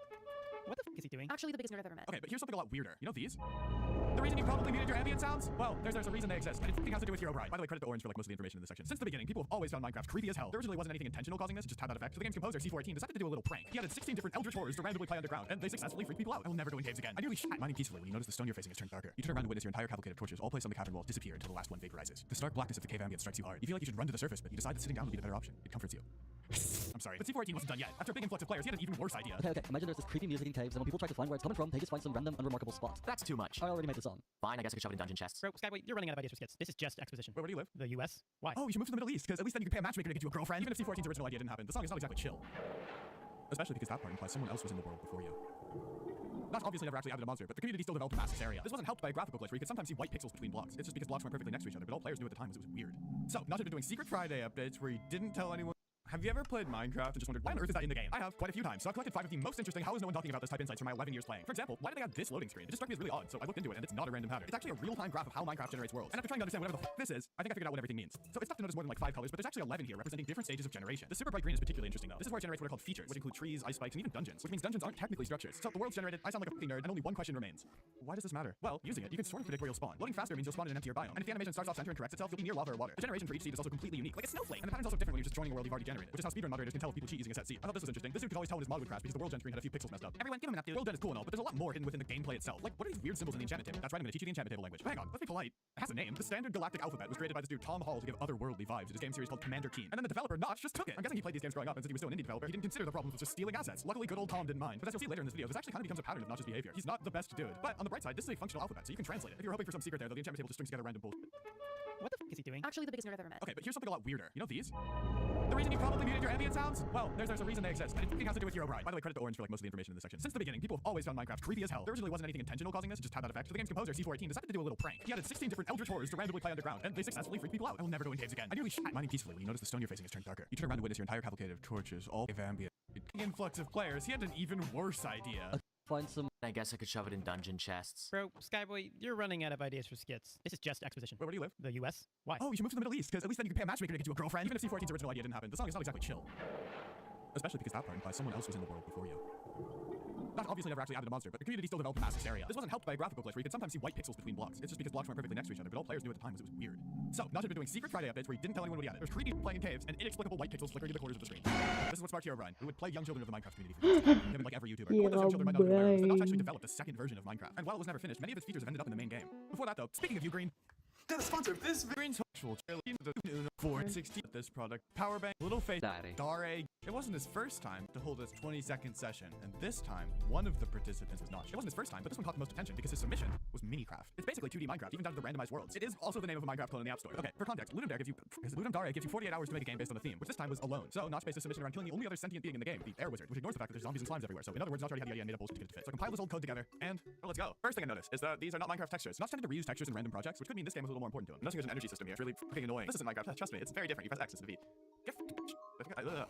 What the fuck is he doing? Actually, the biggest nerd I've ever met. Okay, but here's something a lot weirder. You know these? The reason you probably muted your ambient sounds? Well, there's a reason they exist, and it fucking has to do with Herobrine. By the way, credit to Orange for like most of the information in this section. Since the beginning, people have always found Minecraft creepy as hell. There originally wasn't anything intentional causing this, it just had that effect. So the game's composer, C418, decided to do a little prank. He added 16 different eldritch horrors to randomly play underground, and they successfully freaked people out. I will never go in caves again. I nearly shit mining peacefully when you notice the stone you're facing has turned darker. You turn around and witness your entire cavalcade of torches all placed on the cavern walls disappear until the last one vaporizes. The stark blackness of the cave ambient strikes you hard. You feel like you should run to the surface, but you decide that sitting down would be the better option. It comforts you. I'm sorry, but C418 wasn't done yet. After a big influx of players, he had an even worse idea. Okay, imagine there's this creepy music in caves, and when people try to find where it's coming from, they just find some random, unremarkable spot. That's too much. I already made the song. Fine, I guess I could shove it in dungeon chests. Bro, Skyway, you're running out of ideas for skits. This is just exposition. Wait, where do you live? The US? Why? Oh, you should move to the Middle East, because at least then you can pay a matchmaker to get you a girlfriend. Even if C418's original idea didn't happen, the song is not exactly chill. Especially because that part implies someone else was in the world before you. Not obviously never actually added a monster, but the community still developed a massive area. This wasn't helped by a graphical glitch where you could sometimes see white pixels between blocks. It's just because blocks weren't perfectly next to each other, but all players knew at the time was it was weird. So, Notch had been doing Secret Friday updates where he didn't tell anyone. Have you ever played Minecraft and just wondered why on earth is that in the game? I have quite a few times, so I've collected 5 of the most interesting how is no one talking about this type insights from my 11 years playing. For example, why did they add this loading screen? It just struck me as really odd, so I looked into it and it's not a random pattern. It's actually a real-time graph of how Minecraft generates worlds. And after trying to understand whatever the this is, I think I figured out what everything means. So it's tough to notice more than like 5 colors, but there's actually 11 here representing different stages of generation. The super bright green is particularly interesting though. This is where it generates what are called features, which include trees, ice spikes, and even dungeons, which means dungeons aren't technically structures. So the world's generated, I sound like a fucking nerd, and only one question remains. Why does this matter? Well, using it, you can sort of predict where you'll spawn. Loading faster means you'll spawn in an emptier biome. And if the animation starts off center and corrects itself, you'll be near lava or water. The generation for each seed is also completely unique, like a snowflake. And the pattern's also different when you're just joining a world you've already generated, which is how speedrun moderators can tell if people cheat using a set seed. I thought this was interesting. This dude could always tell when his mod would crash because the world gen screen had a few pixels messed up. Everyone, give him an update. World gen is cool and all, but there's a lot more hidden within the gameplay itself. Like, what are these weird symbols in the enchantment table? That's right, I'm gonna teach you the enchantment table language. But hang on, let's be polite. It has a name. The standard galactic alphabet was created by this dude Tom Hall to give otherworldly vibes to this game series called Commander Keen. And then the developer Notch just took it. I'm guessing he played these games growing up, and since he was still an indie developer, he didn't consider the problems of just stealing assets. Luckily, good old Tom didn't mind. But as you'll see later in this video, this actually kind of becomes a pattern of Notch's behavior. He's not the best dude. But on the bright side, this is a functional alphabet, so you can translate it. If you're hoping for some secret there, though, the enchantment table just strings together random bullshit. What the fuck is he doing? Actually, the biggest nerd I've ever met. Okay, but here's something a lot weirder. You know these? The reason you probably muted your ambient sounds? Well, there's a reason they exist, and it fucking has to do with Herobrine. By the way, credit to Orange for like most of the information in this section. Since the beginning, people have always found Minecraft creepy as hell. There originally wasn't anything intentional causing this, it just had that effect. So the game's composer, C418, decided to do a little prank. He added 16 different eldritch horrors to randomly play underground, and they successfully freaked people out. I will never go in caves again. I nearly shit mining peacefully when you notice the stone you're facing has turned darker. You turn around and witness your entire cavalcade of torches, all of ambient. Influx of players, he had an even worse idea. Find some I guess I could shove it in dungeon chests. Bro, Skyboy, you're running out of ideas for skits. This is just exposition. Wait, where do you live? The US? Why? Oh, you should move to the Middle East, because at least then you can pay a matchmaker to get you a girlfriend. Even if C14's original idea didn't happen, the song is not exactly chill. Especially because that part implies someone else was in the world before you. That obviously never actually added a monster, but the community still developed a mass hysteria. This wasn't helped by a graphical glitch where you could sometimes see white pixels between blocks. It's just because blocks weren't perfectly next to each other, but all players knew at the time was it was weird. So, Notch had been doing secret Friday updates where he didn't tell anyone what he added. There's creepy playing in caves and inexplicable white pixels flickering in the corners of the screen. This is what sparked Herobrine, who would play young children of the Minecraft community for years. Him and like every YouTuber. What those young children might not have been aware of is that Notch actually developed a second version of Minecraft. And while it was never finished, many of its features have ended up in the main game. Before that though, speaking of you, Green, they're the sponsor of this Green's actual trailer. 460 this product. Power bank, little face, Dare. It wasn't his first time to hold his 20-second session, and this time, one of the participants was Notch. It wasn't his first time, but this one caught the most attention because his submission was Minicraft. It's basically 2D Minecraft, even down to the randomized worlds. It is also the name of a Minecraft clone in the App Store. Okay, for context, Ludum Dare gives you 48 hours to make a game based on the theme, which this time was alone. So Notch based his submission around killing the only other sentient being in the game, the Air Wizard, which ignores the fact that there's zombies and slimes everywhere. So in other words, Notch already had the idea and made a bullshit to get it to fit. So I compiled this old code together, and let's go. First thing I noticed is that these are not Minecraft textures. Notch tended to reuse textures in random projects, which could mean this game was a little more important to him. Nothing, there's an energy system here. It's really fucking annoying. This isn't Minecraft. Trust me, it's very different. You press X instead of V.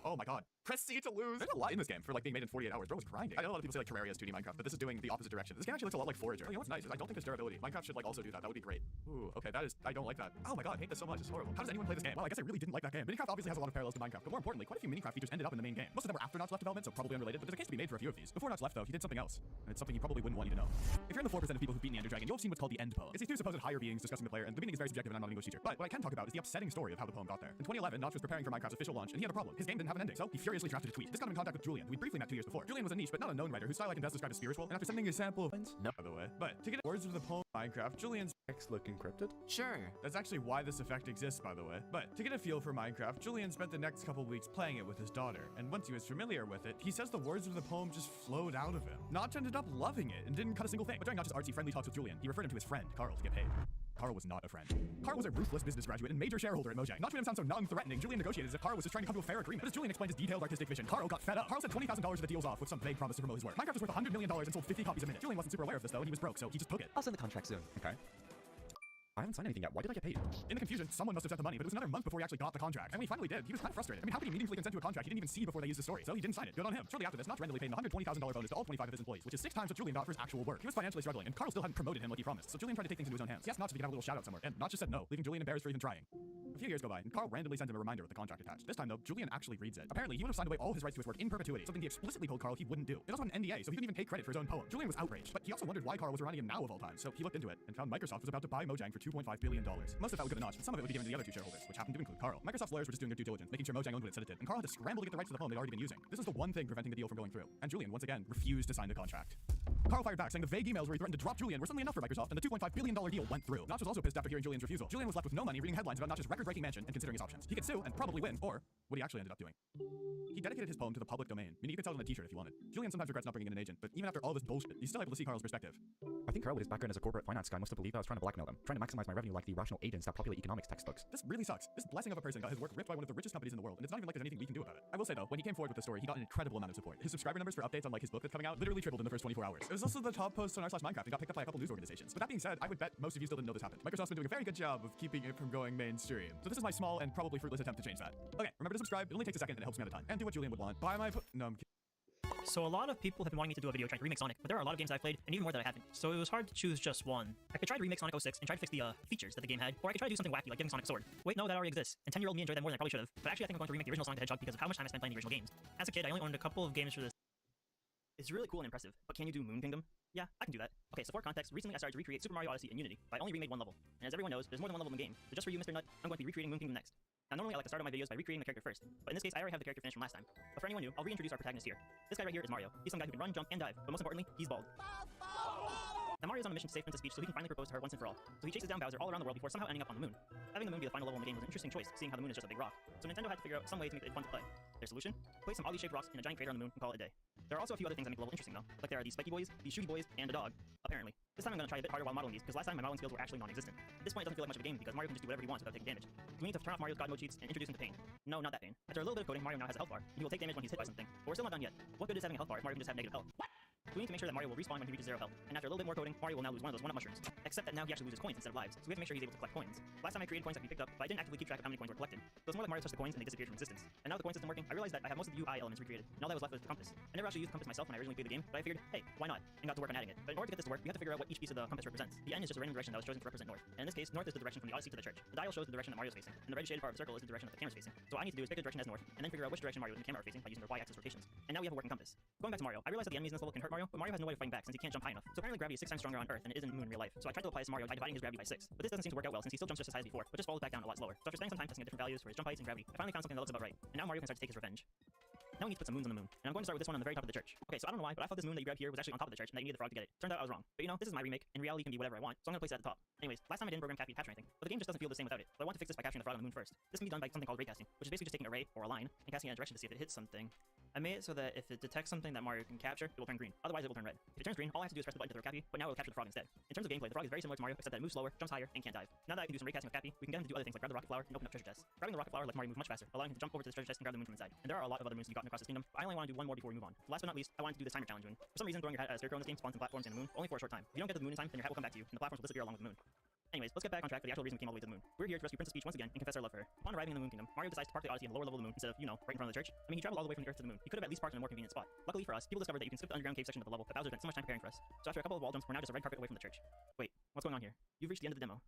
Oh my god. Press C to lose. There's a lot in this game for like being made in 48 hours. Bro was grinding. I know a lot of people say like Terraria is 2D Minecraft, but this is doing the opposite direction. This game actually looks a lot like Forager. You know what's nice is I don't think there's durability. Minecraft should like also do that. That would be great. Ooh, okay, that is, I don't like that. Oh my god, I hate this so much. It's horrible. How does anyone play this game? Well, I guess I really didn't like that game. Minecraft obviously has a lot of parallels to Minecraft, but more importantly, quite a few Minecraft features ended up in the main game. Most of them were after Notch left development, so probably unrelated, but there's a case to be made for a few of these. Before Notch left though, he did something else. And it's something you probably wouldn't want you to know. If you're in the 4% of people who've beaten the Ender Dragon, you'll have seen what's called the end poem. It's these two supposed higher beings discussing the player, and the meaning is very subjective and I'm not an English teacher. But what I can talk about is the upsetting story of how the poem got there. In 2011, Notch was preparing for Minecraft's official launch, and he had a problem. His game didn't have an ending, so he furiously drafted a tweet. This got him in contact with Julian, who we briefly met 2 years before. Julian was a niche, but not a known writer, whose style I can best describe as spiritual, and after sending a sample of no, by the way. But to get words of the poem Minecraft, Julian's text look encrypted? Sure. That's actually why this effect exists, by the way. But to get a feel for Minecraft, Julian spent the next couple weeks playing it with his daughter, and once he was familiar with it, he says the words of the poem just flowed out of him. Notch ended up loving it and didn't cut a single thing. But during Notch's artsy friendly talks with Julian, he referred him to his friend, Carl, to get paid. Carl was not a friend. Carl was a ruthless business graduate and major shareholder at Mojang. Not to make him sound so non-threatening, Julian negotiated as if Carl was just trying to come to a fair agreement. But as Julian explained his detailed artistic vision, Carl got fed up. Carl said $20,000 of the deals off with some vague promise to promote his work. Minecraft was worth $100 million and sold 50 copies a minute. Julian wasn't super aware of this though, and he was broke, so he just took it. I'll send the contract soon. Okay. I haven't signed anything yet. Why did I get paid? In the confusion, someone must have sent the money, but it was another month before he actually got the contract. And when he finally did, he was kind of frustrated. I mean, how could he meaningfully consent to a contract he didn't even see before they used the story? So he didn't sign it. Good on him. Shortly after this, Notch randomly paid a $120,000 bonus to all 25 of his employees, which is 6 times what Julian got for his actual work. He was financially struggling, and Carl still hadn't promoted him like he promised. So Julian tried to take things into his own hands. He asked Notch if he could have a little shout out somewhere, and Notch just said no, leaving Julian embarrassed for even trying. A few years go by, and Carl randomly sends him a reminder with the contract attached. This time though, Julian actually reads it. Apparently, he would have signed away all his rights to his work in perpetuity, something he explicitly told Carl he wouldn't do. It also had an NDA, so he couldn't even take credit for his own poem. Julian was outraged, but he also wondered why Carl was reminding him now of all time. So he looked into it and found Microsoft was about to buy Mojang for $2.5 billion. Most of that would go to Notch, but some of it would be given to the other 2 shareholders, which happened to include Carl. Microsoft's lawyers were just doing their due diligence, making sure Mojang owned what it said it did, and Carl had to scramble to get the rights to the poem they'd already been using. This was the one thing preventing the deal from going through, and Julian once again refused to sign the contract. Carl fired back, saying the vague emails where he threatened to drop Julian were suddenly enough for Microsoft, and the $2.5 billion deal went through. Notch was also pissed after hearing Julian's refusal. Julian was left with no money, reading headlines about Notch's record-breaking mansion and considering his options. He could sue and probably win, or what he actually ended up doing. He dedicated his poem to the public domain, meaning you could sell it on a t-shirt if you wanted. Julian sometimes regrets not bringing in an agent, but even after all this bullshit, he's still able to see Carl's perspective. I think Carl, with his background as a corporate finance guy, must have believed I was trying to blackmail them, trying to maximize my revenue like the rational agents that populate economics textbooks. This really sucks. This blessing of a person got his work ripped by one of the richest companies in the world, and it's not even like there's anything we can do about it. I will say though, when he came forward with the story, he got an incredible amount of support. His subscriber numbers for updates on like his book that's coming out literally tripled in the first 24 hours. It was also the top post on r/Minecraft and got picked up by a couple news organizations. But that being said, I would bet most of you still didn't know this happened. Microsoft's been doing a very good job of keeping it from going mainstream. So this is my small and probably fruitless attempt to change that. Okay, remember to subscribe. It only takes a second and it helps me at a time. And do what Julian would want. Buy my no, I'm kidding. So a lot of people have been wanting me to do a video trying to remake Sonic, but there are a lot of games I've played, and even more that I haven't. So it was hard to choose just one. I could try to remake Sonic 06 and try to fix the features that the game had, or I could try to do something wacky like getting Sonic Sword. Wait, no, that already exists, and 10-year-old me enjoyed that more than I probably should have. But actually I think I'm going to remake the original Sonic the Hedgehog because of how much time I spent playing the original games. As a kid, I only owned a couple of games for this. It's really cool and impressive, but can you do Moon Kingdom? Yeah, I can do that. Okay, so for context, recently I started to recreate Super Mario Odyssey in Unity, but I only remade 1 level. And as everyone knows, there's more than 1 level in the game. So just for you, Mr. Nut, I'm going to be recreating Moon Kingdom next. Now normally I like to start all my videos by recreating the character first, but in this case I already have the character finished from last time. But for anyone new, I'll reintroduce our protagonist here. This guy right here is Mario. He's some guy who can run, jump, and dive, but most importantly, he's bald. Now Mario's on a mission to save Princess Peach so he can finally propose to her once and for all. So he chases down Bowser all around the world before somehow ending up on the moon. Having the moon be the final level in the game was an interesting choice, seeing how the moon is just a big rock. So Nintendo had to figure out some way to make it fun to play. Their solution? Place some oddly shaped rocks in a giant crater on the moon and call it a day. There are also a few other things that make the level interesting though. Like there are these spiky boys, these shooty boys, and a dog. Apparently. This time I'm gonna try a bit harder while modeling these, because last time my modeling skills were actually non-existent. At this point it doesn't feel like much of a game because Mario can just do whatever he wants without taking damage. We need to turn off Mario's God mode cheats and introduce him to pain. No, not that pain. After a little bit of coding, Mario now has a health bar, and he will take damage when he's hit by something. But we're still not done yet. What good is having a health bar if Mario can just have negative health? What? So we need to make sure that Mario will respawn when he reaches 0 health. And after a little bit more coding, Mario will now lose one of those 1-up mushrooms. Except that now he actually loses coins instead of lives, so we have to make sure he's able to collect coins. Last time I created coins that can be picked up, but I didn't actively keep track of how many coins were collected. So it's more like Mario touched the coins and they disappeared from existence. And now the coin system working, I realized that I have most of the UI elements recreated, and all that was left was the compass. I never actually used the compass myself when I originally played the game, but I figured, hey, why not? And got to work on adding it. But in order to get this to work, we have to figure out what each piece of the compass represents. The N is just a random direction that was chosen to represent north. And in this case, north is the direction from the Odyssey to the church. The dial shows the direction that Mario's facing, and the red shaded part of the circle is the direction that the camera's facing. So all I need to do is pick a direction as north, and then figure out which direction Mario and the camera are facing by using their y-axis rotations. And now we have a working compass. Going back to Mario, I realized that the enemies in this level can hurt Mario, but Mario has no way of fighting back since he can't jump high enough. So apparently gravity is 6 times stronger on Earth than it is in Moon in real life. So I tried to apply this to Mario by dividing his gravity by 6. But this doesn't seem to work out well since he still jumps just as high as before, but just falls back down a lot slower. So after spending some time testing the different values for his jump heights and gravity, I finally found something that looks about right. And now Mario can start to take his revenge. Now we need to put some moons on the moon. And I'm going to start with this one on the very top of the church. Okay, so I don't know why, but I thought this moon that you grabbed here was actually on top of the church and that you needed the frog to get it. Turns out I was wrong. But you know, this is my remake. In reality, it can be whatever I want, so I'm gonna place it at the top. Anyways, last time I didn't program Cappy to capture anything, but the game just doesn't feel the same without it. So I want to fix this by capturing the frog on the moon first. This can be done by something called raycasting, which is basically just taking an array or a line and casting it in a direction to see if it hits something. I made it so that if it detects something that Mario can capture, it will turn green. Otherwise, it will turn red. If it turns green, all I have to do is press the button to throw Cappy, but now it will capture the frog instead. In terms of gameplay, the frog is very similar to Mario, except that it moves slower, jumps higher, and can't dive. Now that I can do some raycasting with Cappy, we can get him to do other things like grab the rocket flower and open up treasure chests. Grabbing the rocket flower lets Mario move much faster, allowing him to jump over to the treasure chest and grab the moon from inside. And there are a lot of other moons to be gotten across this kingdom, but I only want to do one more before we move on. Last but not least, I wanted to do this timer challenge moon. For some reason, throwing your hat at a scarecrow in this game spawns some platforms and the moon, only for a short time. If you don't get to the moon in time, then your hat will come back to you, and the platforms will disappear along with the moon. Anyways, let's get back on track for the actual reason we came all the way to the moon. We're here to rescue Princess Peach once again and confess our love for her. Upon arriving in the Moon Kingdom, Mario decides to park the Odyssey in the lower level of the moon instead of, you know, right in front of the church. I mean, he traveled all the way from the Earth to the moon. He could have at least parked in a more convenient spot. Luckily for us, people discovered that you can skip the underground cave section of the level that Bowser spent so much time preparing for us. So after a couple of wall jumps, we're now just a red carpet away from the church. Wait, what's going on here? You've reached the end of the demo.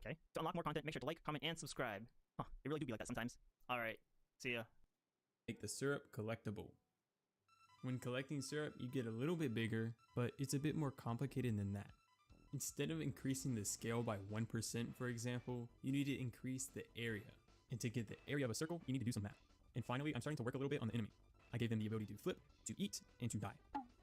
Okay. To unlock more content, make sure to like, comment, and subscribe. Huh, it really do be like that sometimes. Alright, see ya. Make the syrup collectible. When collecting syrup, you get a little bit bigger, but it's a bit more complicated than that. Instead of increasing the scale by 1%, for example, you need to increase the area. And to get the area of a circle, you need to do some math. And finally, I'm starting to work a little bit on the enemy. I gave them the ability to flip, to eat, and to die.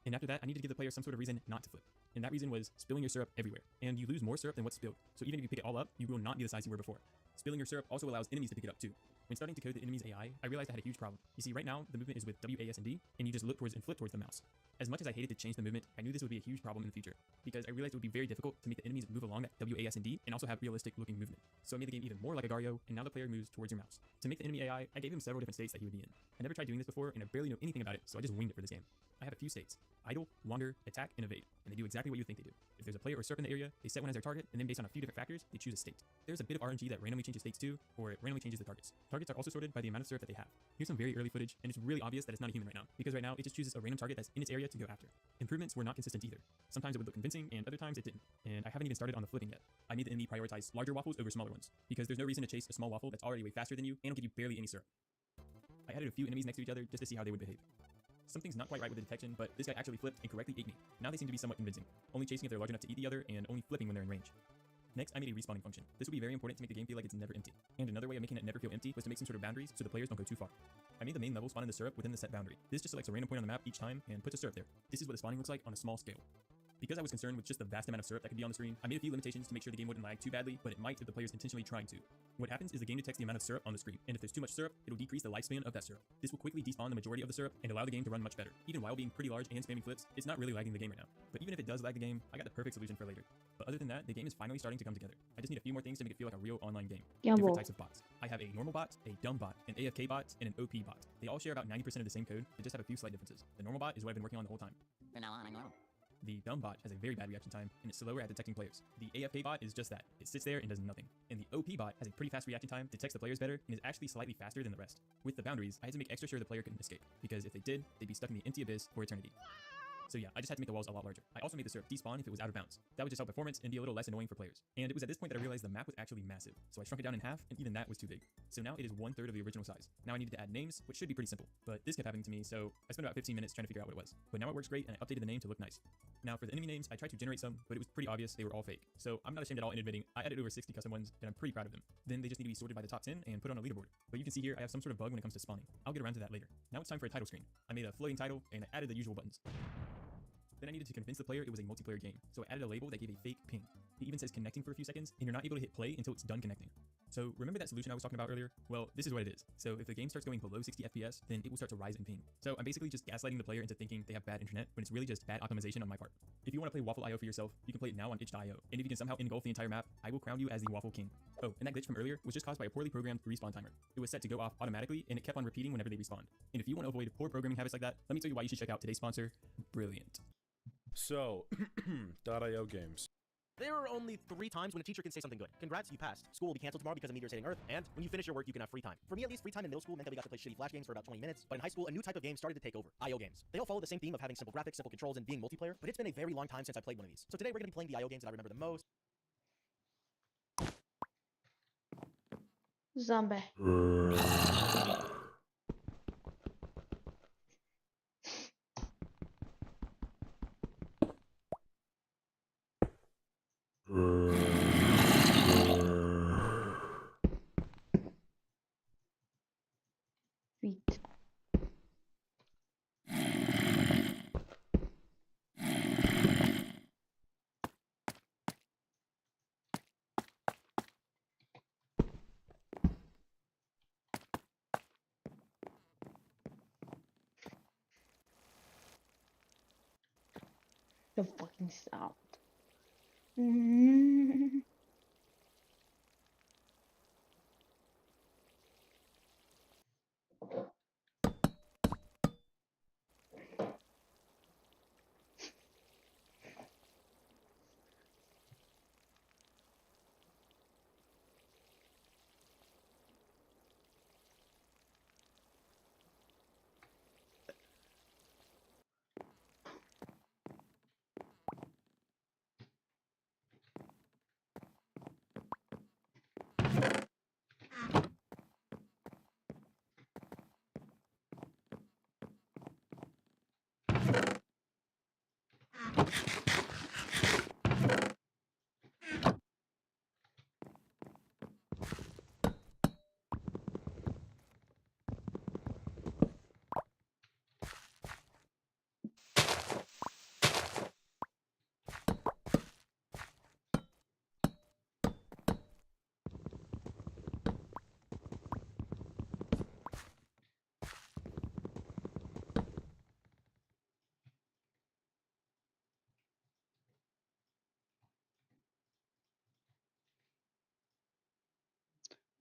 And after that, I need to give the player some sort of reason not to flip. And that reason was spilling your syrup everywhere. And you lose more syrup than what's spilled. So even if you pick it all up, you will not be the size you were before. Spilling your syrup also allows enemies to pick it up too. When starting to code the enemy's AI, I realized I had a huge problem. You see, right now, the movement is with WASD, and you just look towards and flip towards the mouse. As much as I hated to change the movement, I knew this would be a huge problem in the future, because I realized it would be very difficult to make the enemies move along that WASD and also have realistic looking movement. So I made the game even more like a Gario, and now the player moves towards your mouse. To make the enemy AI, I gave him several different states that he would be in. I never tried doing this before, and I barely know anything about it, so I just winged it for this game. I have a few states: idle, wander, attack, and evade, and they do exactly what you think they do. If there's a player or syrup in the area, they set one as their target, and then based on a few different factors, they choose a state. There's a bit of RNG that randomly changes states too, or it randomly changes the targets. Targets are also sorted by the amount of syrup that they have. Here's some very early footage, and it's really obvious that it's not a human right now, because right now it just chooses a random target that's in its area to go after. Improvements were not consistent either. Sometimes it would look convincing, and other times it didn't. And I haven't even started on the flipping yet. I made the enemy prioritize larger waffles over smaller ones, because there's no reason to chase a small waffle that's already way faster than you and will give you barely any syrup. I added a few enemies next to each other just to see how they would behave. Something's not quite right with the detection, but this guy actually flipped and correctly ate me. Now they seem to be somewhat convincing, only chasing if they're large enough to eat the other and only flipping when they're in range. Next, I made a respawning function. This will be very important to make the game feel like it's never empty. And another way of making it never feel empty was to make some sort of boundaries so the players don't go too far. I made the main level spawn in the syrup within the set boundary. This just selects a random point on the map each time and puts a syrup there. This is what the spawning looks like on a small scale. Because I was concerned with just the vast amount of syrup that could be on the screen, I made a few limitations to make sure the game wouldn't lag too badly, but it might if the player's intentionally trying to. What happens is the game detects the amount of syrup on the screen, and if there's too much syrup, it'll decrease the lifespan of that syrup. This will quickly despawn the majority of the syrup and allow the game to run much better. Even while being pretty large and spamming flips, it's not really lagging the game right now. But even if it does lag the game, I got the perfect solution for later. But other than that, the game is finally starting to come together. I just need a few more things to make it feel like a real online game. Different types of bots. I have a normal bot, a dumb bot, an AFK bot, and an OP bot. They all share about 90% of the same code, but just have a few slight differences. The normal bot is what I've been working on the whole time. From now on, I'm normal. The dumb bot has a very bad reaction time, and it's slower at detecting players. The AFK bot is just that. It sits there and does nothing. And the OP bot has a pretty fast reaction time, detects the players better, and is actually slightly faster than the rest. With the boundaries, I had to make extra sure the player couldn't escape, because if they did, they'd be stuck in the empty abyss for eternity. So yeah, I just had to make the walls a lot larger. I also made the syrup despawn if it was out of bounds. That would just help performance and be a little less annoying for players. And it was at this point that I realized the map was actually massive. So I shrunk it down in half, and even that was too big. So now it is 1/3 of the original size. Now I needed to add names, which should be pretty simple. But this kept happening to me, so I spent about 15 minutes trying to figure out what it was. But now it works great, and I updated the name to look nice. Now for the enemy names, I tried to generate some, but it was pretty obvious they were all fake. So I'm not ashamed at all in admitting I added over 60 custom ones, and I'm pretty proud of them. Then they just need to be sorted by the top 10 and put on a leaderboard. But you can see here I have some sort of bug when it comes to spawning. I'll get around to that later. Now it's time for a title screen. I made a floating title, and I added the usual buttons. Then I needed to convince the player it was a multiplayer game, so I added a label that gave a fake ping. It even says connecting for a few seconds, and you're not able to hit play until it's done connecting. So remember that solution I was talking about earlier? Well, this is what it is. So if the game starts going below 60 FPS, then it will start to rise in ping. So I'm basically just gaslighting the player into thinking they have bad internet, when it's really just bad optimization on my part. If you want to play Waffle.io for yourself, you can play it now on itch.io. And if you can somehow engulf the entire map, I will crown you as the Waffle King. Oh, and that glitch from earlier was just caused by a poorly programmed respawn timer. It was set to go off automatically, and it kept on repeating whenever they respawned. And if you want to avoid poor programming habits like that, let me tell you why you should check out today's sponsor, Brilliant. So, .io games. There are only 3 times when a teacher can say something good. Congrats, you passed. School will be canceled tomorrow because a meteor's hitting Earth, and when you finish your work, you can have free time. For me, at least, free time in middle school meant that we got to play shitty Flash games for about 20 minutes, but in high school, a new type of game started to take over, IO games. They all follow the same theme of having simple graphics, simple controls, and being multiplayer, but it's been a very long time since I played one of these. So today, we're going to be playing the IO games that I remember the most. Zombie. Feet. The fucking sound.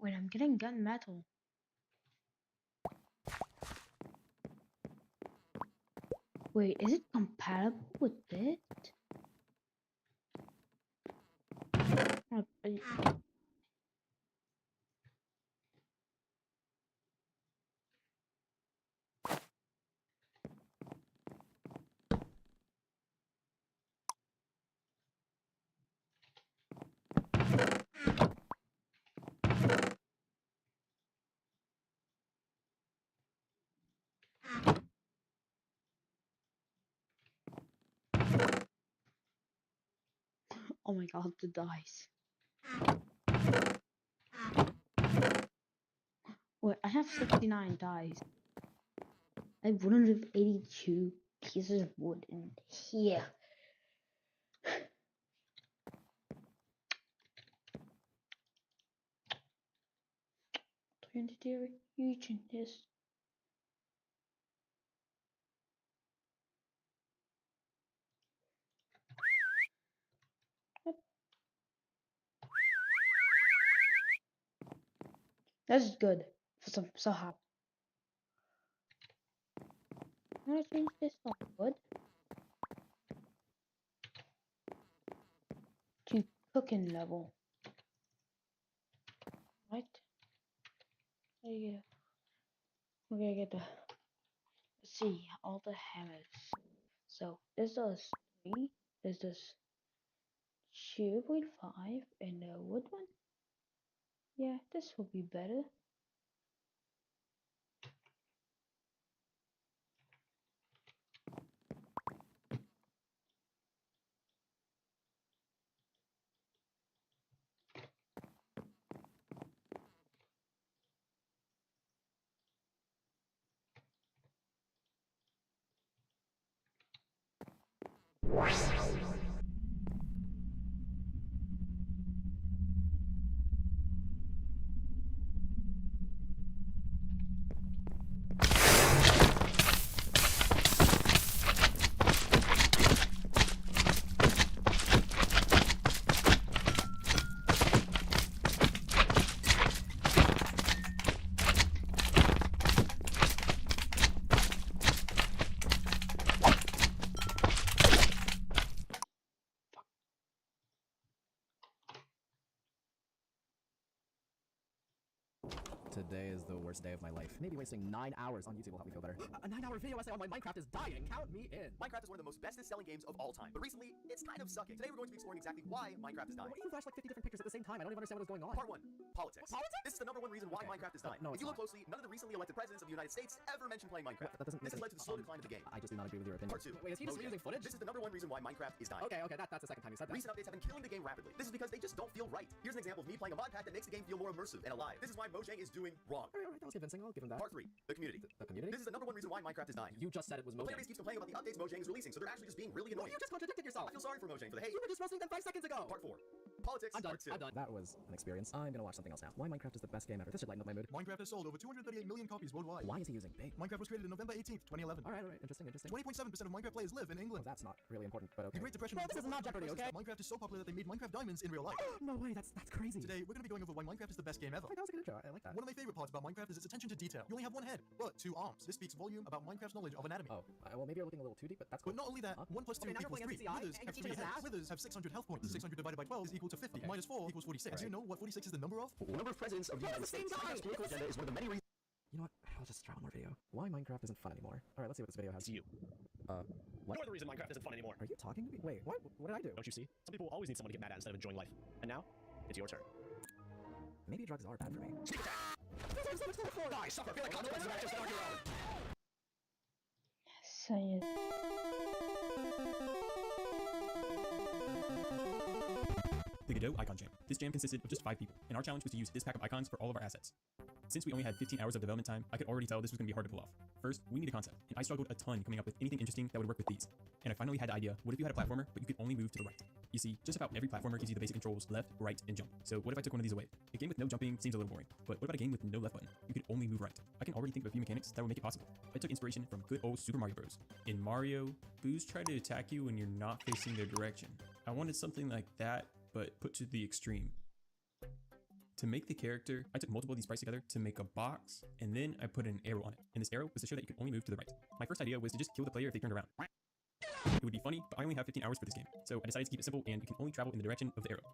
Wait, I'm getting gunmetal. Wait, is it compatible with it? Oh my god, the dice. Wait, I have 69 dice. I have 182 pieces of wood in here. 22 each in this. That's good. So happy. I'm gonna change this from wood to cooking level. Right? Yeah. We're gonna get the, let's see, all the hammers. So this does 3, this does 2.5, and the wood one. Yeah, this will be better. worst day of my life. Maybe wasting 9 hours on YouTube will help me feel better. A 9-hour video essay on why Minecraft is dying. Count me in. Minecraft is one of the most bestest-selling games of all time, but recently, it's kind of sucking. Today we're going to be exploring exactly why Minecraft is dying. Why do you flash like 50 different pictures at the same time? I don't even understand what is going on. Part 1. Politics. Politics? This is the #1 reason why Minecraft is dying. No, if you look closely, none of the recently elected presidents of the United States ever mentioned playing Minecraft. That doesn't This has led to the slow decline of the game. I just do not agree with your opinion. Part 2. Wait, is he just using footage? This is the #1 reason why Minecraft is dying. Okay, that's the second time you said that. Recent updates have been killing the game rapidly. This is because they just don't feel right. Here's an example of me playing a mod pack that makes the game feel more immersive and alive. This is why Mojang is doing wrong. Alright, that was convincing. I'll give him that. Part 3. The community. The community? This is the #1 reason why Minecraft is dying. You just said it was The Mojang. player base keeps complaining about the updates Mojang is releasing, so they're actually just being really annoying. You just contradicted yourself. I feel sorry for Mojang for the hate. You were just roasting them 5 seconds ago. Part 4. Politics. I'm done. Part 2. I'm done. That was an experience. I'm gonna watch something else now. Why Minecraft is the best game ever. This should lighten up my mood. Minecraft has sold over 238 million copies worldwide. Why is he using Bing? Minecraft was created on November 18th, 2011. Alright. Interesting. 20.7% of Minecraft players live in England. Well, that's not really important, but okay. The Great Depression. Well, this is not Jeopardy, okay? Minecraft is so popular that they made Minecraft Diamonds in real life. No way, that's crazy. Today, we're going to be going over why Minecraft is the best game ever. Wait, that was a good intro. I like that. One of my favorite parts about Minecraft is its attention to detail. You only have one head, but 2 arms. This speaks volume about Minecraft's knowledge of anatomy. Oh, well, maybe you're looking a little too deep, but that's cool. But not only that, 1 plus 2 Okay, now you're equals playing 3. MCCI, Withers and have you're 3 teaching us heads. math? Withers have 600 health points. 600 divided by 12 is equal to 50. Minus 4 equals 46. Do you know what 46 is the number of? The number of presidents of the United States. Minecraft's political agenda is one of the many reasons. You know what? I'll just try one more video. Why Minecraft isn't fun anymore. Alright, let's see what this video has. It's you. What? You're the reason Minecraft isn't fun anymore. Are you talking to me? Wait, what did I do? Don't you see? Some people always need someone to get mad at instead of enjoying life. And now, it's your turn. Maybe drugs are bad for me. Sneak attack! Die, suffer! Feel like consequences of actions that aren't your own! Say it. The Godot Icon Jam. This jam consisted of just 5 people, and our challenge was to use this pack of icons for all of our assets. Since we only had 15 hours of development time, I could already tell this was going to be hard to pull off. First, we need a concept, and I struggled a ton coming up with anything interesting that would work with these. And I finally had the idea, what if you had a platformer, but you could only move to the right? You see, just about every platformer gives you the basic controls left, right, and jump. So what if I took one of these away? A game with no jumping seems a little boring, but what about a game with no left button? You could only move right. I can already think of a few mechanics that would make it possible. I took inspiration from good old Super Mario Bros. In Mario, boos try to attack you when you're not facing their direction. I wanted something like that, but put to the extreme. To make the character, I took multiple of these sprites together to make a box, and then I put an arrow on it. And this arrow was to show that you could only move to the right. My first idea was to just kill the player if they turned around. It would be funny, but I only have 15 hours for this game. So I decided to keep it simple, and you can only travel in the direction of the arrow.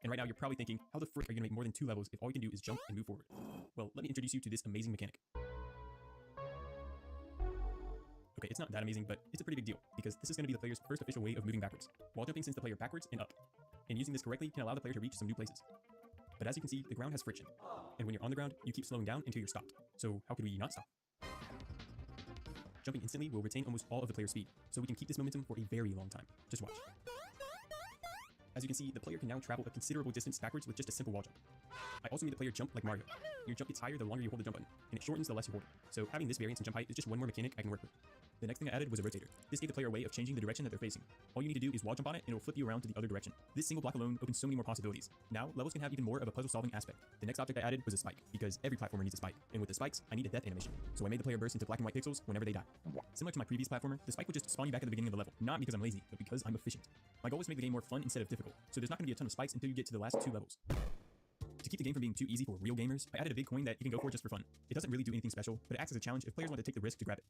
And right now you're probably thinking, how the frick are you gonna make more than 2 levels if all you can do is jump and move forward? Well, let me introduce you to this amazing mechanic. Okay, it's not that amazing, but it's a pretty big deal, because this is going to be the player's first official way of moving backwards. Wall jumping sends the player backwards and up. And using this correctly can allow the player to reach some new places. But as you can see, the ground has friction. And when you're on the ground, you keep slowing down until you're stopped. So how could we not stop? Jumping instantly will retain almost all of the player's speed, so we can keep this momentum for a very long time. Just watch. As you can see, the player can now travel a considerable distance backwards with just a simple wall jump. I also made the player jump like Mario. Your jump gets higher the longer you hold the jump button, and it shortens the less you hold it. So having this variance in jump height is just one more mechanic I can work with. The next thing I added was a rotator. This gave the player a way of changing the direction that they're facing. All you need to do is wall jump on it and it will flip you around to the other direction. This single block alone opens so many more possibilities. Now, levels can have even more of a puzzle solving aspect. The next object I added was a spike, because every platformer needs a spike, and with the spikes, I need a death animation. So I made the player burst into black and white pixels whenever they die. Similar to my previous platformer, the spike would just spawn you back at the beginning of the level, not because I'm lazy, but because I'm efficient. My goal was to make the game more fun instead of difficult, so there's not going to be a ton of spikes until you get to the last 2 levels. To keep the game from being too easy for real gamers, I added a big coin that you can go for just for fun. It doesn't really do anything special, but it acts as a challenge if players want to take the risk to grab it.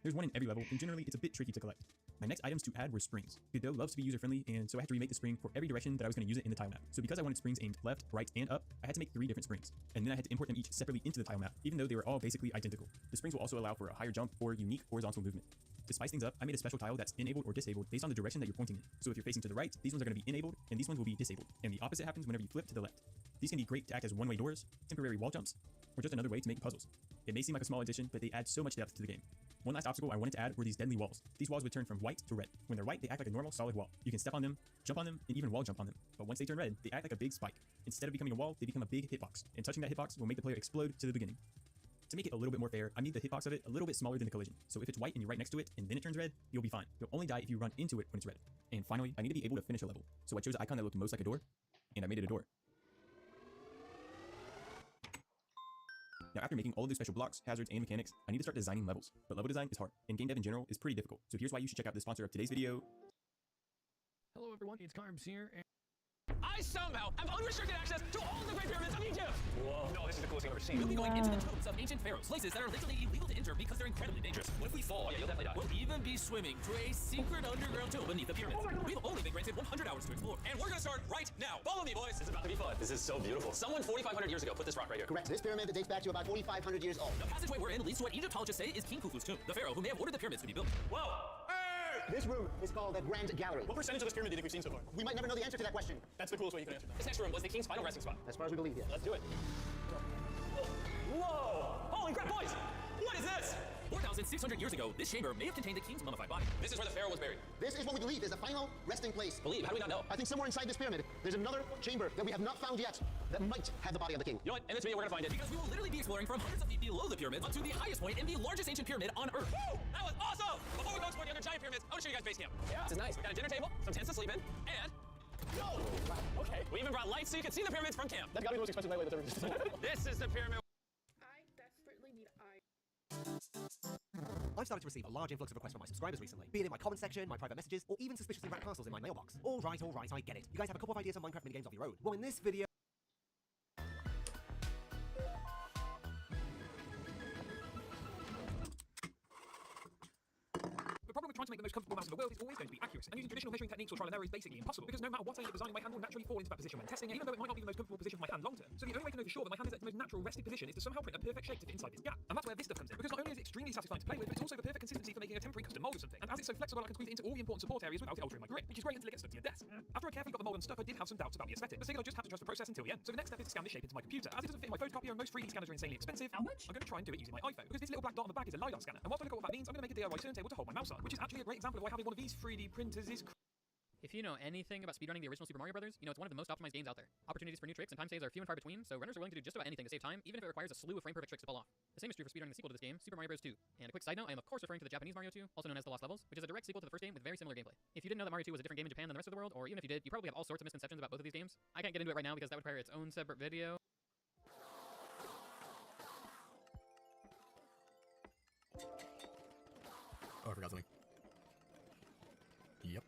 There's one in every level, and generally it's a bit tricky to collect. My next items to add were springs. Godot loves to be user-friendly, and so I had to remake the spring for every direction that I was going to use it in the tile map. So because I wanted springs aimed left, right, and up, I had to make 3 different springs. And then I had to import them each separately into the tile map, even though they were all basically identical. The springs will also allow for a higher jump or unique horizontal movement. To spice things up, I made a special tile that's enabled or disabled based on the direction that you're pointing in. So if you're facing to the right, these ones are going to be enabled, and these ones will be disabled. And the opposite happens whenever you flip to the left. These can be great to act as one-way doors, temporary wall jumps, or just another way to make puzzles. It may seem like a small addition, but they add so much depth to the game. One last obstacle I wanted to add were these deadly walls. These walls would turn from white to red. When they're white, they act like a normal solid wall. You can step on them, jump on them, and even wall jump on them. But once they turn red, they act like a big spike. Instead of becoming a wall, they become a big hitbox. And touching that hitbox will make the player explode to the beginning. To make it a little bit more fair, I made the hitbox of it a little bit smaller than the collision. So if it's white and you're right next to it, and then it turns red, you'll be fine. You'll only die if you run into it when it's red. And finally, I need to be able to finish a level. So I chose the icon that looked most like a door, and I made it a door. Now after making all of those special blocks, hazards, and mechanics, I need to start designing levels. But level design is hard, and game dev in general is pretty difficult. So here's why you should check out the sponsor of today's video. Hello everyone, it's Carbs here, and I I somehow have unrestricted access to all the Great Pyramids of Egypt! Whoa. No, this is the coolest thing I've ever seen. We'll be going into the tombs of ancient pharaohs, places that are literally illegal to enter because they're incredibly dangerous. What if we fall? Yeah, you'll definitely die. We'll even be swimming through a secret underground tomb beneath the pyramids. We've only been granted 100 hours to explore, and we're gonna start right now. Follow me, boys. This is about to be fun. This is so beautiful. Someone 4,500 years ago put this rock right here. Correct. This pyramid dates back to about 4,500 years old. The passageway we're in leads to what Egyptologists say is King Khufu's tomb, the pharaoh who may have ordered the pyramids to be built. Whoa! This room is called the Grand Gallery. What percentage of this pyramid do you think we've seen so far? We might never know the answer to that question. That's the coolest way you can answer that. This next room was the king's final resting spot. As far as we believe, yes. Let's do it. Whoa! Holy crap, boys! What is this? 4,600 years ago, this chamber may have contained the king's mummified body. This is where the pharaoh was buried. This is what we believe is the final resting place. Believe? How do we not know? I think somewhere inside this pyramid, there's another chamber that we have not found yet that might have the body of the king. You know what? In this video, we're gonna find it. Because we will literally be exploring from hundreds of feet below the pyramids up to the highest point in the largest ancient pyramid on Earth. Woo! That was awesome! Before we go explore the other giant pyramids, I want to show you guys base camp. Yeah. This is nice. We got a dinner table, some tents to sleep in, and... No! Okay. We even brought lights so you can see the pyramids from camp. That's gotta be the most expensive nightlight that's ever existed. This is the pyramid. I desperately need I've started to receive a large influx of requests from my subscribers recently, be it in my comment section, my private messages, or even suspiciously wrapped parcels in my mailbox. All right, I get it. You guys have a couple of ideas on Minecraft minigames of your own. Well, in this video... The problem with trying to make the most comfortable mouse in the world is always going to be accuracy, and using traditional measuring techniques or trial and error is basically impossible, because no matter what I end up designing, my hand will naturally fall into that position when testing, even though it might not be the most comfortable position for my hand long term. So the only way to know for sure that my hand is at the most natural resting position is to somehow print a perfect shape to fit inside this gap. And that's where this stuff comes in, because not only is it extremely satisfying to play with, but it's also the perfect consistency for making a temporary custom mold of something. And as it's so flexible, I can squeeze it into all the important support areas without it altering my grip, which is great until it gets stuck to your desk. After I carefully got the mold unstuck, I did have some doubts about the aesthetic, but figured I'd just have to trust the process until the end. So the next step is to scan this shape into my computer. As it doesn't fit in my photocopier and most 3D scanners are insanely expensive, how much? I'm going to try and do it using my iPhone, because this little black dot on the back is a LiDAR scanner. And whilst I look at what that means, I'm going to make a DIY turntable to hold my mouse on, which is actually a great example of why having one of these 3D printers is If you know anything about speedrunning the original Super Mario Bros., you know it's one of the most optimized games out there. Opportunities for new tricks and time saves are few and far between, so runners are willing to do just about anything to save time, even if it requires a slew of frame-perfect tricks to pull off. The same is true for speedrunning the sequel to this game, Super Mario Bros. 2. And a quick side note, I am of course referring to the Japanese Mario 2, also known as The Lost Levels, which is a direct sequel to the first game with very similar gameplay. If you didn't know that Mario 2 was a different game in Japan than the rest of the world, or even if you did, you probably have all sorts of misconceptions about both of these games. I can't get into it right now because that would require its own separate video. Oh, I forgot something. Yep.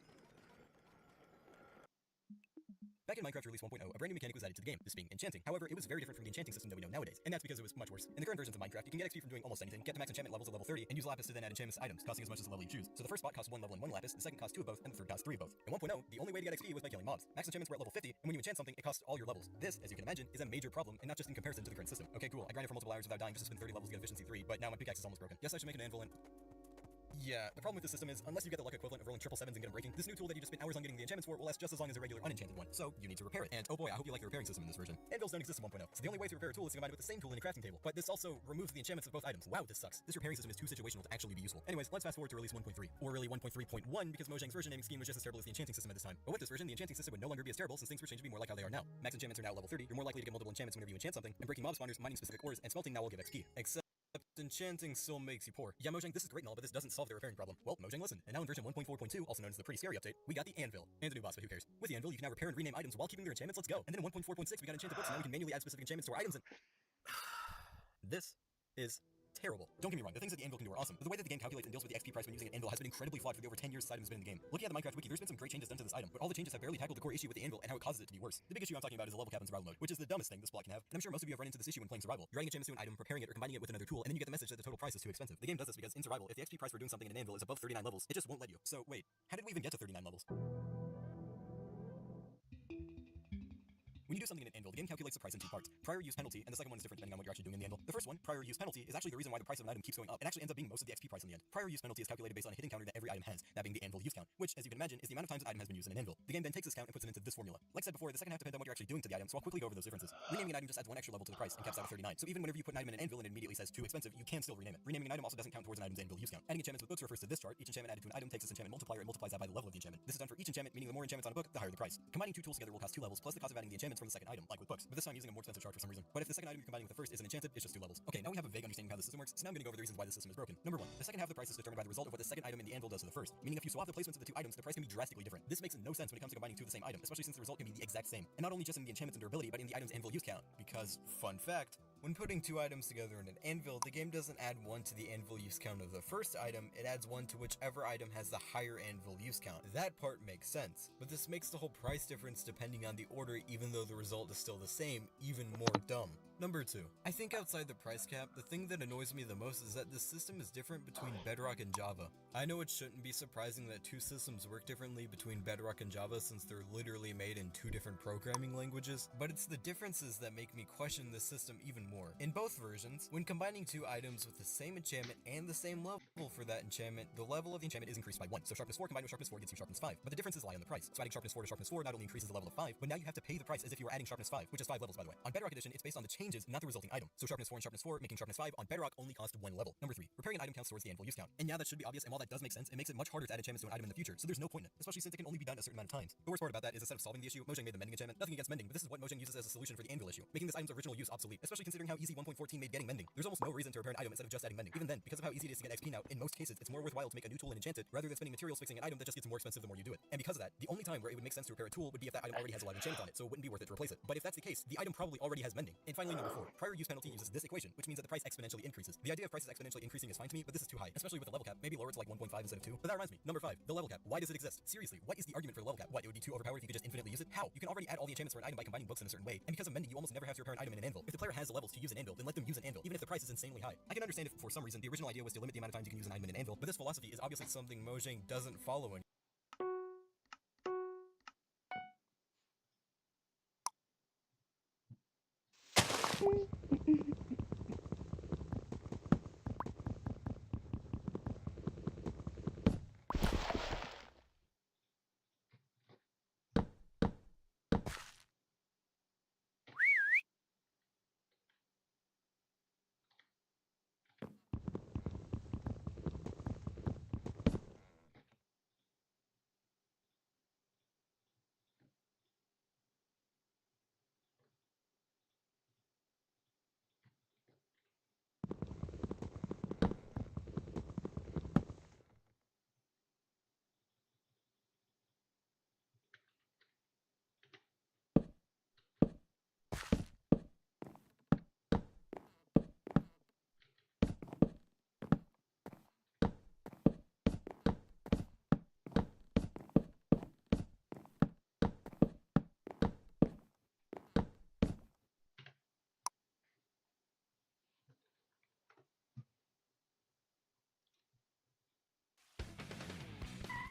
Back in Minecraft Release 1.0, a brand new mechanic was added to the game, this being enchanting. However, it was very different from the enchanting system that we know nowadays, and that's because it was much worse. In the current versions of Minecraft, you can get XP from doing almost anything, get the max enchantment levels at level 30, and use lapis to then add enchantments to items, costing as much as the level you choose. So the first spot costs 1 level and 1 lapis, the second costs 2 of both, and the third costs 3 of both. In 1.0, the only way to get XP was by killing mobs. Max enchantments were at level 50, and when you enchant something, it costs all your levels. This, as you can imagine, is a major problem, and not just in comparison to the current system. Okay, cool, I grinded for multiple hours without dying just to spend 30 levels to get efficiency 3, but now my pickaxe is almost broken. Yes, I should make an anvil and... Yeah, the problem with this system is, unless you get the luck equivalent of rolling 777s and get them breaking, this new tool that you just spent hours on getting the enchantments for will last just as long as a regular unenchanted one. So, you need to repair it. And oh boy, I hope you like the repairing system in this version. Anvils don't exist in 1.0, so the only way to repair a tool is to combine it with the same tool in a crafting table. But this also removes the enchantments of both items. Wow, this sucks. This repairing system is too situational to actually be useful. Anyways, let's fast forward to release 1.3. Or really 1.3.1, because Mojang's version naming scheme was just as terrible as the enchanting system at this time. But with this version, the enchanting system would no longer be as terrible since things were changed to be more like how they are now. Max enchantments are now level 30, you're more likely to get multiple enchantments whenever you enchant something, and breaking mob spawners, mining specific ores, and smelting now will give XP. Except enchanting still makes you poor. Yeah, Mojang, this is great and all, but this doesn't solve the repairing problem. Well, Mojang, listen. And now in version 1.4.2, also known as the pretty scary update, we got the Anvil. And a new boss, but who cares? With the Anvil, you can now repair and rename items while keeping their enchantments. Let's go. And then in 1.4.6, we got enchanted books, and now we can manually add specific enchantments to our items and... This is terrible. Don't get me wrong, the things that the Anvil can do are awesome, but the way that the game calculates and deals with the XP price when using an Anvil has been incredibly flawed for the over 10 years this item has been in the game. Looking at the Minecraft wiki, there's been some great changes done to this item, but all the changes have barely tackled the core issue with the Anvil and how it causes it to be worse. The big issue I'm talking about is the level cap in survival mode, which is the dumbest thing this block can have, and I'm sure most of you have run into this issue when playing survival. You're adding enchantments to an item, preparing it, or combining it with another tool, and then you get the message that the total price is too expensive. The game does this because in survival, if the XP price for doing something in an Anvil is above 39 levels, it just won't let you. So wait, how did we even get to 39 levels? When you do something in an Anvil, the game calculates the price in two parts. Prior use penalty, and the second one is different depending on what you're actually doing in the Anvil. The first one, prior use penalty, is actually the reason why the price of an item keeps going up. It actually ends up being most of the XP price in the end. Prior use penalty is calculated based on a hidden counter that every item has, that being the Anvil use count, which, as you can imagine, is the amount of times an item has been used in an Anvil. The game then takes this count and puts it into this formula. Like I said before, the second half depends on what you're actually doing to the item, so I'll quickly go over those differences. Renaming an item just adds one extra level to the price and caps out at 39. So even whenever you put an item in an Anvil and it immediately says too expensive, you can still rename it. Renaming an item also doesn't count towards an item's Anvil use count. Adding enchantments with books refers to this chart. Each enchantment added to an item takes its enchantment multiplier and multiplies that by the level of the enchantment. This is done for each enchantment, meaning the more enchantments on a book, the higher the price. Combining two tools together will cost 2 levels, plus the cost of adding the enchantments from the second item, like with books. But this time using a more expensive chart for some reason. But if the second item you're combining with the first isn't enchanted, it's just 2 levels. Okay, now we have a vague understanding of how the system works, so now I'm going to go over the reasons why the system is broken. Number 1, the second half of the price is determined by the result of what the second item in the Anvil does to the first. Meaning if you swap the placements of the two items, the price can be drastically different. This makes no sense when it comes to combining two of the same item, especially since the result can be the exact same. And not only just in the enchantments and durability, but in the item's Anvil use count. Because, fun fact, When putting two items together in an anvil, the game doesn't add 1 to the anvil use count of the first item, it adds 1 to whichever item has the higher anvil use count. That part makes sense, but this makes the whole price difference depending on the order, even though the result is still the same, even more dumb. Number 2. I think outside the price cap, the thing that annoys me the most is that the system is different between Bedrock and Java. I know it shouldn't be surprising that two systems work differently between Bedrock and Java since they're literally made in two different programming languages, but it's the differences that make me question this system even more. In both versions, when combining two items with the same enchantment and the same level for that enchantment, the level of the enchantment is increased by 1. So sharpness 4 combined with sharpness 4 gives you sharpness 5. But the differences lie on the price. So adding sharpness 4 to sharpness 4 not only increases the level of 5, but now you have to pay the price as if you were adding sharpness 5, which is 5 levels by the way. On Bedrock Edition, it's based on the changes, not the resulting item. So sharpness 4 and sharpness 4 making sharpness 5 on Bedrock only cost 1 level. Number 3. Repairing an item counts towards the anvil use count. And yeah, that should be obvious, and while that does make sense, it makes it much harder to add enchantments to an item in the future, so there's no point in it, especially since it can only be done a certain amount of times. The worst part about that is instead of solving the issue, Mojang made the mending enchantment. Nothing against mending, but this is what Mojang uses as a solution for the anvil issue, making this item's original use obsolete, especially considering how easy 1.14 made getting mending. There's almost no reason to repair an item instead of just adding mending. Even then, because of how easy it is to get XP now, in most cases, it's more worthwhile to make a new tool and enchant it, rather than spending materials fixing an item that just gets more expensive the more you do it. And because of that, the only time where it would make sense to repair a tool would be if that item already has a lot of enchantment on it, so it wouldn't be worth it to replace it. But if that's the case, the item probably already has mending. And finally, number 4. Prior use penalty uses this equation, which means that the price exponentially increases. The idea of prices exponentially increasing is fine to me, but this is too high, especially with the level cap. Maybe lower it to like 1.5 instead of 2. But that reminds me, number 5, the level cap. Why does it exist? Seriously, what is the argument for the level cap? What, it would be too overpowered if you could just infinitely use it? How? You can already add all the enchantments for an item by combining books in a certain way, and because of mending, you almost never have to repair an item in an anvil. If the player has the levels to use an anvil, then let them use an anvil, even if the price is insanely high. I can understand if for some reason the original idea was to limit the amount of times you can use an item in an anvil, but this philosophy is obviously something Mojang doesn't follow anymore.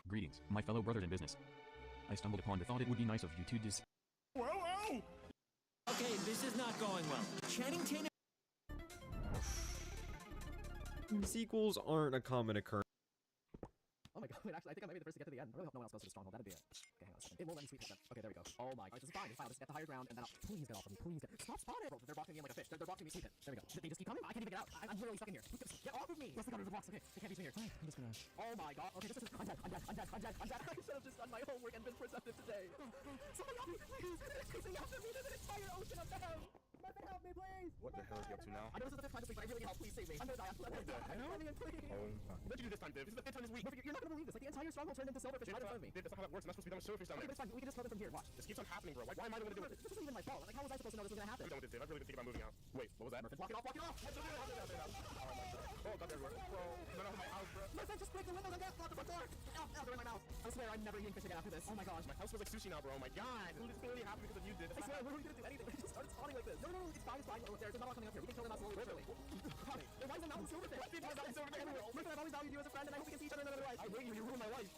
Greetings, my fellow brothers in business. I stumbled upon the thought it would be nice of you to Whoa! Okay, this is not going well. Channing Tatum. Sequels aren't a common occurrence. Oh my god, wait, actually, I think I might be the first to get to the end. I really hope no one else goes to the stronghold. That'd be it. Okay, hang on a second. It won't let me sweep them. Okay, there we go. Oh my god, this is fine. It's fine. I'll just get the higher ground, and then I'll... Please get off of me. Please get... Stop spawning! Bro, they're blocking me in like a fish. They're blocking me sweep it. There we go. They just keep coming? I can't even get out. I'm literally stuck in here. Get off of me! Yes, they got rid of the blocks. Okay, they can't reach me here. Fine, I'm just gonna... Oh my god. Okay, this is... I'm dead. I'm dead. I'm dead. I'm dead. I'm dead. I should have just done my homework and been perceptive today. Somebody help me, please! It's chasing after me. There's an entire ocean of them! Let me help me, please! What the hell are you up to now? I know this is the 5th time this week, but I really need help. Please save me. I'm gonna die. Let me die. Let me in, please. What did you do this time, Viv? This is the 5th time this week. You're not gonna believe this. Like, the entire stronghold turned into silverfish right in front of me. Viv, that's not how that works. I'm not supposed to be done with silverfish down Okay, there. but it's fine. We can just flood it from here. Watch. This keeps on happening, bro. Why am I the one to do it? This isn't even my fault. Like, how was I supposed to know this was gonna happen? I'm done with this, Viv. I've really been thinking about moving out. Wait, what was that? Block it off. Block it off. Oh, God, everywhere. Bro, get out of my house, bro. Listen, just break the windows and get out the front door. Ow, they're in my mouth. I swear I'm never eating fish again after this. Oh my gosh. My house smells like sushi now, bro. Oh my God. This literally happened because of you, did. I swear, we're gonna do anything. We just started spawning like this. No, it's fine. It's fine. Look, there's not all coming up here. We can kill them out slowly. Then why is the mountain silverfish? Why is the mountain silverfish? Listen, I've always valued you as a friend, and I hope we can see each other in another life. I hate you. You ruined my life.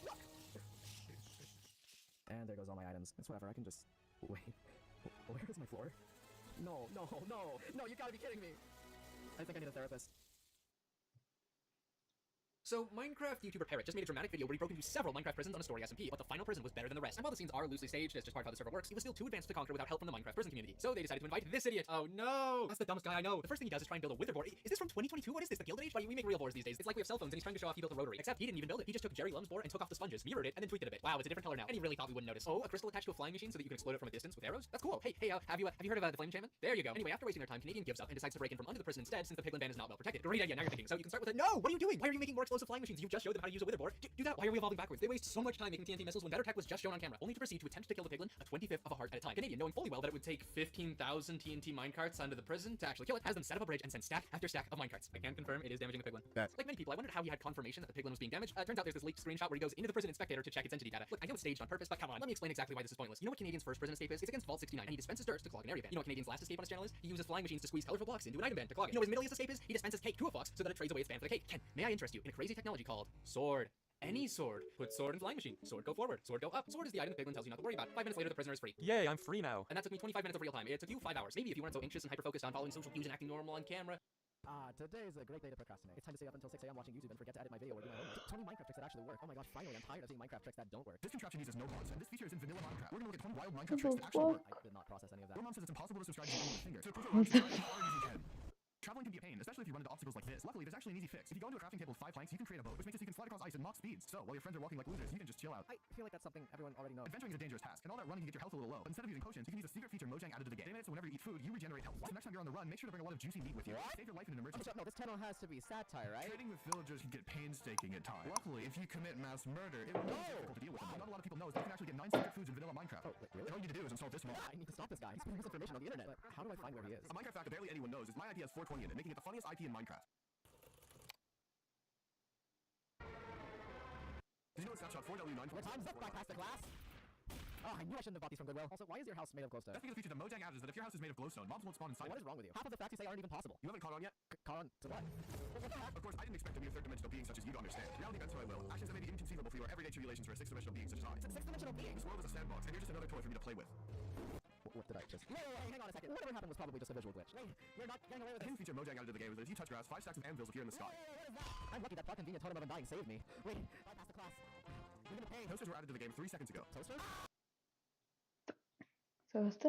And there goes all my items. It's whatever. I can just... Wait. Where is my floor? No. You gotta be kidding me. I think I need a therapist. So, Minecraft YouTuber Parrot just made a dramatic video where he broke into several Minecraft prisons on a story SMP, but the final prison was better than the rest. And while the scenes are loosely staged as just part of how the server works, it was still too advanced to conquer without help from the Minecraft prison community. So they decided to invite this idiot. Oh no! That's the dumbest guy I know. The first thing he does is try and build a wither board. Is this from 2022? What is this, the Gilded Age? Buddy, we make real boards these days. It's like we have cell phones and he's trying to show off he built a rotary. Except he didn't even build it. He just took Jerry Lum's board and took off the sponges, mirrored it, and then tweaked it a bit. Wow, it's a different color now. And he really thought we wouldn't notice. Oh, a crystal attached to a flying machine so that you can explode it from a distance with arrows? That's cool. Hey, have you heard of the flame enchantment? There you go. Anyway, after wasting their time, Canadian gives up and decides to break in from under the prison instead since the piglin band is not well protected. Great idea, now you're thinking. So you can start with it. No! What are you doing? Why are you making more explosive explosive flying machines. You just showed them how to use a witherboard. Do that. Why are we evolving backwards? They waste so much time making TNT missiles when better tech was just shown on camera, only to proceed to attempt to kill the piglin a 25th of a heart at a time. Canadian, knowing fully well that it would take 15,000 TNT minecarts onto the prison to actually kill it, has them set up a bridge and send stack after stack of minecarts. I can confirm it is damaging the piglin. Like many people, I wondered how he had confirmation that the piglin was being damaged. Turns out there's this leaked screenshot where he goes into the prison inspector to check its entity data. Look, I know it's staged on purpose, but come on, let me explain exactly why this is pointless. You know what Canadian's first prison escape is? It's against Vault 69, and he dispenses dirt to clog an area ban. You know what Canadian's last escape on his channel is? He uses flying machines to squeeze colorful blocks into an item ban to clog it. You know what his middle escape is? He dispenses cake to a fox so that it trades away its ban for the cake. Ken, may I interest you in a crazy technology called sword? Any sword. Put sword in flying machine. Sword go forward. Sword go up. Sword is the item the piglin tells you not to worry about. 5 minutes later, the prisoner is free. Yay, I'm free now. And that took me 25 minutes of real time. It took you 5 hours. Maybe if you weren't so anxious and hyper-focused on following social cues and acting normal on camera. Today is a great day to procrastinate. It's time to stay up until 6 a.m. watching YouTube and forget to edit my video or do my homework. 20 Minecraft tricks that actually work. Oh my gosh, finally, I'm tired of seeing Minecraft tricks that don't work. This contraption uses no mods, and this feature is in vanilla Minecraft. We're gonna look at 20 wild Minecraft tricks that actually work. I did not process any of that. Your mom says it's impossible to subscribe to your finger. To prove it wrong, try as hard as you can. Traveling can be a pain, especially if you run into obstacles like this. Luckily, there's actually an easy fix. If you go into a crafting table with 5 planks, you can create a boat, which makes it so you can slide across ice and mock speeds. So, while your friends are walking like losers, you can just chill out. I feel like that's something everyone already knows. Adventuring is a dangerous task, and all that running can get your health a little low. But instead of using potions, you can use a secret feature Mojang added to the game. They made it so whenever you eat food, you regenerate health. So next time you're on the run, make sure to bring a lot of juicy meat with you. Save your life in an emergency. No, this channel has to be satire, right? Trading with villagers can get painstaking at times. Luckily, if you commit mass murder, it will be difficult to deal with them. What not a lot of people know is that you can actually get 9 secret foods in vanilla Minecraft. Oh, wait, really? And all you need to do is install this mod. I need to stop this guy. He's putting misinformation on the internet. But how do I find where he is? A Minecraft fact that barely anyone knows is my IP has 420 in it, making it the funniest IP in Minecraft. Did you know it's snapshot 4W9 What time's up? Bypass the glass? Oh, I knew I shouldn't have bought these from Goodwill. Also, why is your house made of glowstone? That's because the feature that Mojang added is that if your house is made of glowstone, mobs won't spawn inside. What is wrong with you? Half of the facts you say aren't even possible. You haven't caught on yet? Caught on to what? Of course, I didn't expect to be a third-dimensional being such as you to understand. Reality bends so I will. Actions that may be inconceivable for your everyday tribulations for a sixth-dimensional being such as I. Sixth-dimensional being? This world is a sandbox, and you're just another toy for me to play with. What did I just... Wait, hang on a second. Whatever happened was probably just a visual glitch. Wait, you're not getting away with The this. hidden feature Mojang added to the game is that if you touch grass, 5 stacks of anvils appear in the sky. What is that? I'm lucky that fucking convenient totem of undying saved me. Wait, bypass the class. You're gonna pay. Toasters were added to the game 3 seconds ago. Toasters?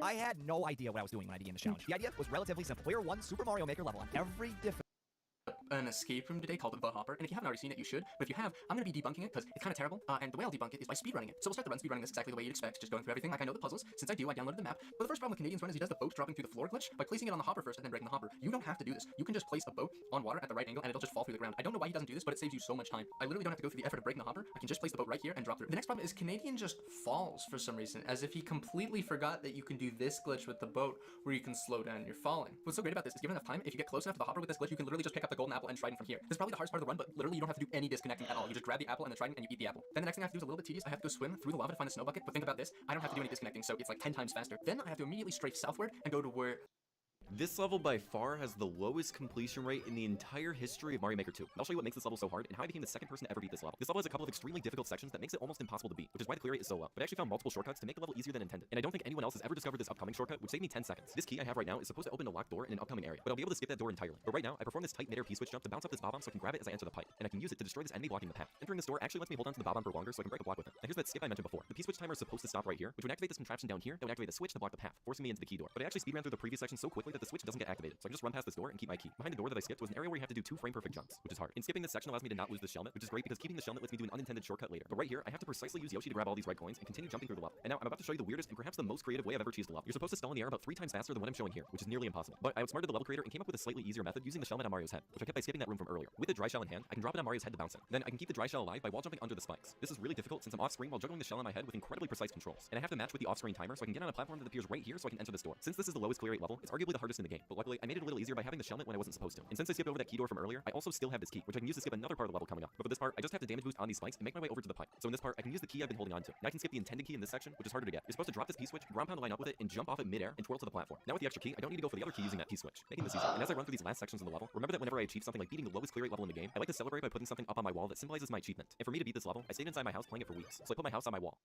I had no idea what I was doing when I began the challenge. The idea was relatively simple. Clear one Super Mario Maker level on every different an escape room today called The Hopper, and if you haven't already seen it, you should. But if you have, I'm going to be debunking it because it's kind of terrible, and the way I'll debunk it is by speedrunning it. So we'll start the run speedrunning this exactly the way you'd expect, just going through everything like I know the puzzles. Since I do, I downloaded the map. But the first problem with Canadian's run is he does the boat dropping through the floor glitch by placing it on the hopper first and then breaking the hopper. You don't have to do this. You can just place a boat on water at the right angle and it'll just fall through the ground. I don't know why he doesn't do this, but it saves you so much time. I literally don't have to go through the effort of breaking the hopper. I can just place the boat right here and drop through. The next problem is Canadian just falls for some reason, as if he completely forgot that you can do this glitch with the boat where you can slow down your falling. What's so great about this is given enough time, if you get close enough to the hopper with this glitch, you can literally just pick up the golden apple and trident from here. This is probably the hardest part of the run, but literally you don't have to do any disconnecting at all. You just grab the apple and the trident and you eat the apple. Then the next thing I have to do is a little bit tedious. I have to go swim through the lava to find the snow bucket, but think about this. I don't have to do any disconnecting, so it's like 10 times faster. Then I have to immediately strafe southward and go to where... This level by far has the lowest completion rate in the entire history of Mario Maker 2. I'll show you what makes this level so hard and how I became the second person to ever beat this level. This level has a couple of extremely difficult sections that makes it almost impossible to beat, which is why the clear rate is so low. But I actually found multiple shortcuts to make the level easier than intended. And I don't think anyone else has ever discovered this upcoming shortcut, which saved me 10 seconds. This key I have right now is supposed to open a locked door in an upcoming area, but I'll be able to skip that door entirely. But right now, I perform this tight mid-air P-switch jump to bounce up this bob-omb so I can grab it as I enter the pipe. And I can use it to destroy this enemy blocking the path. Entering this door actually lets me hold on to the bob-omb for longer so I can break a block with it. And here's that skip I mentioned before. The P-switch timer is supposed to stop right here, which would activate this contraption down here that would activate the switch to block the path, forcing me into the key door. But I actually speedran through the previous section so quickly that the switch doesn't get activated. So I can just run past this door and keep my key. Behind the door that I skipped was an area where you have to do 2 frame-perfect jumps, which is hard. And skipping this section allows me to not lose the shellnet, which is great because keeping the shellnet lets me do an unintended shortcut later. But right here, I have to precisely use Yoshi to grab all these red coins and continue jumping through the level. And now I'm about to show you the weirdest and perhaps the most creative way I've ever cheesed a level. You're supposed to stall in the air about 3 times faster than what I'm showing here, which is nearly impossible. But I outsmarted the level creator and came up with a slightly easier method using the shellnet on Mario's head, which I kept by skipping that room from earlier. With the dry shell in hand, I can drop it on Mario's head to bounce it. Then I can keep the dry shell alive by wall jumping under the spikes. This is really difficult since I'm off screen while juggling the shell on my head with incredibly precise controls. And I have to match with the off-screen timer so I can get on a platform that appears right here so I can enter this door. Since this is the lowest clear rate level, it's arguably the hardest in the game, but luckily I made it a little easier by having the shellnet when I wasn't supposed to. And since I skipped over that key door from earlier, I also still have this key, which I can use to skip another part of the level coming up. But for this part, I just have to damage boost on these spikes and make my way over to the pipe. So in this part, I can use the key I've been holding on to. Now I can skip the intended key in this section, which is harder to get. You're supposed to drop this P-switch, ground pound to line up with it, and jump off it mid-air and twirl to the platform. Now with the extra key, I don't need to go for the other key using that P-switch, making this easy. And as I run through these last sections of the level, remember that whenever I achieve something like beating the lowest clear rate level in the game, I like to celebrate by putting something up on my wall that symbolizes my achievement. And for me to beat this level, I stayed inside my house playing it for weeks. So I put my house on my wall.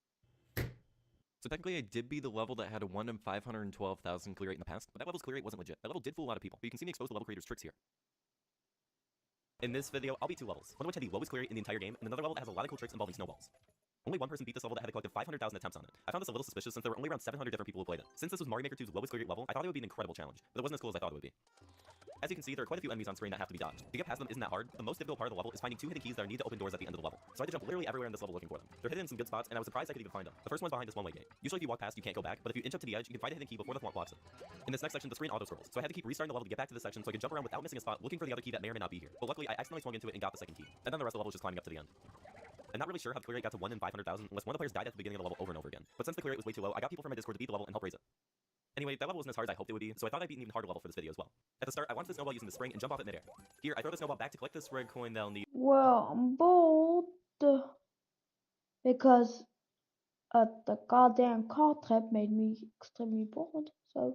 So technically I did beat the level that had a 1 in 512,000 clear rate in the past, but that level's clear rate wasn't legit. That level did fool a lot of people, but you can see me expose the level creator's tricks here. In this video, I'll beat 2 levels, one of which had the lowest clear rate in the entire game, and another level that has a lot of cool tricks involving snowballs. Only one person beat this level that had a collective 500,000 attempts on it. I found this a little suspicious since there were only around 700 different people who played it. Since this was Mario Maker 2's lowest clear rate level, I thought it would be an incredible challenge, but it wasn't as cool as I thought it would be. As you can see, there are quite a few enemies on screen that have to be dodged. To get past them isn't that hard. The most difficult part of the level is finding 2 hidden keys that are needed to open doors at the end of the level. So I had to jump literally everywhere in this level looking for them. They're hidden in some good spots, and I was surprised I could even find them. The first one's behind this one-way gate. Usually if you walk past, you can't go back, but if you inch up to the edge, you can find a hidden key before the thwomp blocks it. In this next section, the screen auto-scrolls, so I had to keep restarting the level to get back to this section so I could jump around without missing a spot looking for the other key that may or may not be here. But luckily, I accidentally swung into it and got the second key. And then the rest of the level was just climbing up to the end. I'm not really sure how the clear rate got to 1 in 500,000 unless one of the players died at the beginning of the level over and over again. But since the clear rate was way too low, I got people from my Discord to beat the level and help raise it. Anyway, that level wasn't as hard as I hoped it would be, so I thought I'd beat an even harder level for this video as well. At the start, I launched the snowball using the spring and jump off it midair. Here, I throw the snowball back to collect this red coin that I'll need. Well, I'm bored because the goddamn car trap made me extremely bored.